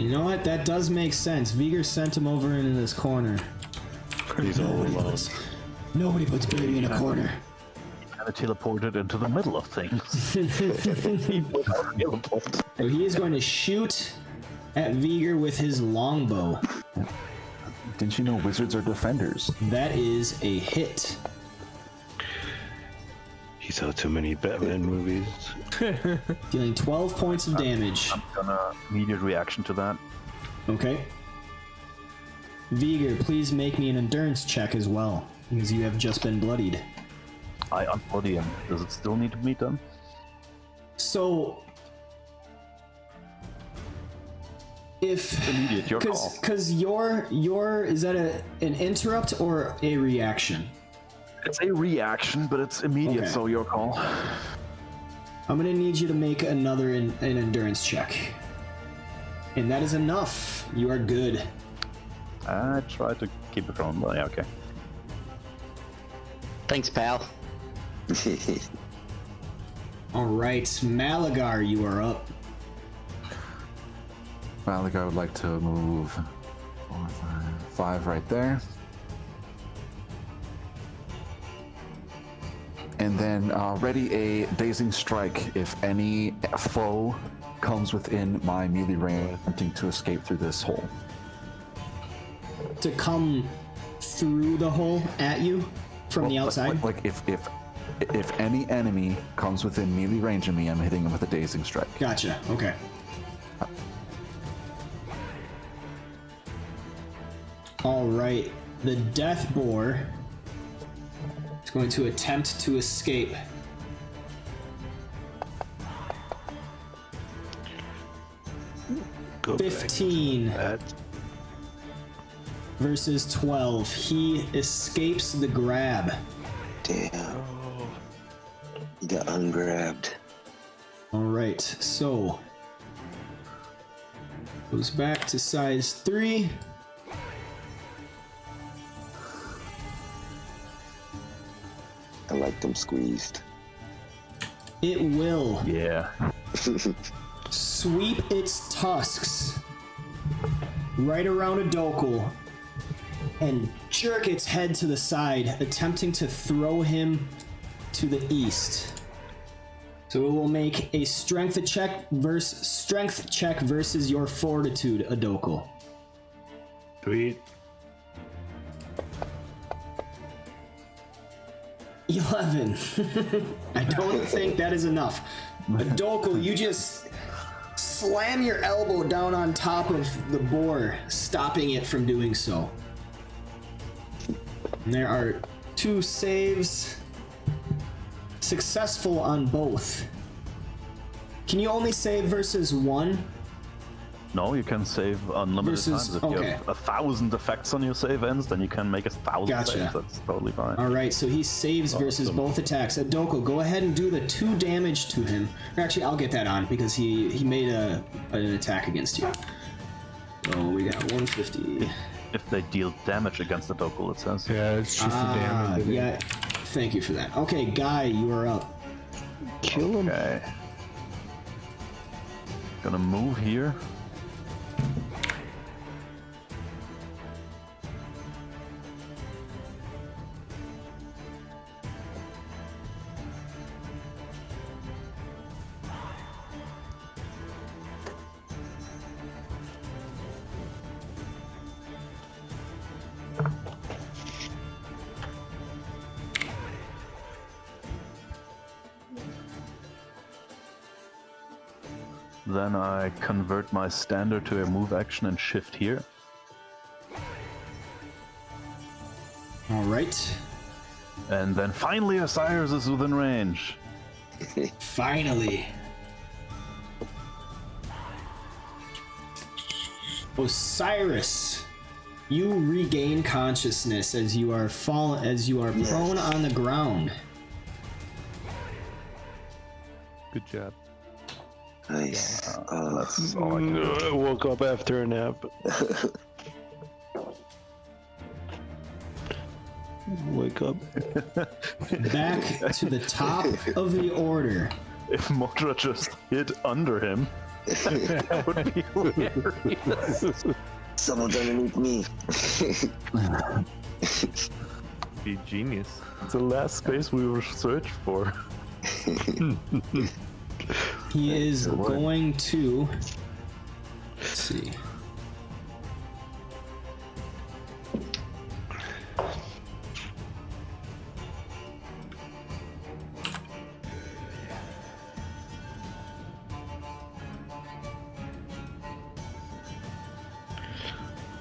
C: know what? That does make sense. Vigor sent him over into this corner.
G: He's all alone.
C: Nobody puts baby in a corner.
F: Kind of teleported into the middle of things.
C: So he is going to shoot at Vigor with his longbow.
H: Didn't you know wizards are defenders?
C: That is a hit.
G: He saw too many Batman movies.
C: Dealing 12 points of damage.
F: I'm gonna immediate reaction to that.
C: Okay. Vigor, please make me an endurance check as well, because you have just been bloodied.
F: I unbody him. Does it still need to be done?
C: So, if
F: Immediate, your call.
C: because your is that an interrupt or a reaction?
F: It's a reaction, but it's immediate,
C: Okay.
F: so your call.
C: I'm gonna need you to make another an endurance check, and that is enough. You are good.
F: I try to keep it from, but yeah, okay.
A: Thanks, pal.
C: All right, Malagar, you are up.
H: Malagar would like to move 4, 5 right there. And then ready a dazing strike if any foe comes within my melee range attempting to escape through this hole.
C: To come through the hole at you from the outside.
H: Like if any enemy comes within melee range of me, I'm hitting them with a dazing strike.
C: Gotcha. Okay. All right. The death boar is going to attempt to escape.
G: Go back.
C: 15
G: That.
C: versus 12. He escapes the grab.
D: Damn. You got ungrabbed.
C: All right. So goes back to size 3.
D: I like them squeezed.
C: It will
F: Yeah.
C: sweep its tusks right around Adokul and jerk its head to the side, attempting to throw him to the east. So it will make a strength check versus your fortitude, Adokul.
G: Sweet.
C: 11. I don't think that is enough. Adokul, you just slam your elbow down on top of the boar, stopping it from doing so. And there are 2 saves. Successful on both. Can you only save versus 1?
F: No, you can save unlimited
C: Versus-
F: times. If you
C: okay.
F: have 1,000 effects on your save ends, then you can make 1,000
C: Gotcha.
F: saves. That's totally fine.
C: Alright, so he saves versus both attacks. Adokul, go ahead and do the 2 damage to him. Or actually, I'll get that on because he made an attack against you. So we got 150.
F: If they deal damage against the Dokul, it says.
E: Yeah, it's just the damage. I think.
C: Yeah, thank you for that. Okay, Guy, you are up.
G: Kill him.
F: Okay. Gonna move here. Then I convert my standard to a move action and shift here.
C: All right.
F: And then finally Osiris is within range.
C: Finally. Osiris, you regain consciousness as you are prone on the ground.
B: Good job.
D: Nice.
F: That's all I can do.
E: I woke up after a nap. Wake up.
C: Back to the top of the order.
F: If Modra just hid under him, that would be hilarious.
D: Someone's underneath me.
B: Be genius.
F: It's the last space we were searched for.
C: He is going to. Let's see.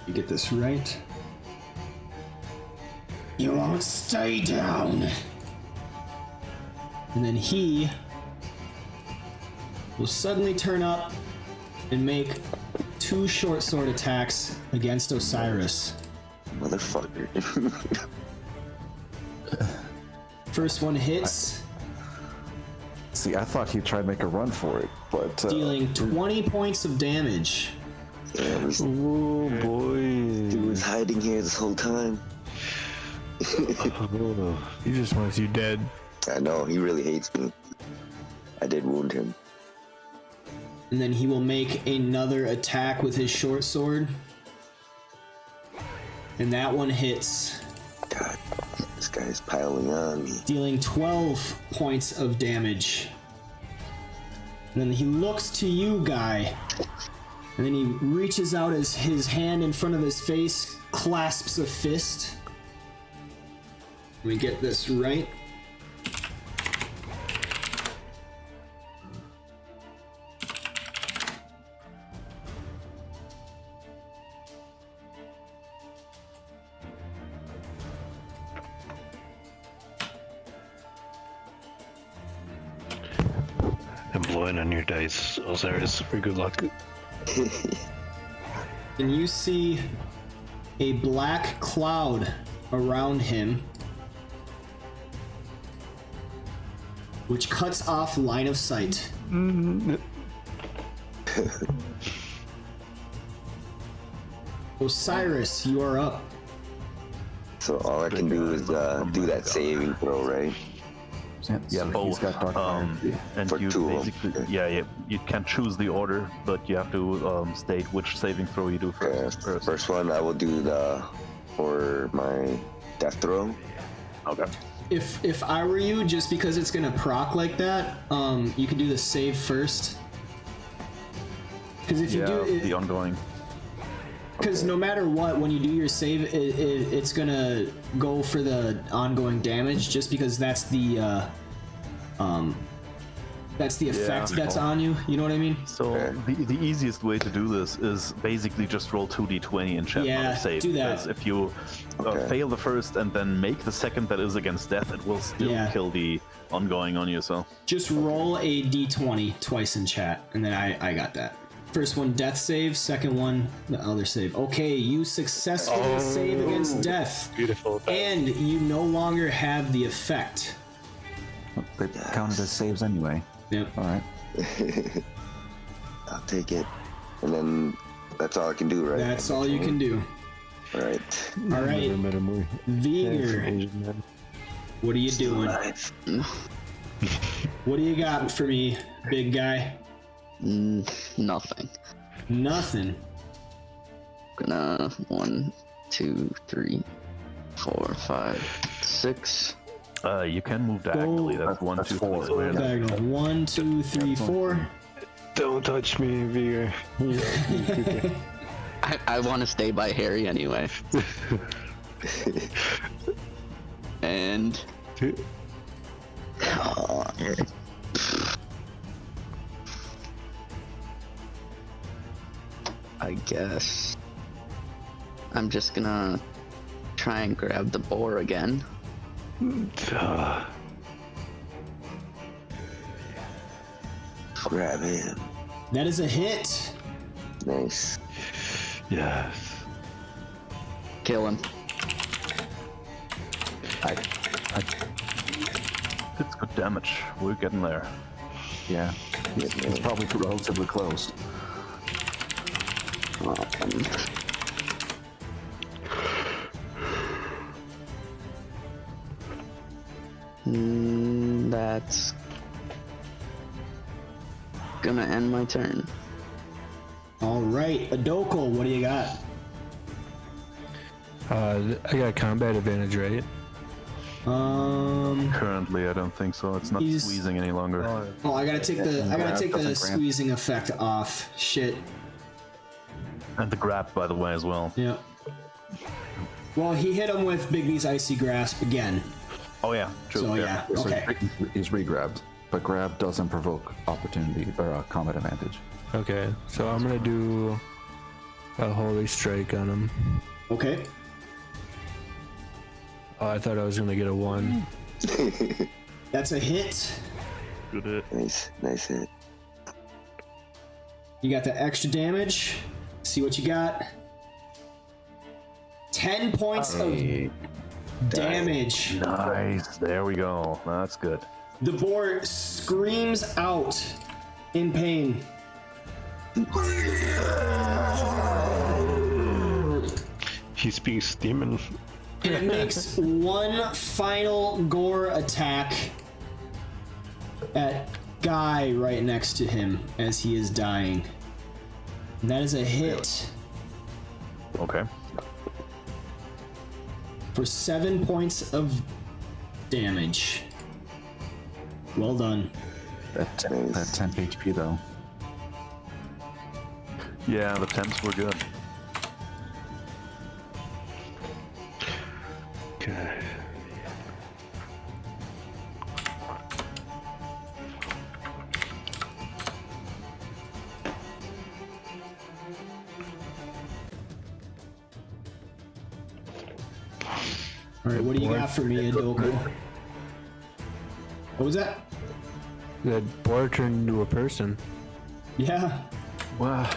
C: You get this right. You won't stay down. And then he will suddenly turn up and make 2 short sword attacks against Osiris.
D: Motherfucker.
C: First one hits,
H: See, I thought he'd try to make a run for it, but
C: dealing 20 points of damage.
D: Yeah,
E: Oh boy.
D: he was hiding here this whole time.
E: He just wants you dead.
D: I know, he really hates me. I did wound him.
C: And then he will make another attack with his short sword. And that one hits,
D: God, this guy's piling on me.
C: dealing 12 points of damage. And then he looks to you, Guy. And then he reaches out his hand in front of his face, clasps a fist. Let me get this right.
G: I'm blowing on your dice, Osiris, for good luck.
C: And you see a black cloud around him, which cuts off line of sight. Osiris, you are up.
D: So all I can do is do that saving throw, right?
F: Yeah,
H: so
F: both.
H: he's got dark energy.
F: And
D: For
F: you
D: 2 of 'em.
F: basically, you can choose the order, but you have to state which saving throw you do first.
D: First one, I will do for my death throw.
F: Okay.
C: If I were you, just because it's gonna proc like that, you could do the save first. Because if you
F: Yeah,
C: do
F: the ongoing.
C: because no matter what, when you do your save, it's gonna go for the ongoing damage, just because that's the effect that's on you. You know what I mean?
F: So the easiest way to do this is basically just roll 2d20 and check
C: Yeah,
F: on a save.
C: do that.
F: Because if you fail the first and then make the second that is against death, it will still kill the ongoing on you. So
C: Just roll a d20 twice in chat, and then I got that. First one, death save. Second one, the other save. Okay, you successfully save against death.
G: Beautiful.
C: And you no longer have the effect.
H: They counted as saves anyway.
C: Yep.
H: All right.
D: I'll take it. And then that's all I can do, right?
C: That's all you can do.
D: All right.
C: All right,
E: Never met a more
C: Vigor,
E: Asian man.
C: what are you doing?
D: Alive.
C: What do you got for me, big guy?
A: Nothing.
C: Nothing.
A: Gonna 1, 2, 3, 4, 5, 6.
F: you can move diagonally. That's 1, 2, 3
H: 4.
F: squares.
C: Diagonal. 1, 2, 3, 4.
E: Don't touch me, Vigor.
A: I want to stay by Harry anyway. And I guess I'm just gonna try and grab the boar again.
D: Grab him.
C: That is a hit.
D: Nice.
G: Yes.
A: Kill him.
F: It's good damage. We're getting there.
H: Yeah. It's probably relatively close.
A: That's gonna end my turn.
C: All right, Adokal, what do you got?
E: I got combat advantage, right?
F: Currently, I don't think so. It's not
C: He's-
F: squeezing any longer.
C: Oh, I gotta take the
H: doesn't grant.
C: squeezing effect off. Shit.
F: And the grab, by the way, as well.
C: Yeah. Well, he hit him with Bigby's icy grasp again.
F: Oh yeah, true.
C: So yeah,
H: So
C: okay.
H: he's re-grabbed, but grab doesn't provoke opportunity or combat advantage.
E: Okay, so I'm gonna do a holy strike on him.
C: Okay.
E: Oh, I thought I was gonna get a 1.
C: That's a hit.
B: Good hit.
D: Nice hit.
C: You got the extra damage. See what you got. 10 points of damage.
F: Nice. There we go. That's good.
C: The boar screams out in pain.
G: He speaks demon.
C: And it makes one final gore attack at Guy right next to him as he is dying. And that is a hit
F: Okay.
C: for 7 points of damage. Well done.
H: That 10 HP though.
F: Yeah, the temps were good.
G: Okay.
C: All right, what do you got for me, Adoko? What was that?
E: That boar turned into a person.
C: Yeah.
F: Wow.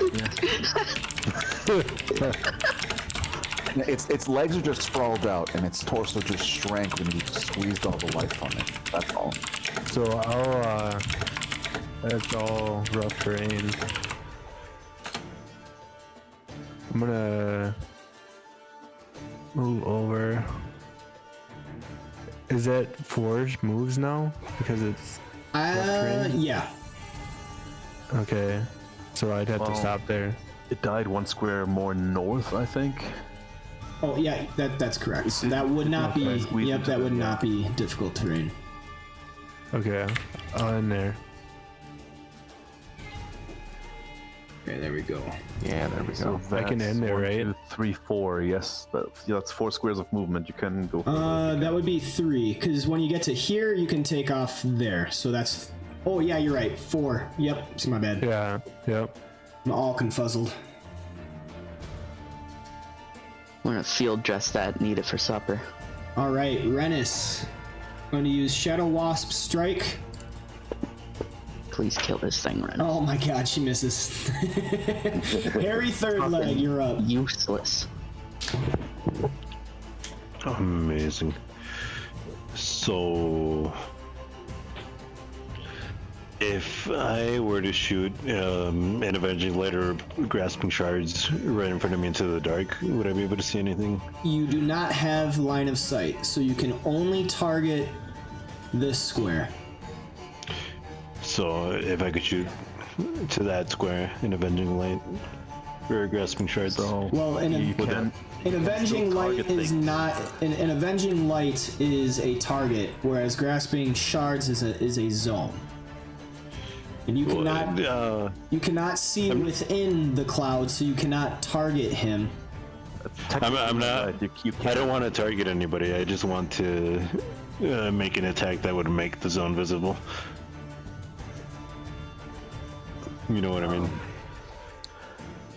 H: Its legs are just sprawled out, and its torso just shrank when you squeezed all the life from it. That's all.
E: So I'll that's all rough terrain. I'm gonna move over. Is that 4 moves now? Because it's terrain?
C: Yeah.
E: Okay. So I'd have to
F: Well,
E: stop there.
F: It died one square more north, I think.
C: Oh, yeah, that's correct. So that would not be.
F: Squeeze
C: Yep,
F: into
C: that
F: it,
C: would
F: yeah.
C: not be difficult terrain.
E: Okay. I'll end there.
C: Okay, there we go.
H: Yeah, there we go.
E: I can end there,
F: 1,
E: right?
F: 2, 3, 4. Yes, that's 4 squares of movement. You can go.
C: That would be 3, because when you get to here, you can take off there. So that's. Oh yeah, you're right. 4. Yep, it's my bad.
E: Yeah. Yep.
C: I'm all confuzzled.
A: We're gonna field dress that and eat it for supper.
C: All right, Rennis. Going to use Shadow Wasp Strike.
A: Please kill this thing, Ren.
C: Oh my god, she misses. Harry Third Leg, you're up.
A: Useless.
G: Amazing. So, if I were to shoot an avenging light or grasping shards right in front of me into the dark, would I be able to see anything?
C: You do not have line of sight, so you can only target this square.
G: So, if I could shoot to that square, an avenging light or grasping shards.
F: So
C: Well, an avenging light is not an avenging light is a target, whereas grasping shards is a zone. And you cannot see within the cloud, so you cannot target him.
G: I'm not. I don't want to target anybody. I just want to make an attack that would make the zone visible. You know what I mean?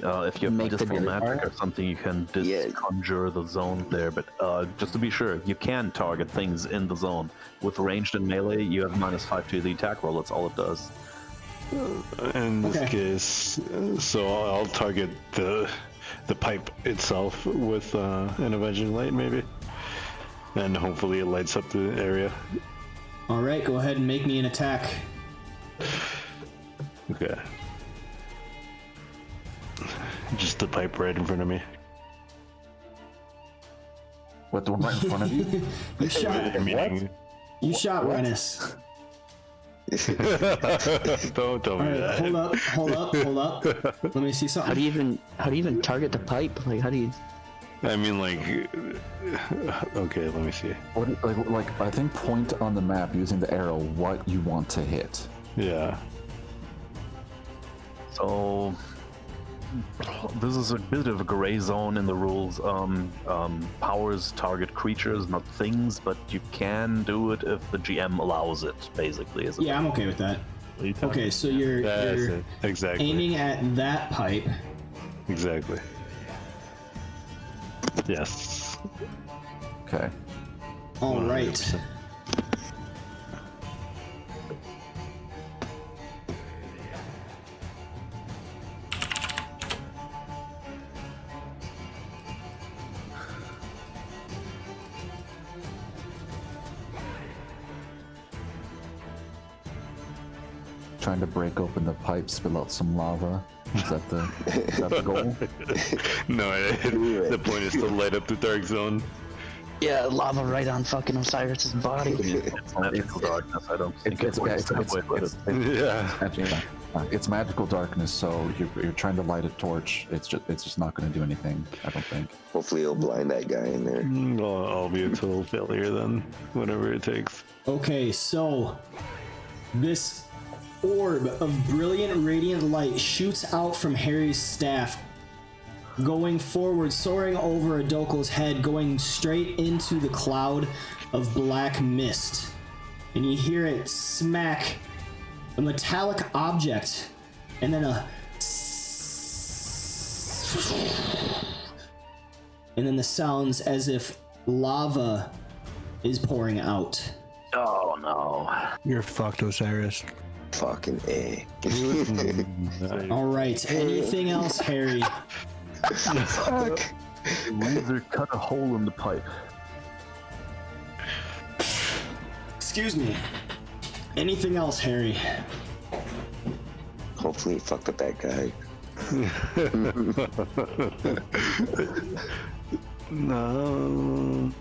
F: If you have
A: Make the
F: dispel
A: dark
F: magic
A: art?
F: or something, you can
D: Yeah.
F: conjure the zone there. But just to be sure, you can target things in the zone. With ranged and melee, you have -5 to the attack roll. That's all it does.
G: In this
J: Okay.
G: case, so I'll target the pipe itself with an avenging light, maybe, and hopefully it lights up the area.
C: All right, go ahead and make me an attack.
G: Okay. Just the pipe right in front of me.
H: What, the one right in front of you?
C: You shot.
G: Meaning-
C: You shot Renus.
G: Don't tell
C: All
G: me
C: right,
G: that.
C: hold up. Let me see
A: How
C: something.
A: do you even target the pipe? Like, how do you?
G: I mean, like, okay, let me see.
H: What, like, I think point on the map using the arrow what you want to hit.
G: Yeah.
F: So this is a bit of a gray zone in the rules. Powers target creatures, not things, but you can do it if the GM allows it. Basically, is
C: Yeah, I'm okay with that.
B: What are you talking
C: Okay, so you're
G: That's it. Exactly.
C: aiming at that pipe.
G: Exactly. Yes.
H: Okay.
C: All right.
G: 100%.
H: Trying to break open the pipe, spill out some lava. Is that the goal?
G: No, the point is to light up the dark zone.
A: Yeah, lava right on fucking Osiris's body.
F: It's magical darkness. I don't think
H: It's
F: it's
H: magical darkness, so you're trying to light a torch. It's just not going to do anything. I don't think.
D: Hopefully it'll blind that guy in there.
G: I'll be a total failure then, whatever it takes.
C: Okay, so this orb of brilliant radiant light shoots out from Harry's staff, going forward, soaring over Adoko's head, going straight into the cloud of black mist. And you hear it smack a metallic object, and then the sounds as if lava is pouring out.
F: Oh no.
E: You're fucked, Osiris.
D: Fucking A.
C: All right, anything else, Harry?
D: Fuck.
F: Laser cut a hole in the pipe.
C: Excuse me. Anything else, Harry?
D: Hopefully he fucked up that guy.
G: No.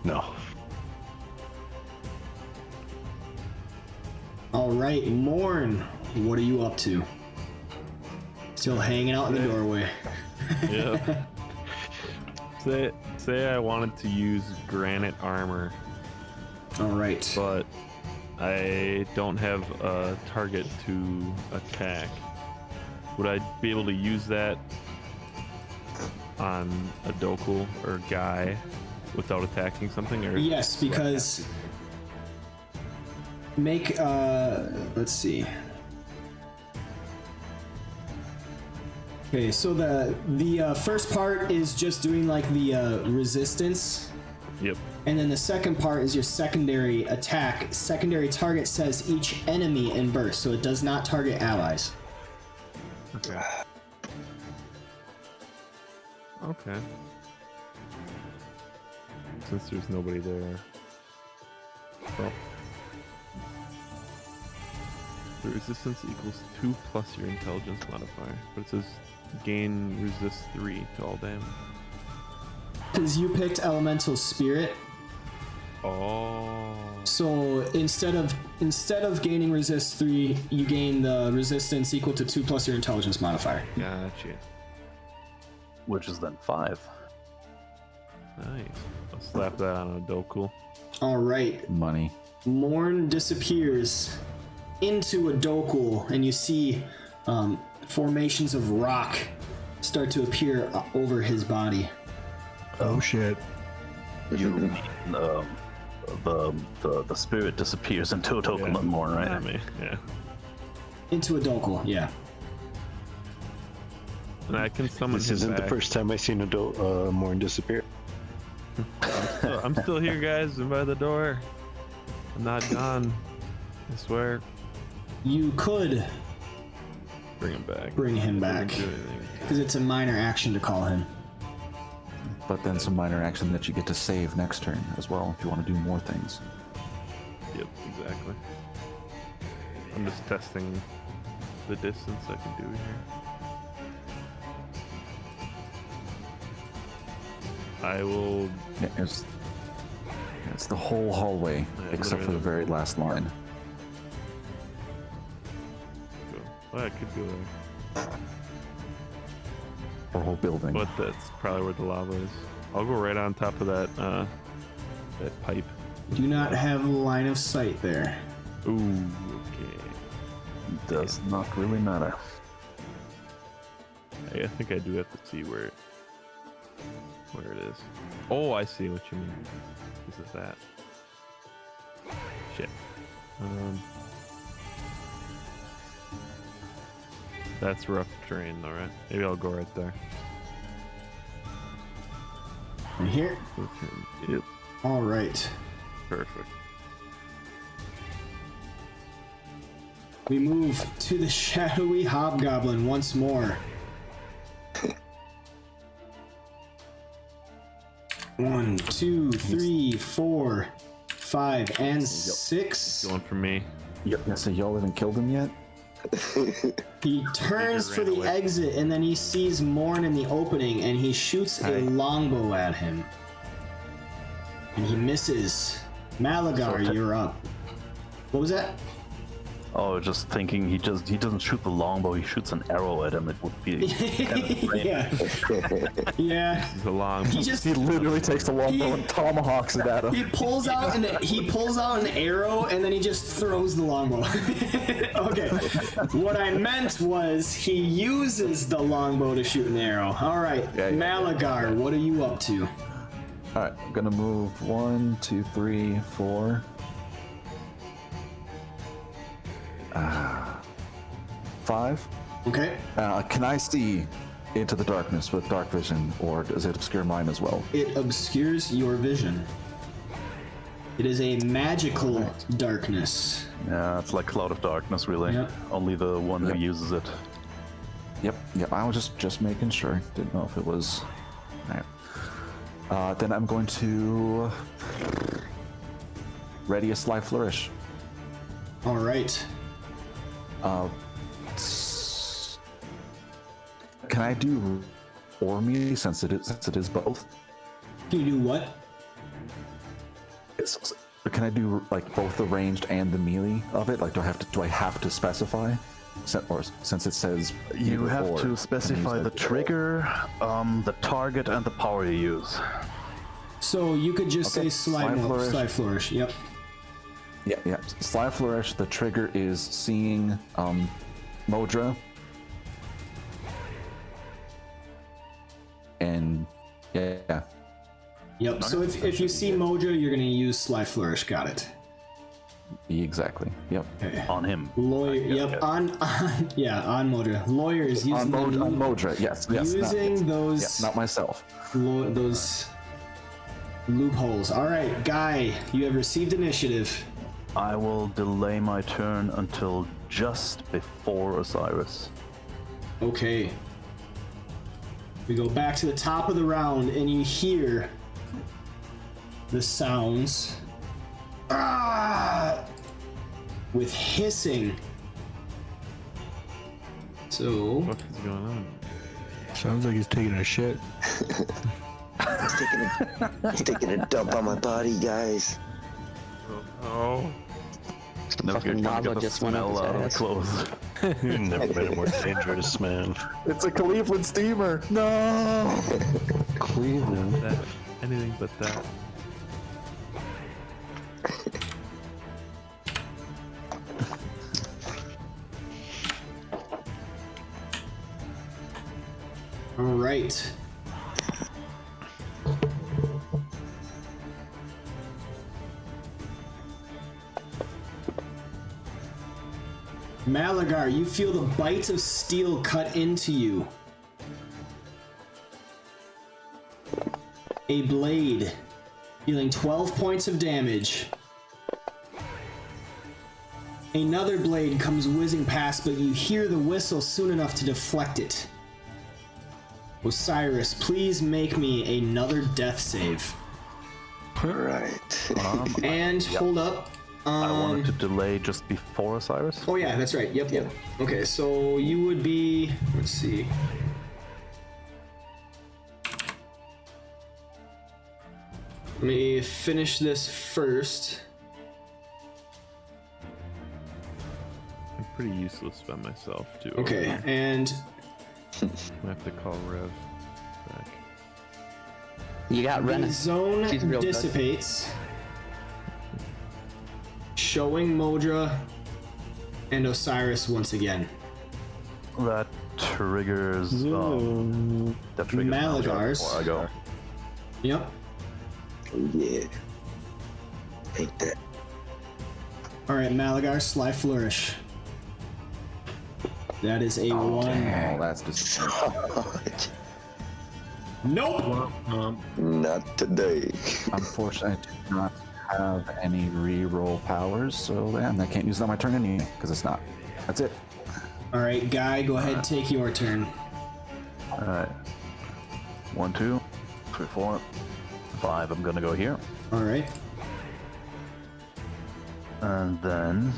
G: No.
C: All right, Morn, what are you up to? Still hanging out in the doorway.
B: Yeah. Say I wanted to use granite armor,
C: All right.
B: but I don't have a target to attack. Would I be able to use that on a Dokul or guy without attacking something? Or
C: Yes, because make let's see. Okay, so the first part is just doing like the resistance,
B: Yep.
C: and then the second part is your secondary attack. Secondary target says each enemy in burst, so it does not target allies.
B: Okay. Okay. Since there's nobody there. Well. The resistance equals 2 plus your intelligence modifier. But it says gain resist 3 to all damage.
C: Because you picked elemental spirit,
B: Oh.
C: so instead of gaining resist 3, you gain the resistance equal to 2 plus your intelligence modifier.
B: Gotcha.
F: Which is then 5.
B: Nice. I'll slap that on a Dokul.
C: All right,
H: Money.
C: Morn disappears into a Dokul, and you see formations of rock start to appear over his body.
E: Oh shit.
F: You mean the spirit disappears into a token
B: Yeah.
F: more, right?
B: Yeah.
C: Into a Dokul, yeah.
B: And I can summon
G: This
B: him
G: isn't
B: back.
G: the first time I've seen a Morn disappear.
B: I'm still here, guys. I'm by the door. I'm not gone. I swear.
C: You could
B: Bring him back.
C: bring him back,
B: Doesn't do anything.
C: because it's a minor action to call him.
H: But then some minor action that you get to save next turn as well if you want to do more things.
B: Yep, exactly. I'm just testing the distance I can do here. I will.
H: Yeah, it's the whole hallway
B: Yeah,
H: except for the very last line.
B: Go. Well, I could go there.
H: Or whole building.
B: But that's probably where the lava is. I'll go right on top of that that pipe.
C: Do not have line of sight there.
B: Ooh, okay.
F: Does not really matter.
B: I think I do have to see where it is. Oh, I see what you mean. This is that. Shit. That's rough terrain though, right? Maybe I'll go right there.
C: Right here.
B: Yep.
C: All right.
B: Perfect.
C: We move to the Shadowy Hobgoblin once more. 1, 2, 3, 4, 5, and 6.
B: Going for me.
H: Yeah, so y'all haven't killed him yet?
C: He turns for
B: ran
C: the
B: away.
C: exit, and then he sees Morn in the opening, and he shoots a longbow at him. And he misses. Malagar, you're up. What was that?
F: Oh, just thinking he doesn't shoot the longbow, he shoots an arrow at him. It would be
C: Yeah. Yeah.
B: This is a long.
C: He
H: literally takes the longbow and tomahawks it at him.
C: He pulls out an arrow, and then he just throws the longbow. Okay. What I meant was he uses the longbow to shoot an arrow. All right, Malagar, what are you up to?
H: Alright, I'm gonna move 1, 2, 3, 4. 5.
C: Okay.
H: Can I see into the darkness with dark vision, or does it obscure mine as well?
C: It obscures your vision. It is a magical darkness.
F: Yeah, it's like Cloud of Darkness, really.
C: Yep.
F: Only the one who uses it.
H: Yep. I was just making sure. Didn't know if it was. Alright. Then I'm going to ready a sly flourish.
C: All right.
H: Can I do or melee since it is both?
C: Can you do what?
H: Can I do like both the ranged and the melee of it? Like, do I have to specify? Or since it says
F: You
H: either
F: have
H: or,
F: to
H: can I
F: specify
H: use
F: the
H: that?
F: trigger, the target, and the power you use.
C: So you could just
H: Okay,
C: say slide
H: flourish.
C: slide flourish. Yep.
H: Yeah. Sly flourish. The trigger is seeing Modra. And yeah.
C: Yep. So if you see Mojo, you're gonna use slide flourish. Got it.
H: Exactly. Yep.
C: Okay.
F: On him.
C: Lawyer. Yep. On Modra. Lawyers using
H: On Modra. Yes.
C: using those
H: not myself.
C: those loopholes. All right, Guy, you have received initiative.
F: I will delay my turn until just before Osiris.
C: Okay. We go back to the top of the round, and you hear the sounds with hissing. So
B: What is going on?
E: Sounds like he's taking a shit.
D: He's taking a dump on my body, guys.
B: Oh.
A: Fucking lava just went up his ass.
F: Clothes.
G: You've never been a more dangerous man.
H: It's a Cleveland steamer. No.
G: Cleveland.
B: That, anything but that.
C: all right. Malagar, you feel the bites of steel cut into you. a blade, dealing 12 points of damage. Another blade comes whizzing past, but you hear the whistle soon enough to deflect it. Osiris, please make me another death save.
D: Right.
C: And hold up.
F: I wanted to delay just before Osiris.
C: Oh yeah, that's right. Yep. Okay, so you would be. Let's see. Let me finish this first.
B: I'm pretty useless by myself too.
C: Okay, and
B: I have to call Rev back.
A: You got
C: the
A: Renna.
C: zone
A: She's real good.
C: dissipates, showing Modra and Osiris once again.
F: That triggers. That triggers
C: Malagars.
F: before I go.
C: Yep.
D: Yeah. Take that.
C: All right, Malagar, Sly Flourish. That is a one.
H: Oh, that's disappointing.
C: Nope.
D: Not today.
H: Unfortunately, I do not have any reroll powers, so and I can't use it on my turn anyway, because it's not. That's it.
C: All right, Guy, go ahead and take your turn.
F: Alright. 1, 2, 3, 4, 5. I'm gonna go here.
C: All right.
F: And then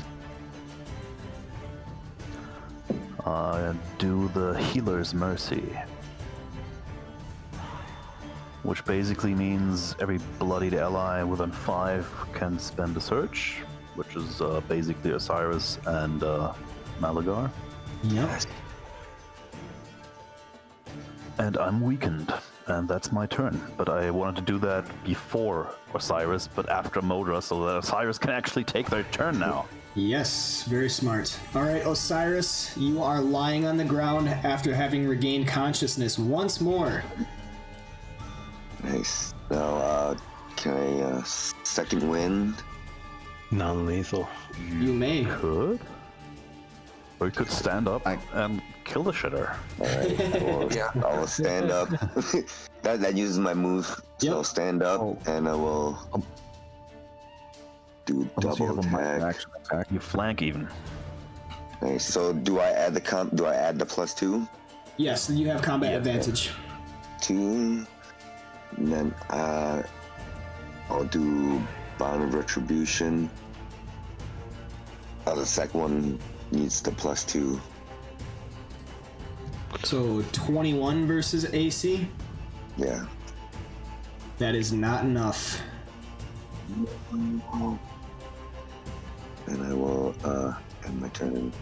F: do the Healer's Mercy. Which basically means every bloodied ally within 5 can spend a search, which is basically Osiris and Malagar.
C: Yep.
F: And I'm weakened, and that's my turn. But I wanted to do that before Osiris, but after Modra, so that Osiris can actually take their turn now.
C: Yes, very smart. All right, Osiris, you are lying on the ground after having regained consciousness once more.
D: Nice. Now, can I second wind?
G: Non-lethal.
C: You may.
F: Could? Or you could stand up and kill the shitter.
D: Alright, I will stand up. that uses my move. So
C: Yep.
D: I'll stand up and I will do
H: Unless you
D: double
H: have a minor
D: attack.
H: action attack.
F: You flank even.
D: Nice. So do I add the +2?
C: Yes, you have combat advantage.
D: 2. And then I'll do Bond of Retribution. The second one needs the +2.
C: So 21 versus AC.
D: Yeah.
C: That is not enough.
D: And I will end my turn.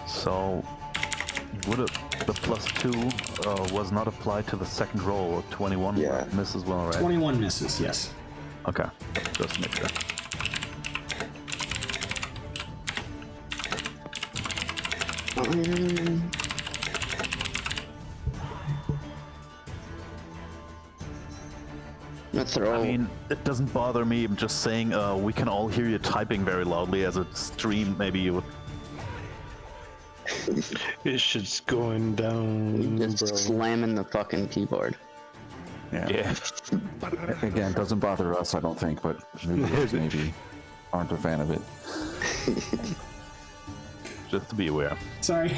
F: So, would it, the +2 was not applied to the second roll, 21
D: Yeah.
F: misses well, right?
C: 21 misses, yes.
F: Okay, just make sure.
A: Throw.
F: I mean, it doesn't bother me. I'm just saying we can all hear you typing very loudly as a stream. Maybe you would.
G: It's just going down,
A: Just
G: bro.
A: slamming the fucking keyboard.
F: Yeah.
H: Again, it doesn't bother us, I don't think, but viewers maybe aren't a fan of it.
F: Just to be aware.
C: Sorry.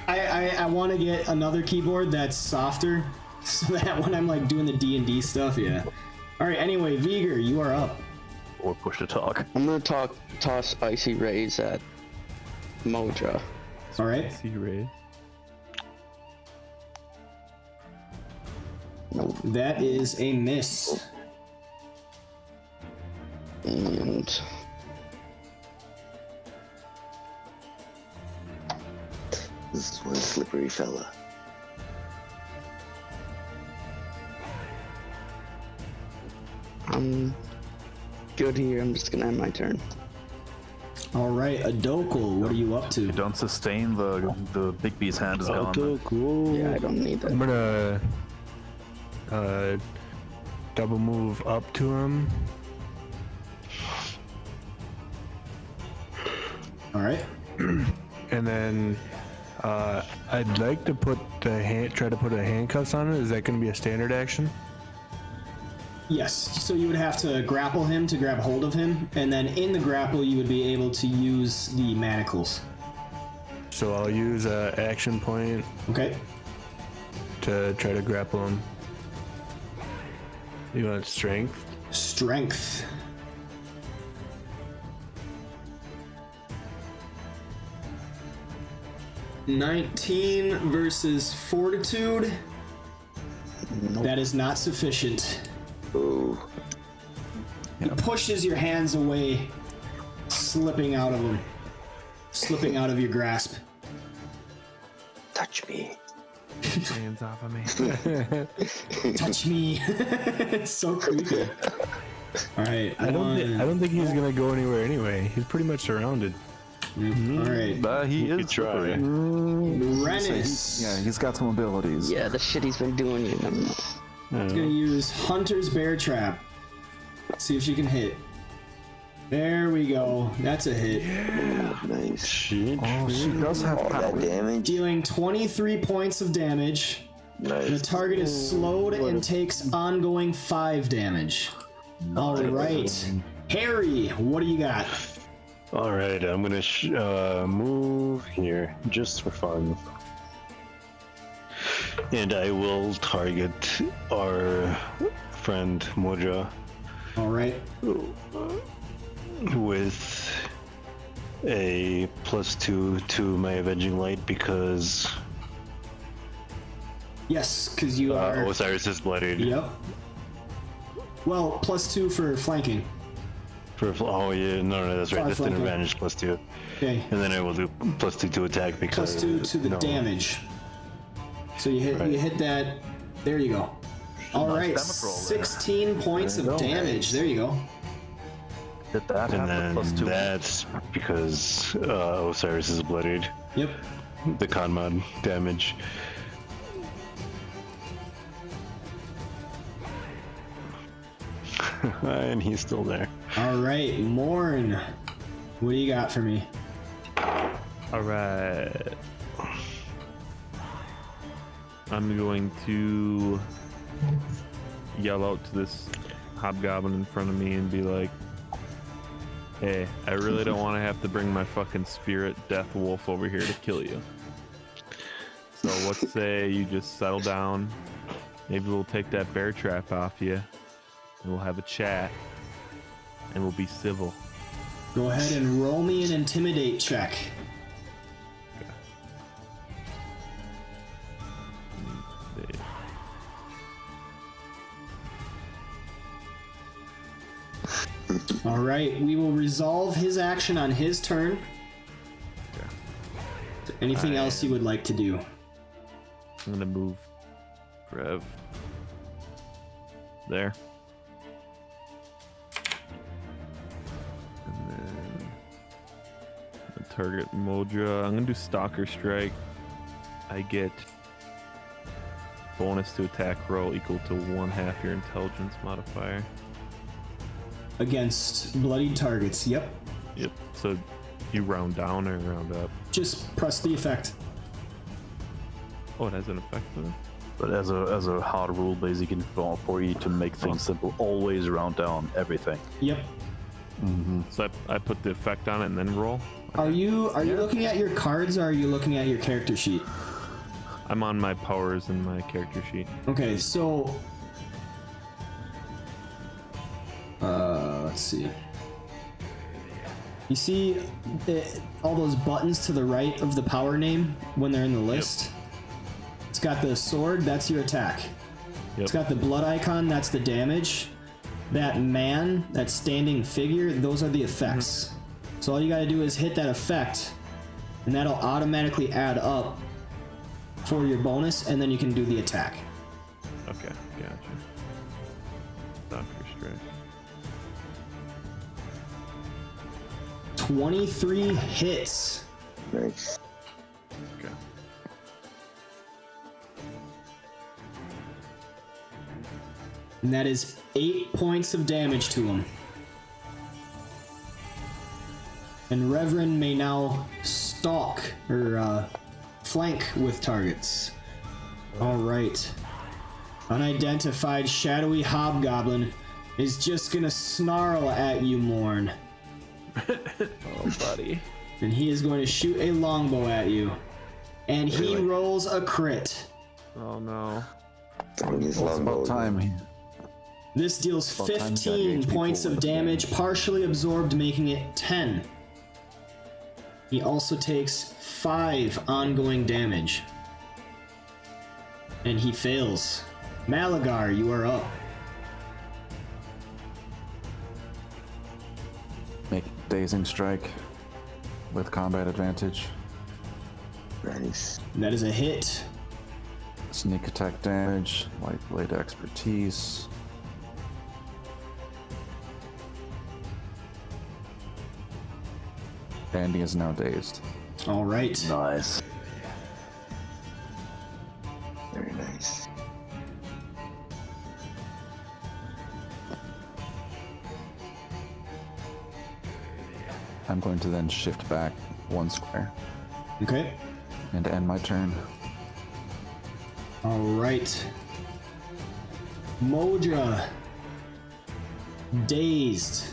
C: I want to get another keyboard that's softer, so that when I'm like doing the D&D stuff, yeah. All right. Anyway, Viger, you are up.
F: Or push to talk.
A: I'm gonna toss Icy Rays at Modra.
C: All right.
B: See Ray.
C: That is a miss.
A: And
D: This is one slippery fella.
A: I'm good here. I'm just gonna end my turn.
C: All right, Adokal, what are you up to?
F: Don't sustain, the big bee's hand is gone.
A: Yeah, I don't need that.
E: I'm gonna double move up to him.
C: All right.
E: And then I'd like to put try to put a handcuffs on it. Is that going to be a standard action?
C: Yes. So you would have to grapple him to grab hold of him, and then in the grapple you would be able to use the manacles.
E: So I'll use an action point.
C: Okay.
E: To try to grapple him. You want strength?
C: Strength. $19 versus fortitude.
A: Nope.
C: That is not sufficient.
D: Ooh.
C: He pushes your hands away, slipping out of them, slipping out of your grasp.
D: Touch me.
B: Hands off of me.
C: Touch me. It's so creepy. All right.
E: I don't think he's gonna go anywhere anyway. He's pretty much surrounded.
C: All right.
F: But he is
G: try.
F: slippery.
C: Rennis.
H: Yeah, he's got some abilities.
A: Yeah, the shit he's been doing, you never know.
C: He's gonna use Hunter's Bear Trap. See if she can hit. There we go. That's a hit.
D: Nice.
H: Oh, she does have
D: All
H: power.
D: that damage.
C: Dealing 23 points of damage. The
D: Nice.
C: target is slowed and takes ongoing 5 damage. All right. Harry, what do you got?
G: All right, I'm gonna move here just for fun, and I will target our friend Modra
C: All right.
G: with a +2 to my Avenging Light because
C: Yes, because you are.
G: Osiris is bloodied.
C: Yep. Well, +2 for flanking.
G: Oh yeah, no, that's right.
C: Sorry,
G: That's an
C: flanking.
G: advantage +2,
C: Okay.
G: and then I will do +2 to attack because
C: +2 to the
G: no.
C: damage. So you hit that. There you go. All right.
F: damage roll there.
C: 16 points of damage. There you go.
F: Did that
G: And
F: have
G: then
F: a +2?
G: that's because Osiris is bloodied.
C: Yep.
G: The con mod damage. And he's still there.
C: All right, Morn. What do you got for me?
B: All right. I'm going to yell out to this hobgoblin in front of me and be like, hey, I really don't want to have to bring my fucking spirit death wolf over here to kill you. So let's say you just settle down. Maybe we'll take that bear trap off you. And we'll have a chat. And we'll be civil.
C: Go ahead and roll me an intimidate check. All right, we will resolve his action on his turn. Is there anything else you would like to do?
B: I'm gonna move Rev there. And then I'll target Modra. I'm gonna do Stalker Strike. I get bonus to attack roll equal to 1/2 your intelligence modifier.
C: Against bloodied targets, yep.
B: Yep. So you round down or round up?
C: Just press the effect.
B: Oh, it has an effect on it?
F: But as a hard rule, basically, for you to make things simple, always round down everything.
C: Yep.
B: So I put the effect on it and then roll?
C: Are you looking at your cards or are you looking at your character sheet?
B: I'm on my powers in my character sheet.
C: Okay, so let's see. You see all those buttons to the right of the power name when they're in the list? It's got the sword, that's your attack. It's got the blood icon, that's the damage. That man, that standing figure, those are the effects. So all you gotta do is hit that effect, and that'll automatically add up for your bonus, and then you can do the attack.
B: Okay, gotcha. Stalker Strike.
C: 23 hits.
D: Nice.
B: Okay.
C: And that is 8 points of damage to him. And Reverend may now stalk or flank with targets. Alright. Unidentified Shadowy Hobgoblin is just gonna snarl at you, Morn.
B: Oh, buddy.
C: And he is going to shoot a longbow at you. And he rolls a crit.
B: Oh no.
D: It's
H: Well, it's about time.
C: This deals
H: About time you got
C: 15
H: HP
C: points
H: pool
C: of
H: with the
C: damage, partially absorbed, making it 10. He also takes 5 ongoing damage. And he fails. Malagar, you are up.
H: Make dazing strike with combat advantage.
D: Nice.
C: That is a hit.
H: Sneak attack damage, light blade expertise. Andy is now dazed.
C: All right.
F: Nice.
D: Very nice.
H: I'm going to then shift back 1 square
C: Okay.
H: and end my turn.
C: All right. Modra. Dazed.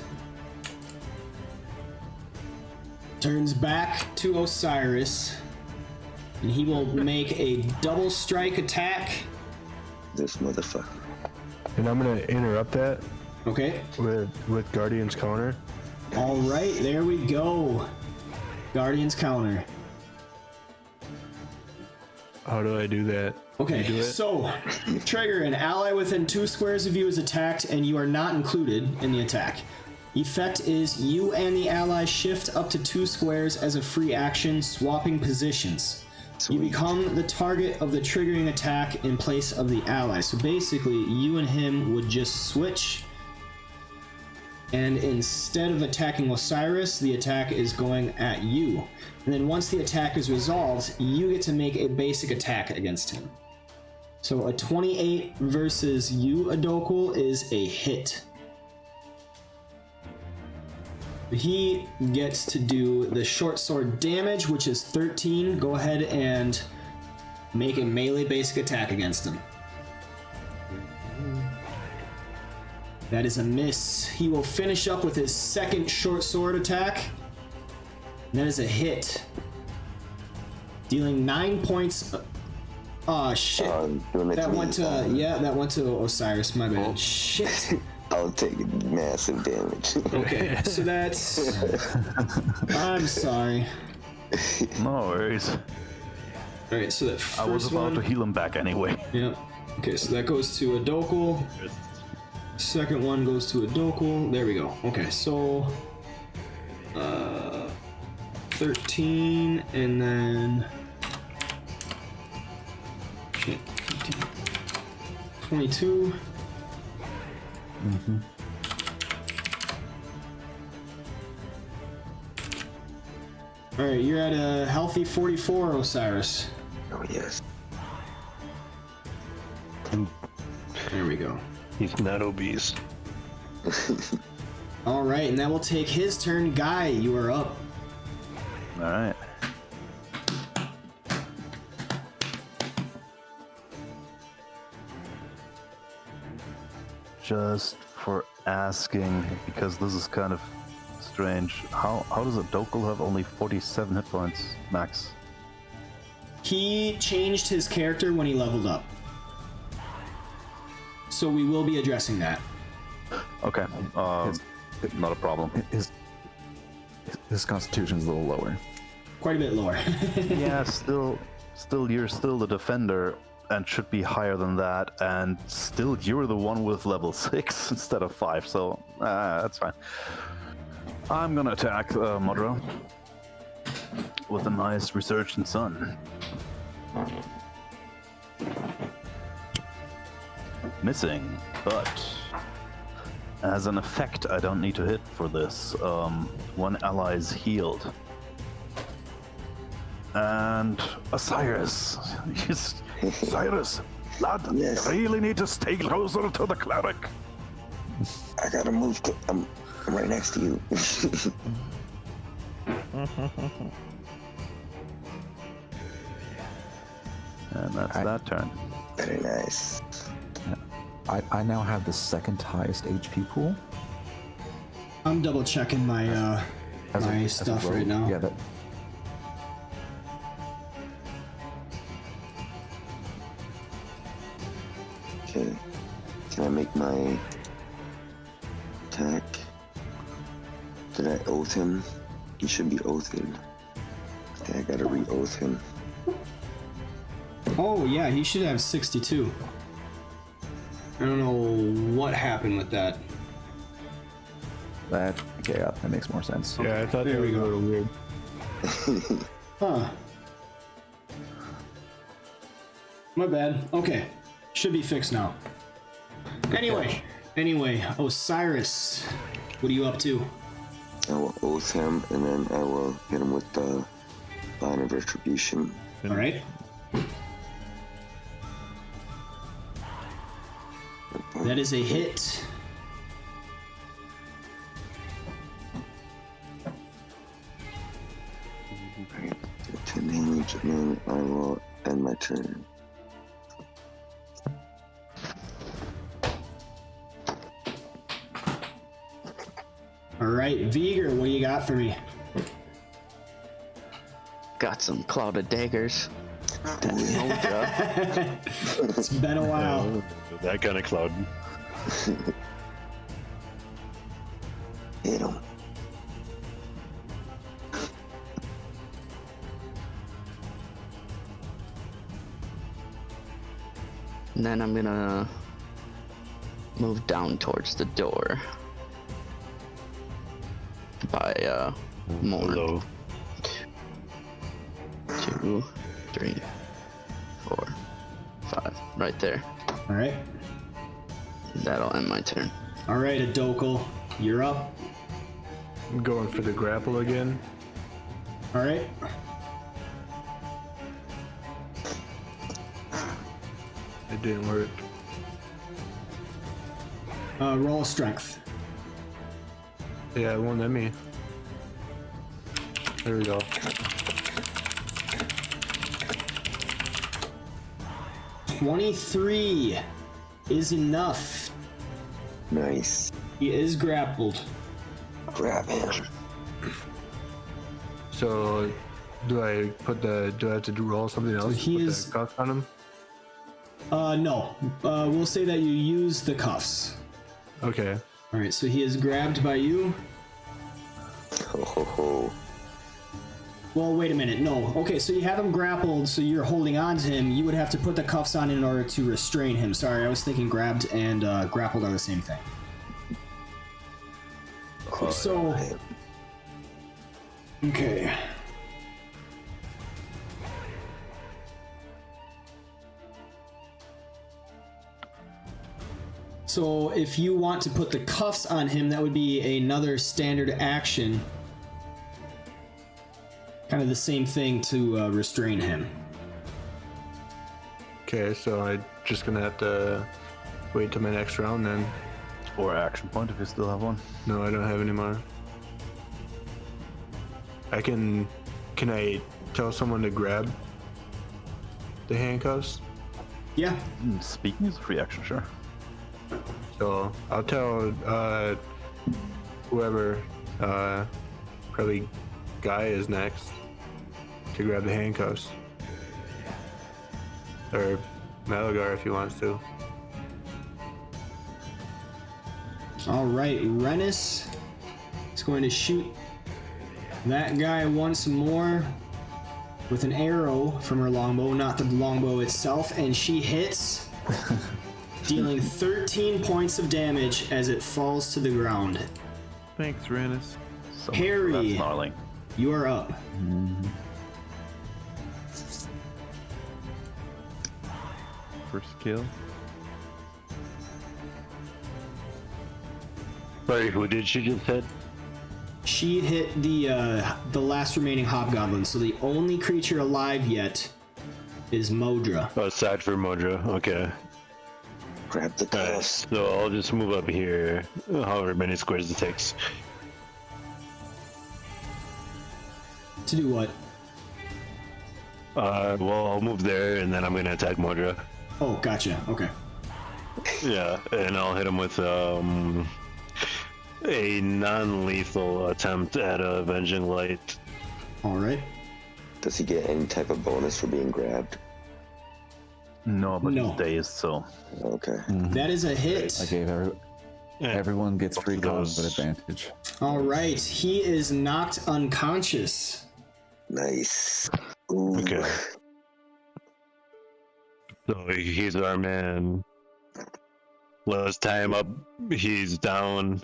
C: Turns back to Osiris. And he will make a double strike attack.
D: This motherfucker.
E: And I'm gonna interrupt that
C: Okay.
E: with Guardian's Counter.
C: All right, there we go. Guardian's counter.
E: How do I do that?
C: Okay,
E: You do it?
C: so trigger, an ally within 2 squares of you is attacked and you are not included in the attack. Effect is you and the ally shift up to 2 squares as a free action, swapping positions. You become the target of the triggering attack in place of the ally. So basically, you and him would just switch. And instead of attacking Osiris, the attack is going at you. And then once the attack is resolved, you get to make a basic attack against him. So a 28 versus you, Adokul, is a hit. He gets to do the short sword damage, which is 13. Go ahead and make a melee basic attack against him. That is a miss. He will finish up with his second short sword attack. That is a hit. Dealing 9 points. Oh shit. That went to that went to Osiris, my bad. Shit.
D: I'll take massive damage.
C: Okay, so that's I'm sorry.
F: No worries.
C: Alright, so that first
F: I was about
C: one.
F: to heal him back anyway.
C: Yeah. Okay, so that goes to Adokul. Second one goes to Adokul. There we go. Okay, so 13 and then shit, 22.
H: Mm-hmm.
C: Alright, you're at a healthy 44, Osiris.
D: Oh yes.
C: There we go.
G: He's not obese.
C: Alright, and that will take his turn. Guy, you are up.
F: Alright. Just for asking, because this is kind of strange, how does a Dokul have only 47 hit points max?
C: He changed his character when he leveled up. So we will be addressing that.
F: Okay, not a problem.
H: His constitution's a little lower.
C: Quite a bit lower.
F: Yeah, still you're still the defender and should be higher than that, and still you're the one with level 6 instead of 5, so that's fine. I'm gonna attack Modra with a nice Resurgent Sun. Missing, but As an effect, I don't need to hit for this. One ally is healed. And Osiris. Osiris, lad,
D: Yes.
F: you really need to stay closer to the cleric.
D: I gotta move. I'm right next to you.
F: And that's that turn.
D: Very nice.
H: I now have the second highest HP pool.
C: I'm double checking my my stuff right now.
H: Yeah, that.
D: Okay. Can I make my attack? Did I oath him? He should be oathed. Okay, I gotta re-oath him.
C: Oh yeah, he should have 62. I don't know what happened with that.
H: That okay, yeah, that makes more sense.
E: Yeah, I thought
C: There
E: that
C: we
E: was a
C: go.
E: little weird.
C: Huh. My bad. Okay. Should be fixed now. Anyway, Osiris, what are you up to?
D: I will oath him, and then I will hit him with the line of retribution.
C: All right. That is a hit.
D: Alright, 10 damage, and then I will end my turn.
C: All right, Viger, what do you got for me?
A: Got some clouded daggers. That Moldra.
C: It's been a while.
G: That kind of cloud.
D: Hit him.
A: And then I'm gonna move down towards the door. By more.
G: Hello.
A: 2, 3, 4, 5. Right there.
C: All right.
A: That'll end my turn.
C: All right, Adokal, you're up.
E: I'm going for the grapple again.
C: All right.
E: It didn't work.
C: Roll strength.
E: Yeah, it won't let me. There we go.
C: $23 is enough.
D: Nice.
C: He is grappled.
D: Grab him.
E: So, do I have to roll something else?
C: he
E: Put
C: is-
E: the cuff on him?
C: No. We'll say that you use the cuffs.
E: Okay.
C: All right, so he is grabbed by you.
D: Ho ho ho.
C: Well, wait a minute. No. Okay, so you have him grappled, so you're holding on to him. You would have to put the cuffs on in order to restrain him. Sorry, I was thinking grabbed and grappled are the same thing. So, okay. So if you want to put the cuffs on him, that would be another standard action. Kind of the same thing to restrain him.
E: Okay, so I'm just gonna have to wait till my next round then.
F: Or action point if you still have one.
E: No, I don't have any more. Can I tell someone to grab the handcuffs?
C: Yeah.
F: Speaking is a free action, sure.
E: So I'll tell whoever, probably Guy is next, to grab the handcuffs. Or Malagar if he wants to.
C: All right, Rennis is going to shoot that guy once more with an arrow from her longbow, not the longbow itself, and she hits, dealing 13 points of damage as it falls to the ground.
B: Thanks, Rannis.
F: So
C: Harry.
F: that's snarling.
C: You are up.
B: First kill.
G: Sorry, who did she just hit?
C: She hit the last remaining hobgoblin, so the only creature alive yet is Modra.
G: Oh, aside for Modra, okay.
D: Grab the
G: Alright,
D: cuss.
G: so I'll just move up here, however many squares it takes.
C: To do what?
G: Well, I'll move there, and then I'm gonna attack Modra.
C: Oh, gotcha. Okay.
G: Yeah, and I'll hit him with a non-lethal attempt at a Avenging Light.
C: All right.
D: Does he get any type of bonus for being grabbed?
F: No, but
C: No.
F: he's dazed, so.
D: Okay.
C: That is a hit.
H: I gave everyone gets free
G: Those-
H: combat advantage.
C: All right. He is knocked unconscious.
D: Nice. Ooh.
G: Okay. So he's our man. Let's tie him up. He's down.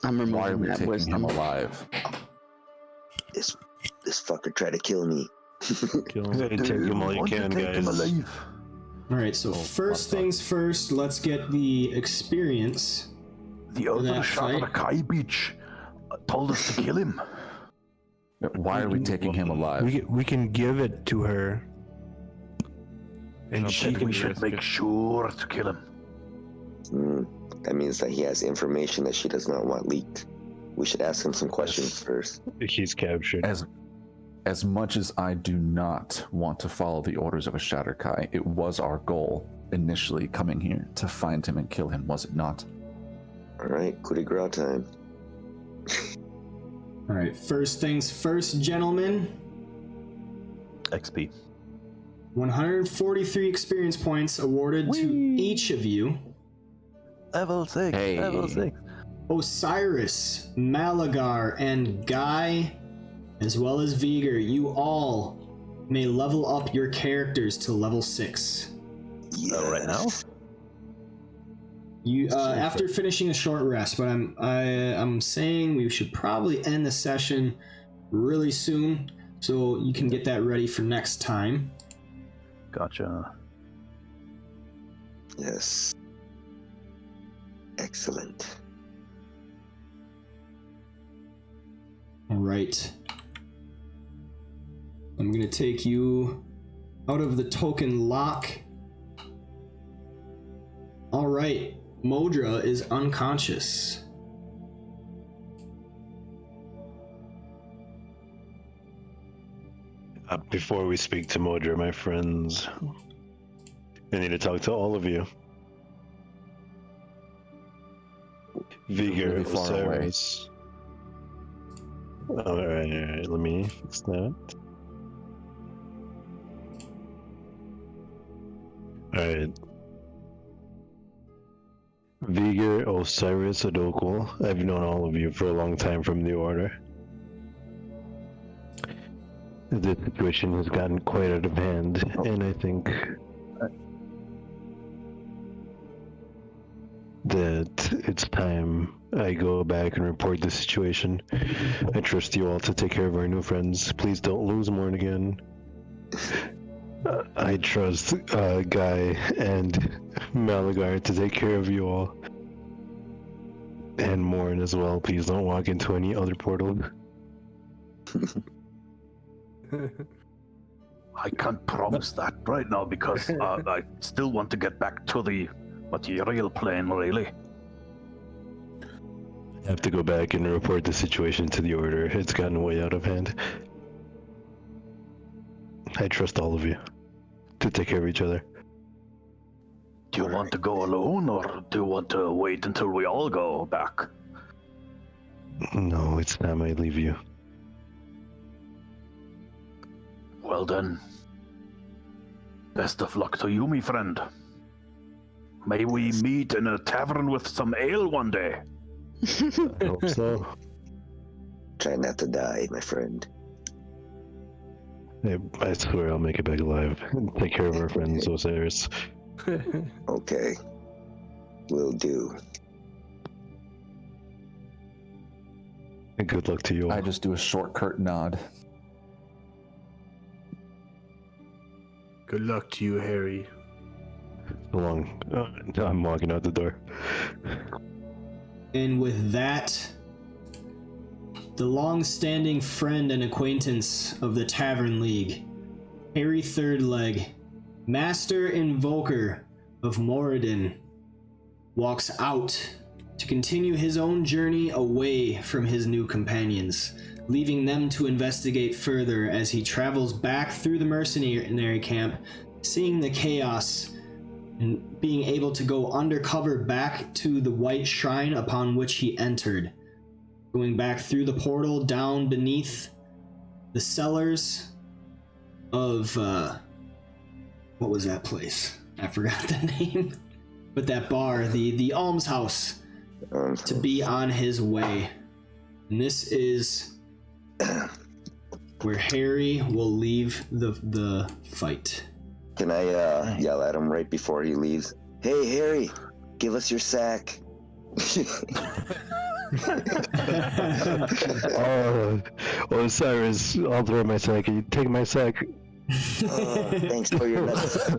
A: I'm
H: Why are
A: removing
H: we
A: that
H: taking
A: wisdom.
H: him alive?
D: This fucker tried to kill me.
B: Kill him.
G: Hey, take him all you can, guys.
C: All right. So first things first, let's get the experience.
F: The other
C: That fight?
F: shadar-kai beach told us to kill him.
H: Why are we taking him alive?
E: We can give it to her, and
B: Don't
E: she
B: take
E: can.
F: We should make sure to kill him.
D: That means that he has information that she does not want leaked. We should ask him some questions first.
G: He's captured.
H: As much as I do not want to follow the orders of a shadar-kai, it was our goal initially coming here to find him and kill him, was it not?
D: Alright, coup de grace time.
C: All right. First things first, gentlemen.
F: XP.
C: 143 experience points awarded to each of you.
F: Level 6.
H: Hey.
F: Level 6.
C: Osiris, Malagar, and Guy, as well as Viger, you all may level up your characters to level 6.
D: Yes.
F: Right now?
C: You after finishing a short rest, but I'm saying we should probably end the session really soon so you can get that ready for next time.
F: Gotcha.
D: Yes. Excellent.
C: All right. I'm going to take you out of the token lock. All right. Modra is unconscious.
G: Before we speak to Modra, my friends, I need to talk to all of you. Vigor,
H: really far away.
G: Osiris. Alright, let me fix that. Alright. Vigor, Osiris, Adokul. I've known all of you for a long time from the Order. The situation has gotten quite out of hand, and I think that it's time I go back and report the situation. I trust you all to take care of our new friends. Please don't lose Morn again. I trust Guy and Malagar to take care of you all. And Morn as well. Please don't walk into any other portal.
F: I can't promise that right now because I still want to get back to the material plane, really.
G: I have to go back and report the situation to the Order. It's gotten way out of hand. I trust all of you to take care of each other.
F: Do you want to go alone or do you want to wait until we all go back?
G: No, it's time I leave you.
F: Well then, best of luck to you, my friend. May we meet in a tavern with some ale one day.
G: I hope so.
D: Try not to die, my friend.
G: I swear I'll make it back alive. Take care of our friends, Osiris.
D: Okay. Will do.
G: And good luck to you all.
H: I just do a short curt nod.
E: Good luck to you, Harry.
G: Along, I'm walking out the door.
C: And with that, the long-standing friend and acquaintance of the Tavern League, Harry Third Leg, Master Invoker of Moradin, walks out to continue his own journey away from his new companions, leaving them to investigate further as he travels back through the mercenary camp, seeing the chaos and being able to go undercover back to the white shrine upon which he entered, going back through the portal down beneath the cellars of what was that place? I forgot the name. But that bar, the almshouse, to be on his way. And this is where Harry will leave the fight.
D: Can I yell at him right before he leaves? Hey, Harry, give us your sack.
G: Osiris, I'll throw my sack. You take my sack.
D: Thanks for your nuts.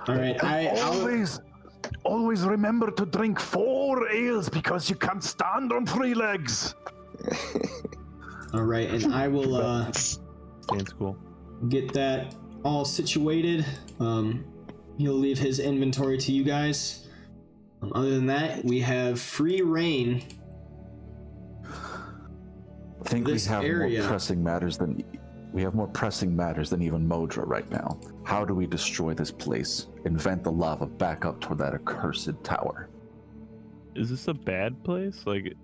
C: All right,
F: Always remember to drink 4 ales because you can't stand on 3 legs.
C: All right, and I will
B: Stands cool.
C: get that all situated. He'll leave his inventory to you guys. Other than that, we have free reign.
H: I think we
C: This
H: have
C: area.
H: more pressing matters than even Modra right now. How do we destroy this place? Invent the lava back up toward that accursed tower.
B: Is this a bad place? Like,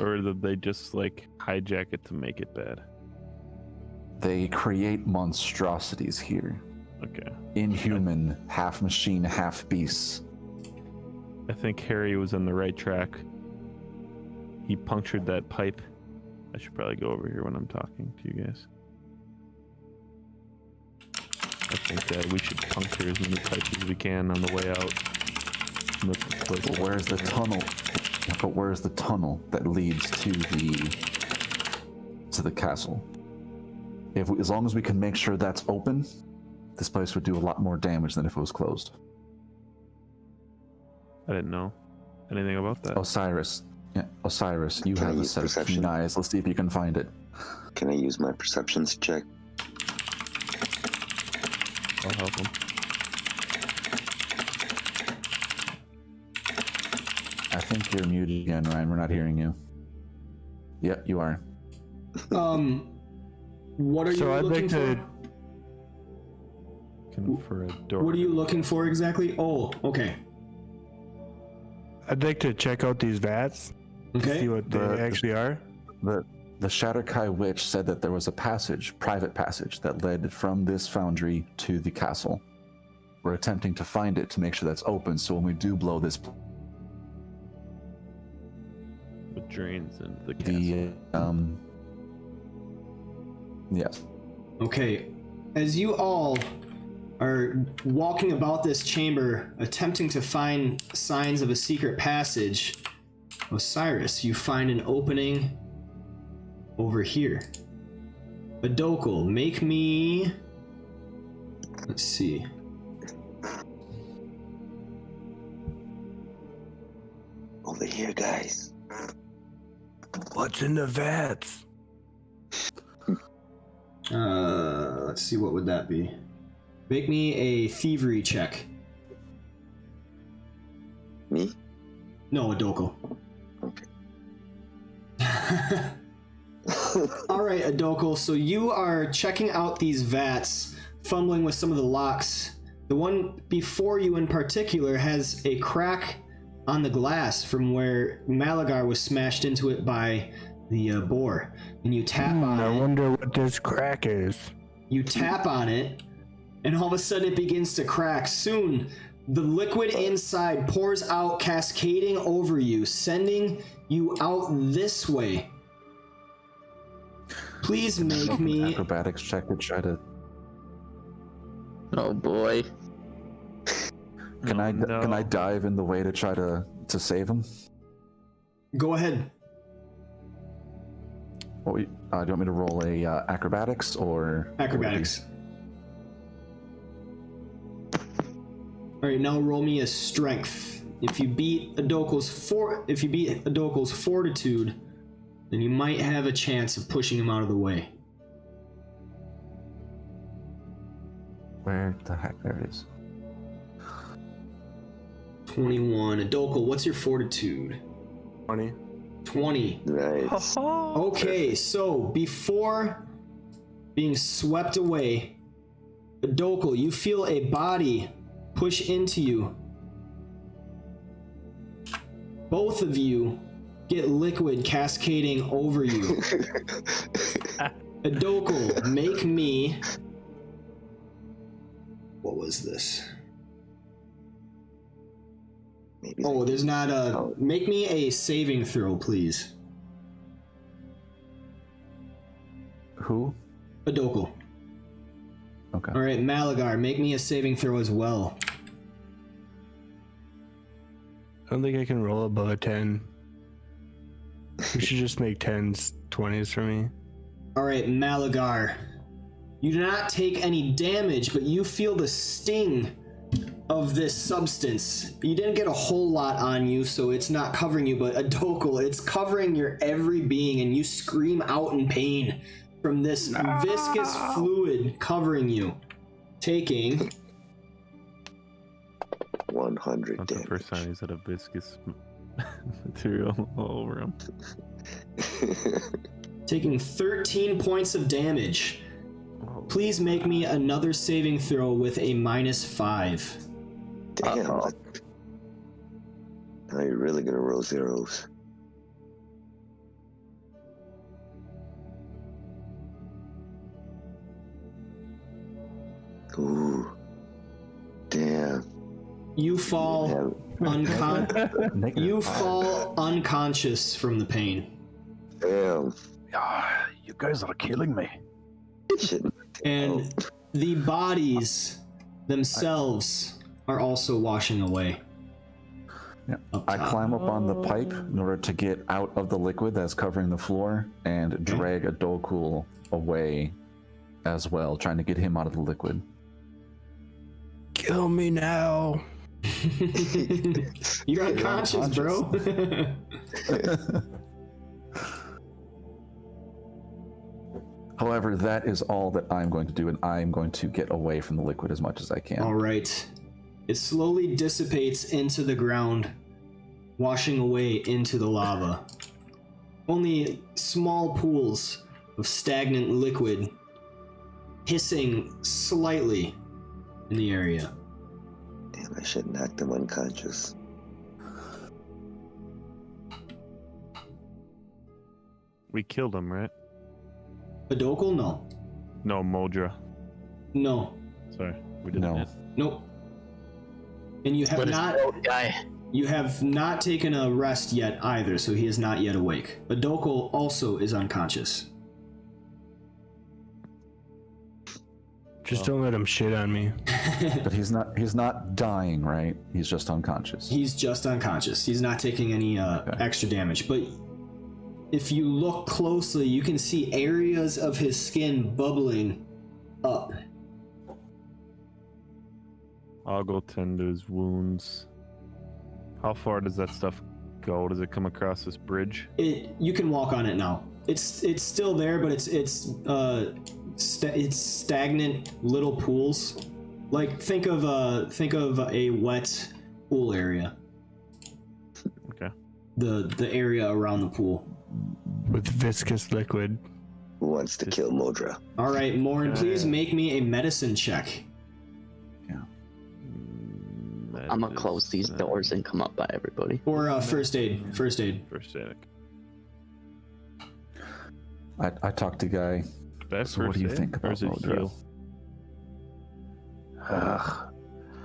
B: or did they just like hijack it to make it bad?
H: They create monstrosities here.
B: Okay.
H: Inhuman, half machine, half beasts.
B: I think Harry was on the right track. He punctured that pipe. I should probably go over here when I'm talking to you guys. I think that we should puncture as many pipes as we can on the way out.
H: But where's the tunnel? But where's the tunnel that leads to the castle? As long as we can make sure that's open, this place would do a lot more damage than if it was closed.
B: I didn't know anything about that.
H: Osiris, you
D: Can I
H: have a
D: use
H: set of
D: perception?
H: keen eyes. Let's see if you can find it.
D: Can I use my perceptions check?
B: I'll help him.
H: I think you're muted again, Ryan. We're not hearing you. Yep, you are.
C: What are you
E: So I'd
C: looking
E: like
C: for?
E: to.
B: Looking for a door.
C: What are you looking for exactly? Oh, okay.
E: I'd like to check out these vats.
C: Okay.
E: See what they actually are.
H: The shadar-kai witch said that there was a private passage, that led from this foundry to the castle. We're attempting to find it to make sure that's open, so when we do blow this,
B: With drains into the castle.
H: Yes.
C: Okay. As you all are walking about this chamber, attempting to find signs of a secret passage, Osiris, you find an opening over here. Adokal, make me... Let's see.
D: Over here, guys.
E: What's in the vats?
C: Let's see, what would that be? Make me a thievery check.
D: Me?
C: No, Adokal.
D: Okay.
C: All right, Adokal, so you are checking out these vats, fumbling with some of the locks. The one before you in particular has a crack on the glass from where Malagar was smashed into it by the boar. And you tap on
E: I
C: it.
E: wonder what this crack is.
C: You tap on it, and all of a sudden it begins to crack. Soon, the liquid inside pours out, cascading over you, sending you out this way. Please make me...
H: Acrobatics check to try to...
A: Oh boy.
H: Can I
B: no.
H: dive in the way to try to save him?
C: Go ahead.
H: What, do you want me to roll a acrobatics or...
C: Acrobatics. All right, now roll me a strength. If you beat Adokul's fortitude, then you might have a chance of pushing him out of the way.
H: Where the heck? There it is.
C: 21. Adokul, what's your fortitude?
E: 20.
C: 20.
D: Nice.
C: Okay, so before being swept away, Adokul, you feel a body push into you. Both of you get liquid cascading over you. Adokul, make me... What was this?
D: Maybe
C: Oh, there's not a... Make me a saving throw, please.
H: Who?
C: Adokul.
H: Okay.
C: Alright, Malagar, make me a saving throw as well.
E: I don't think I can roll above a 10. You should just make 10s, 20s for me.
C: Alright, Malagar. You do not take any damage, but you feel the sting of this substance. You didn't get a whole lot on you, so it's not covering you, but Adokul, it's covering your every being, and you scream out in pain from this viscous fluid covering you. Taking
D: 100
B: That's the
D: damage.
B: first time he's had a viscous material all over him.
C: taking 13 points of damage. Please make me another saving throw with a -5.
D: Damn. Now you're really gonna roll zeros. Ooh. Damn.
C: You fall you fall unconscious from the pain.
D: Damn.
F: Ah, you guys are killing me.
C: And the bodies themselves are also washing away.
H: Yeah. I climb up on the pipe in order to get out of the liquid that's covering the floor and drag Adokul away as well, trying to get him out of the liquid.
E: Kill me now.
C: You're unconscious, bro.
H: However, that is all that I'm going to do, and I'm going to get away from the liquid as much as I can.
C: All right. It slowly dissipates into the ground, washing away into the lava. Only small pools of stagnant liquid hissing slightly in the area.
D: Damn, I should knock them unconscious.
B: We killed him, right?
C: Adokul? No.
B: No, Modra.
C: No.
B: Sorry, we didn't.
H: No.
B: hit.
C: Nope. And you have
A: But
C: not...
A: it's the old guy.
C: You have not taken a rest yet either, so he is not yet awake. Adokul also is unconscious.
E: Just don't let him shit on me.
H: But he's not dying, right? He's just unconscious.
C: He's just unconscious. He's not taking any extra damage. But if you look closely, you can see areas of his skin bubbling up.
B: I'll go tend to his wounds. How far does that stuff go? Does it come across this bridge?
C: You can walk on it now. It's still there, but it's stagnant little pools. Like think of a wet pool area.
B: Okay.
C: The area around the pool.
E: With viscous liquid.
D: Who wants to kill Modra?
C: All right, Morin, please make me a medicine check.
A: I'm gonna close these doors and come up by everybody.
C: Or first aid. First aid.
B: First aid.
H: I talked to Guy.
B: Best
H: So what do you
B: first
H: think
B: aid, or
H: about
B: is it
H: Modra?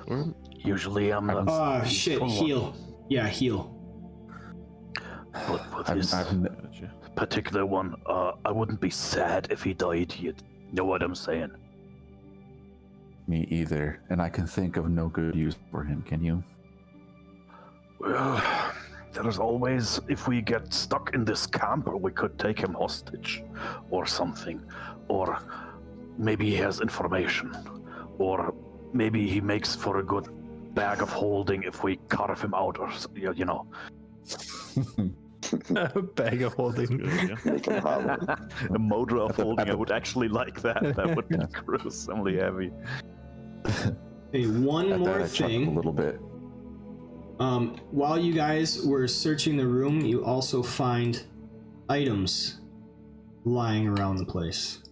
B: heal?
F: Usually I'm the...
C: Oh shit, heal. Yeah, heal.
F: But with
H: I've
F: this
B: Gotcha.
F: particular one, I wouldn't be sad if he died. You know what I'm saying?
H: Me either, and I can think of no good use for him. Can you?
F: Well, there's always, if we get stuck in this camp, we could take him hostage or something. Or maybe he has information. Or maybe he makes for a good bag of holding if we carve him out, or you know.
E: A bag of holding.
D: Make him hollow.
F: A motor of holding. I would actually like that. That would be gruesomely heavy.
C: Hey, one
H: At
C: more
H: that, I chuckled
C: thing.
H: a little bit.
C: While you guys were searching the room, you also find items lying around the place.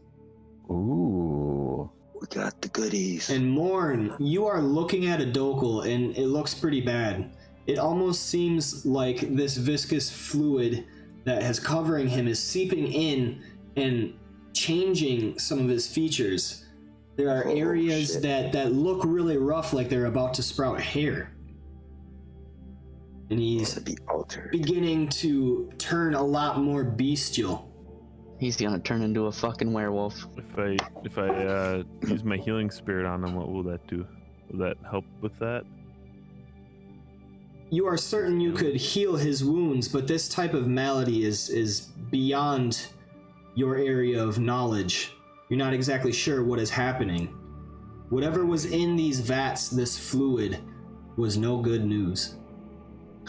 H: Ooh.
D: We got the goodies.
C: And Morn, you are looking at a Dokul, and it looks pretty bad. It almost seems like this viscous fluid that is covering him is seeping in and changing some of his features. There are areas that look really rough, like they're about to sprout hair. And he's
D: To be altered.
C: beginning to turn a lot more bestial.
A: He's gonna turn into a fucking werewolf.
B: If I use my healing spirit on him, what will that do? Will that help with that?
C: You are certain you could heal his wounds, but this type of malady is beyond your area of knowledge. You're not exactly sure what is happening. Whatever was in these vats, this fluid, was no good news.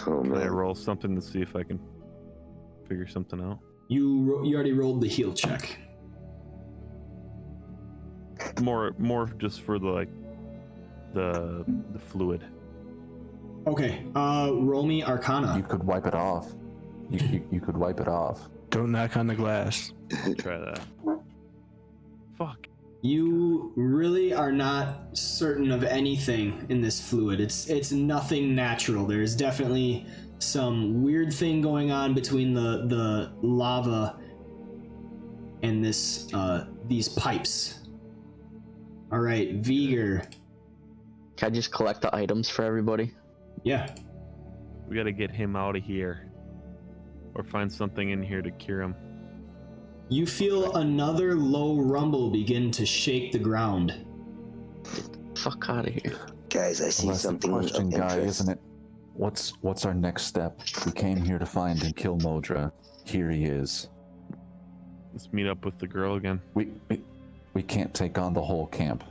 D: Oh,
B: Can I
D: man.
B: roll something to see if I can figure something out?
C: You already rolled the heal check.
B: More just for the the fluid.
C: Okay, roll me
H: You
C: Arcana.
H: could wipe it off. You could wipe it off.
E: Don't knock on the glass.
B: Try that. Fuck.
C: You really are not certain of anything in this fluid. It's nothing natural. There is definitely some weird thing going on between the lava and this these pipes. All right, Viger.
A: Can I just collect the items for everybody?
C: Yeah.
B: We gotta get him out of here, or find something in here to cure him.
C: You feel another low rumble begin to shake the ground.
A: Fuck out of here.
D: Guys, I see
H: Well, that's the
D: something
H: question,
D: of
H: guy,
D: interest.
H: isn't it? What's our next step? We came here to find and kill Modra. Here he is.
B: Let's meet up with the girl again.
H: We can't take on the whole camp.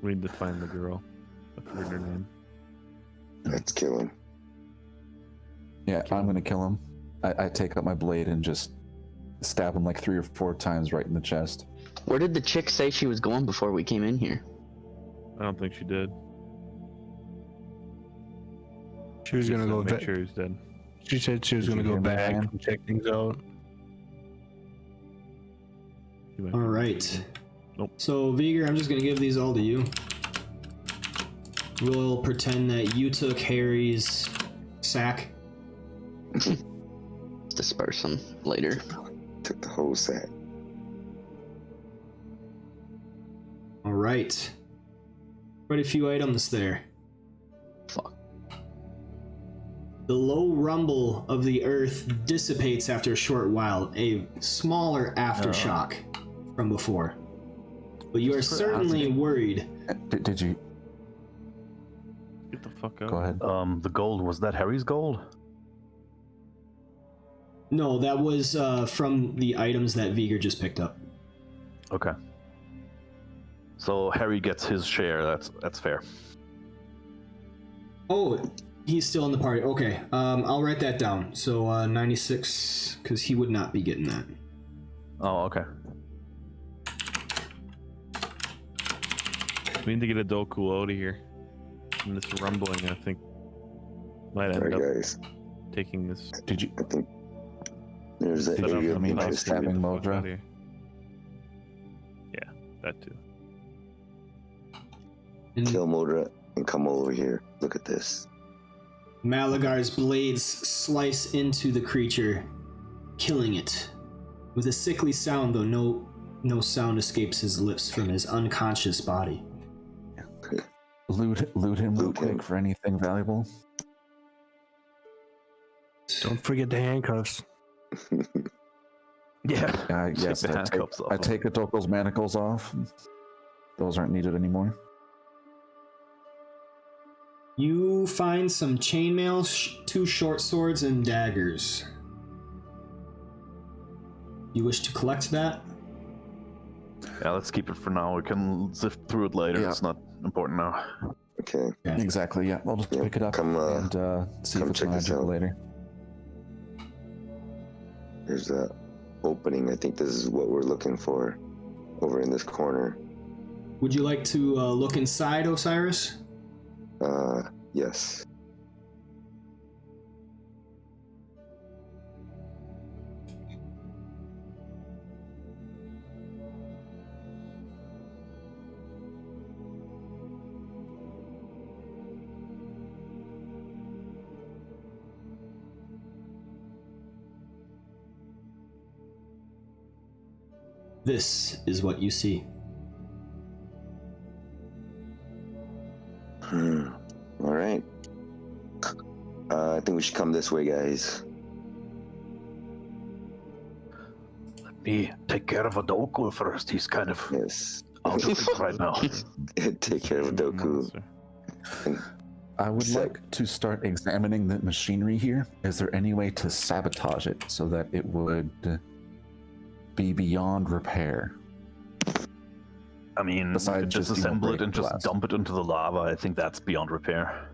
B: We need to find the girl. I forget her name.
D: Let's kill him.
H: Yeah, I'm gonna kill him. I take up my blade and just stab him like 3 or 4 times right in the chest.
A: Where did the chick say she was going before we came in here?
B: I don't think she did.
E: She was gonna go.
B: Make sure he's dead.
E: She said she was
H: Did
E: gonna
H: you
E: go
H: hear me,
E: back
H: Ryan?
E: and check things out.
B: He might
C: All
B: be
C: right.
B: dead. Nope.
C: So Viger, I'm just gonna give these all to you. We'll pretend that you took Harry's sack.
A: Disperse them later.
D: Took the whole set.
C: All right. Quite a few items there.
A: Fuck.
C: The low rumble of the earth dissipates after a short while, a smaller aftershock from before. But you are certainly worried.
H: Did you
B: Get the fuck out.
H: go ahead?
F: The gold, was that Harry's gold?
C: No, that was from the items that Viger just picked up.
F: Okay. So Harry gets his share. That's fair.
C: Oh, he's still in the party. Okay, I'll write that down. So 96, because he would not be getting that.
F: Oh, okay.
B: We need to get a Doku out of here. And this rumbling, I think, might end
D: Alright,
B: up
D: guys.
B: taking this.
H: Did you?
D: I think there's a
H: Did you
D: area
H: give me
D: of
H: my
D: interest.
H: stabbing
B: Get the fuck
H: Modra?
B: outta here. Yeah, that too.
C: And
D: Kill Modra and come over here. Look at this.
C: Malagar's blades slice into the creature, killing it. With a sickly sound, though no sound escapes his lips from his unconscious body.
H: Loot him real
D: Loot him.
H: quick for anything valuable.
E: Don't forget the handcuffs.
F: Yeah.
H: Yes,
F: the
H: I
F: handcuffs off
H: I
F: him.
H: take Adoko's manacles off. Those aren't needed anymore.
C: You find some chainmail, 2 short swords, and daggers. You wish to collect that?
F: Yeah, let's keep it for now. We can sift through it later.
D: Yeah.
F: It's not important now.
D: Okay.
H: Exactly. Yeah. I'll just
D: Yeah,
H: pick it up
D: come,
H: and see if
D: come
H: it's
D: check this
H: magical
D: out.
H: later.
D: There's a opening. I think this is what we're looking for over in this corner.
C: Would you like to look inside, Osiris?
D: Yes.
C: This is what you see.
D: All right. I think we should come this way, guys.
F: Let me take care of Adoku first. He's kind of
D: Yes.
F: out of it right now.
D: Take care of Doku.
H: I would
D: So-
H: like to start examining the machinery here. Is there any way to sabotage it so that it would be beyond repair?
F: I mean, we
H: Besides
F: could
H: just,
F: disassemble it
H: break
F: and just
H: glass.
F: dump it into the lava. I think that's beyond repair.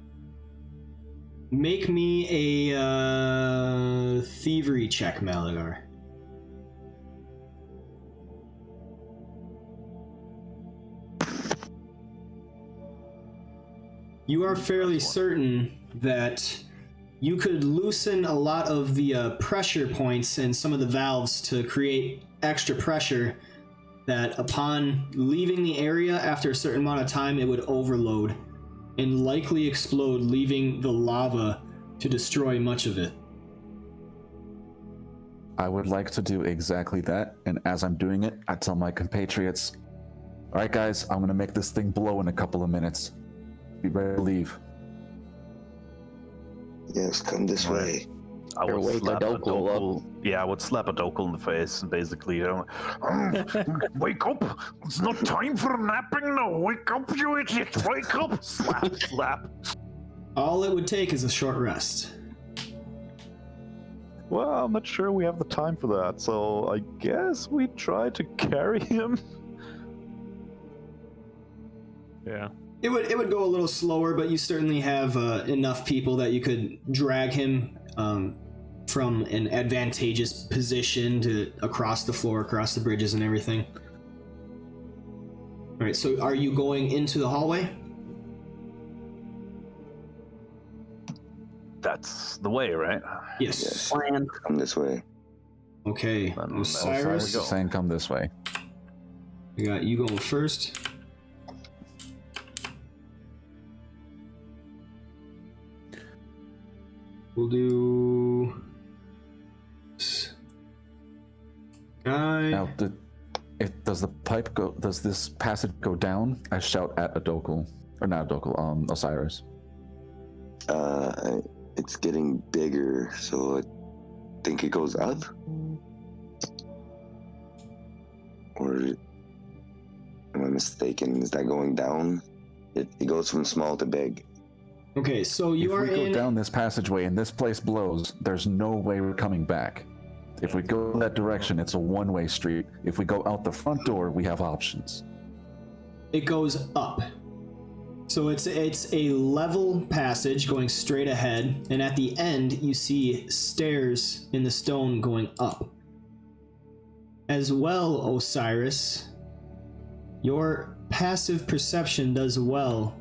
C: Make me a thievery check, Malagar. You are fairly certain that you could loosen a lot of the pressure points and some of the valves to create extra pressure that upon leaving the area after a certain amount of time it would overload and likely explode, leaving the lava to destroy much of it.
H: I would like to do exactly that, and as I'm doing it, I tell my compatriots, all right, guys, I'm going to make this thing blow in a couple of minutes. Be ready to leave.
D: Yes, come this way.
F: I
A: Or
F: would
A: wake
F: slap
A: Adoku up.
F: Yeah, I would slap Adoku in the face and basically, wake up! It's not time for napping now! Wake up, you idiot! Wake up! Slap, slap.
C: All it would take is a short rest.
F: Well, I'm not sure we have the time for that, so I guess we try to carry him.
B: Yeah.
C: It would go a little slower, but you certainly have enough people that you could drag him from an advantageous position to across the floor, across the bridges and everything. All right, so are you going into the hallway?
F: That's the way, right?
C: Yes.
D: Yes.
A: Plan.
D: Come this way.
C: Okay,
F: Then
C: Osiris,
F: Osiris.
H: Saying come this way.
C: I got you going first. We'll do... Guy.
H: Now, does the pipe go? Does this passage go down? I shout at Adoku, or not Adoku, Osiris.
D: It's getting bigger, so I think it goes up. Or am I mistaken? Is that going down? It goes from small to big.
C: Okay, so you
H: If
C: are
H: we go
C: in...
H: down this passageway and this place blows, there's no way we're coming back. If we go that direction, it's a one-way street. If we go out the front door, we have options.
C: It goes up. So it's a level passage going straight ahead, and at the end you see stairs in the stone going up. As well, Osiris, your passive perception does well,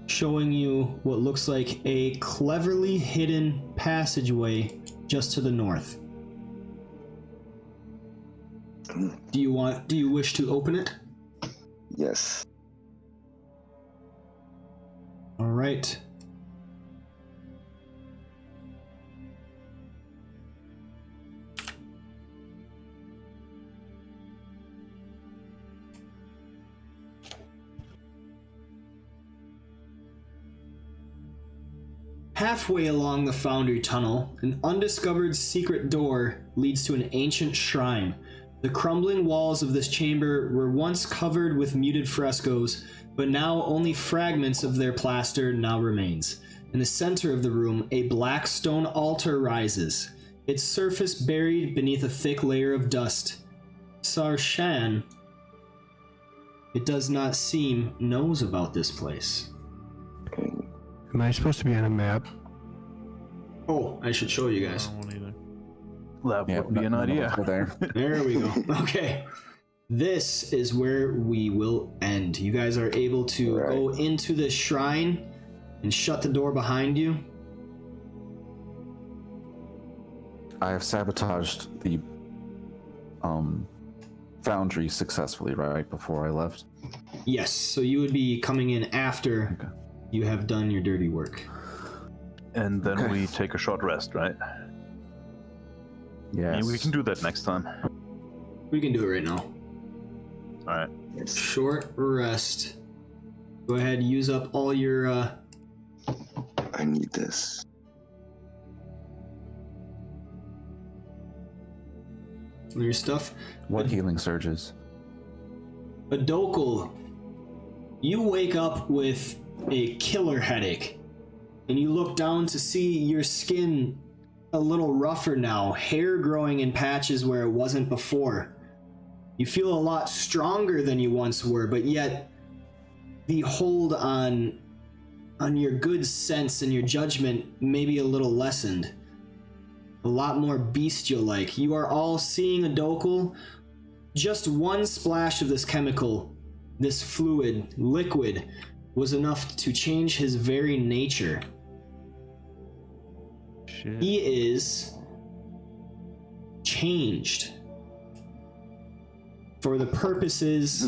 C: showing you what looks like a cleverly hidden passageway just to the north. Do you wish to open it?
D: Yes.
C: All right. Halfway along the Foundry Tunnel, an undiscovered secret door leads to an ancient shrine. The crumbling walls of this chamber were once covered with muted frescoes, but now only fragments of their plaster now remains. In the center of the room, a black stone altar rises, its surface buried beneath a thick layer of dust. Sarshan, it does not seem, knows about this place.
D: Okay.
E: Am I supposed to be on a map?
C: Oh, I should show you guys.
B: I don't want either.
F: That
H: Yeah,
F: would be an
H: none of us
F: idea.
H: were there.
C: There we go. Okay. This is where we will end. You guys are able to
D: Right.
C: go into the shrine and shut the door behind you.
H: I have sabotaged the foundry successfully, right before I left.
C: Yes, so you would be coming in after
H: Okay.
C: you have done your dirty work.
F: And then
H: Okay.
F: we take a short rest, right?
H: Yes.
F: Yeah, we can do that next time.
C: We can do it right now.
F: Alright.
D: Yes.
C: Short rest. Go ahead and use up all your
D: I need this.
C: stuff.
H: What healing surges?
C: Adokal, you wake up with a killer headache, and you look down to see your skin a little rougher now, hair growing in patches where it wasn't before. You feel a lot stronger than you once were, but yet the hold on your good sense and your judgment may be a little lessened. A lot more bestial-like. You are all seeing Adokal. Just one splash of this chemical, this fluid, liquid, was enough to change his very nature.
B: Shit.
C: He is changed. For the purposes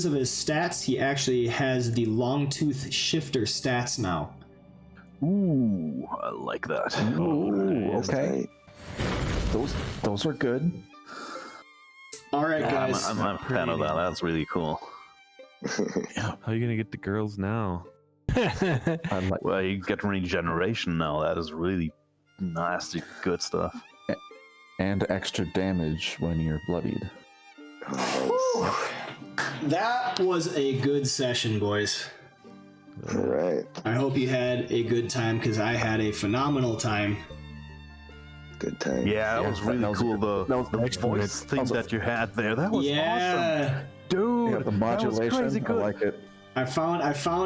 C: of his stats, he actually has the Longtooth Shifter stats now.
F: Ooh, I like that.
H: Ooh,
D: That's
H: okay.
D: right.
H: Those are good.
C: All right,
F: Yeah,
C: guys.
F: I'm a fan of that. That's really cool.
B: How are you gonna get the girls now?
H: I like.
F: Well, you get regeneration now. That is really nasty, good stuff.
H: And extra damage when you're bloodied.
D: Oh,
C: That was a good session, boys.
D: all right.
C: I hope you had a good time, because I had a phenomenal time.
D: Good time.
F: Yeah, that was really
H: that was a
F: cool.
H: good-
F: The
H: excellent.
F: voice thing that you had there, that was awesome.
C: Yeah.
F: Dude,
H: Yeah, the
F: that was
H: modulation.
F: crazy
H: I
F: good.
H: like it.
C: I found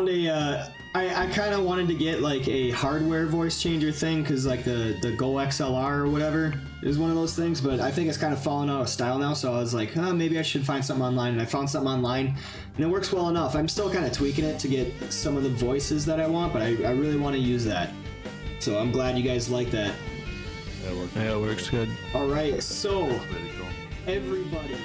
C: a I kind of wanted to get like a hardware voice changer thing, because like the Go XLR or whatever is one of those things, but I think it's kind of fallen out of style now, so I was like, maybe I should find something online, and I found something online, and it works well enough. I'm still kind of tweaking it to get some of the voices that I want, but I really want to use that, so I'm glad you guys like that.
E: Yeah, it works good.
C: All right, so
F: Really cool.
C: everybody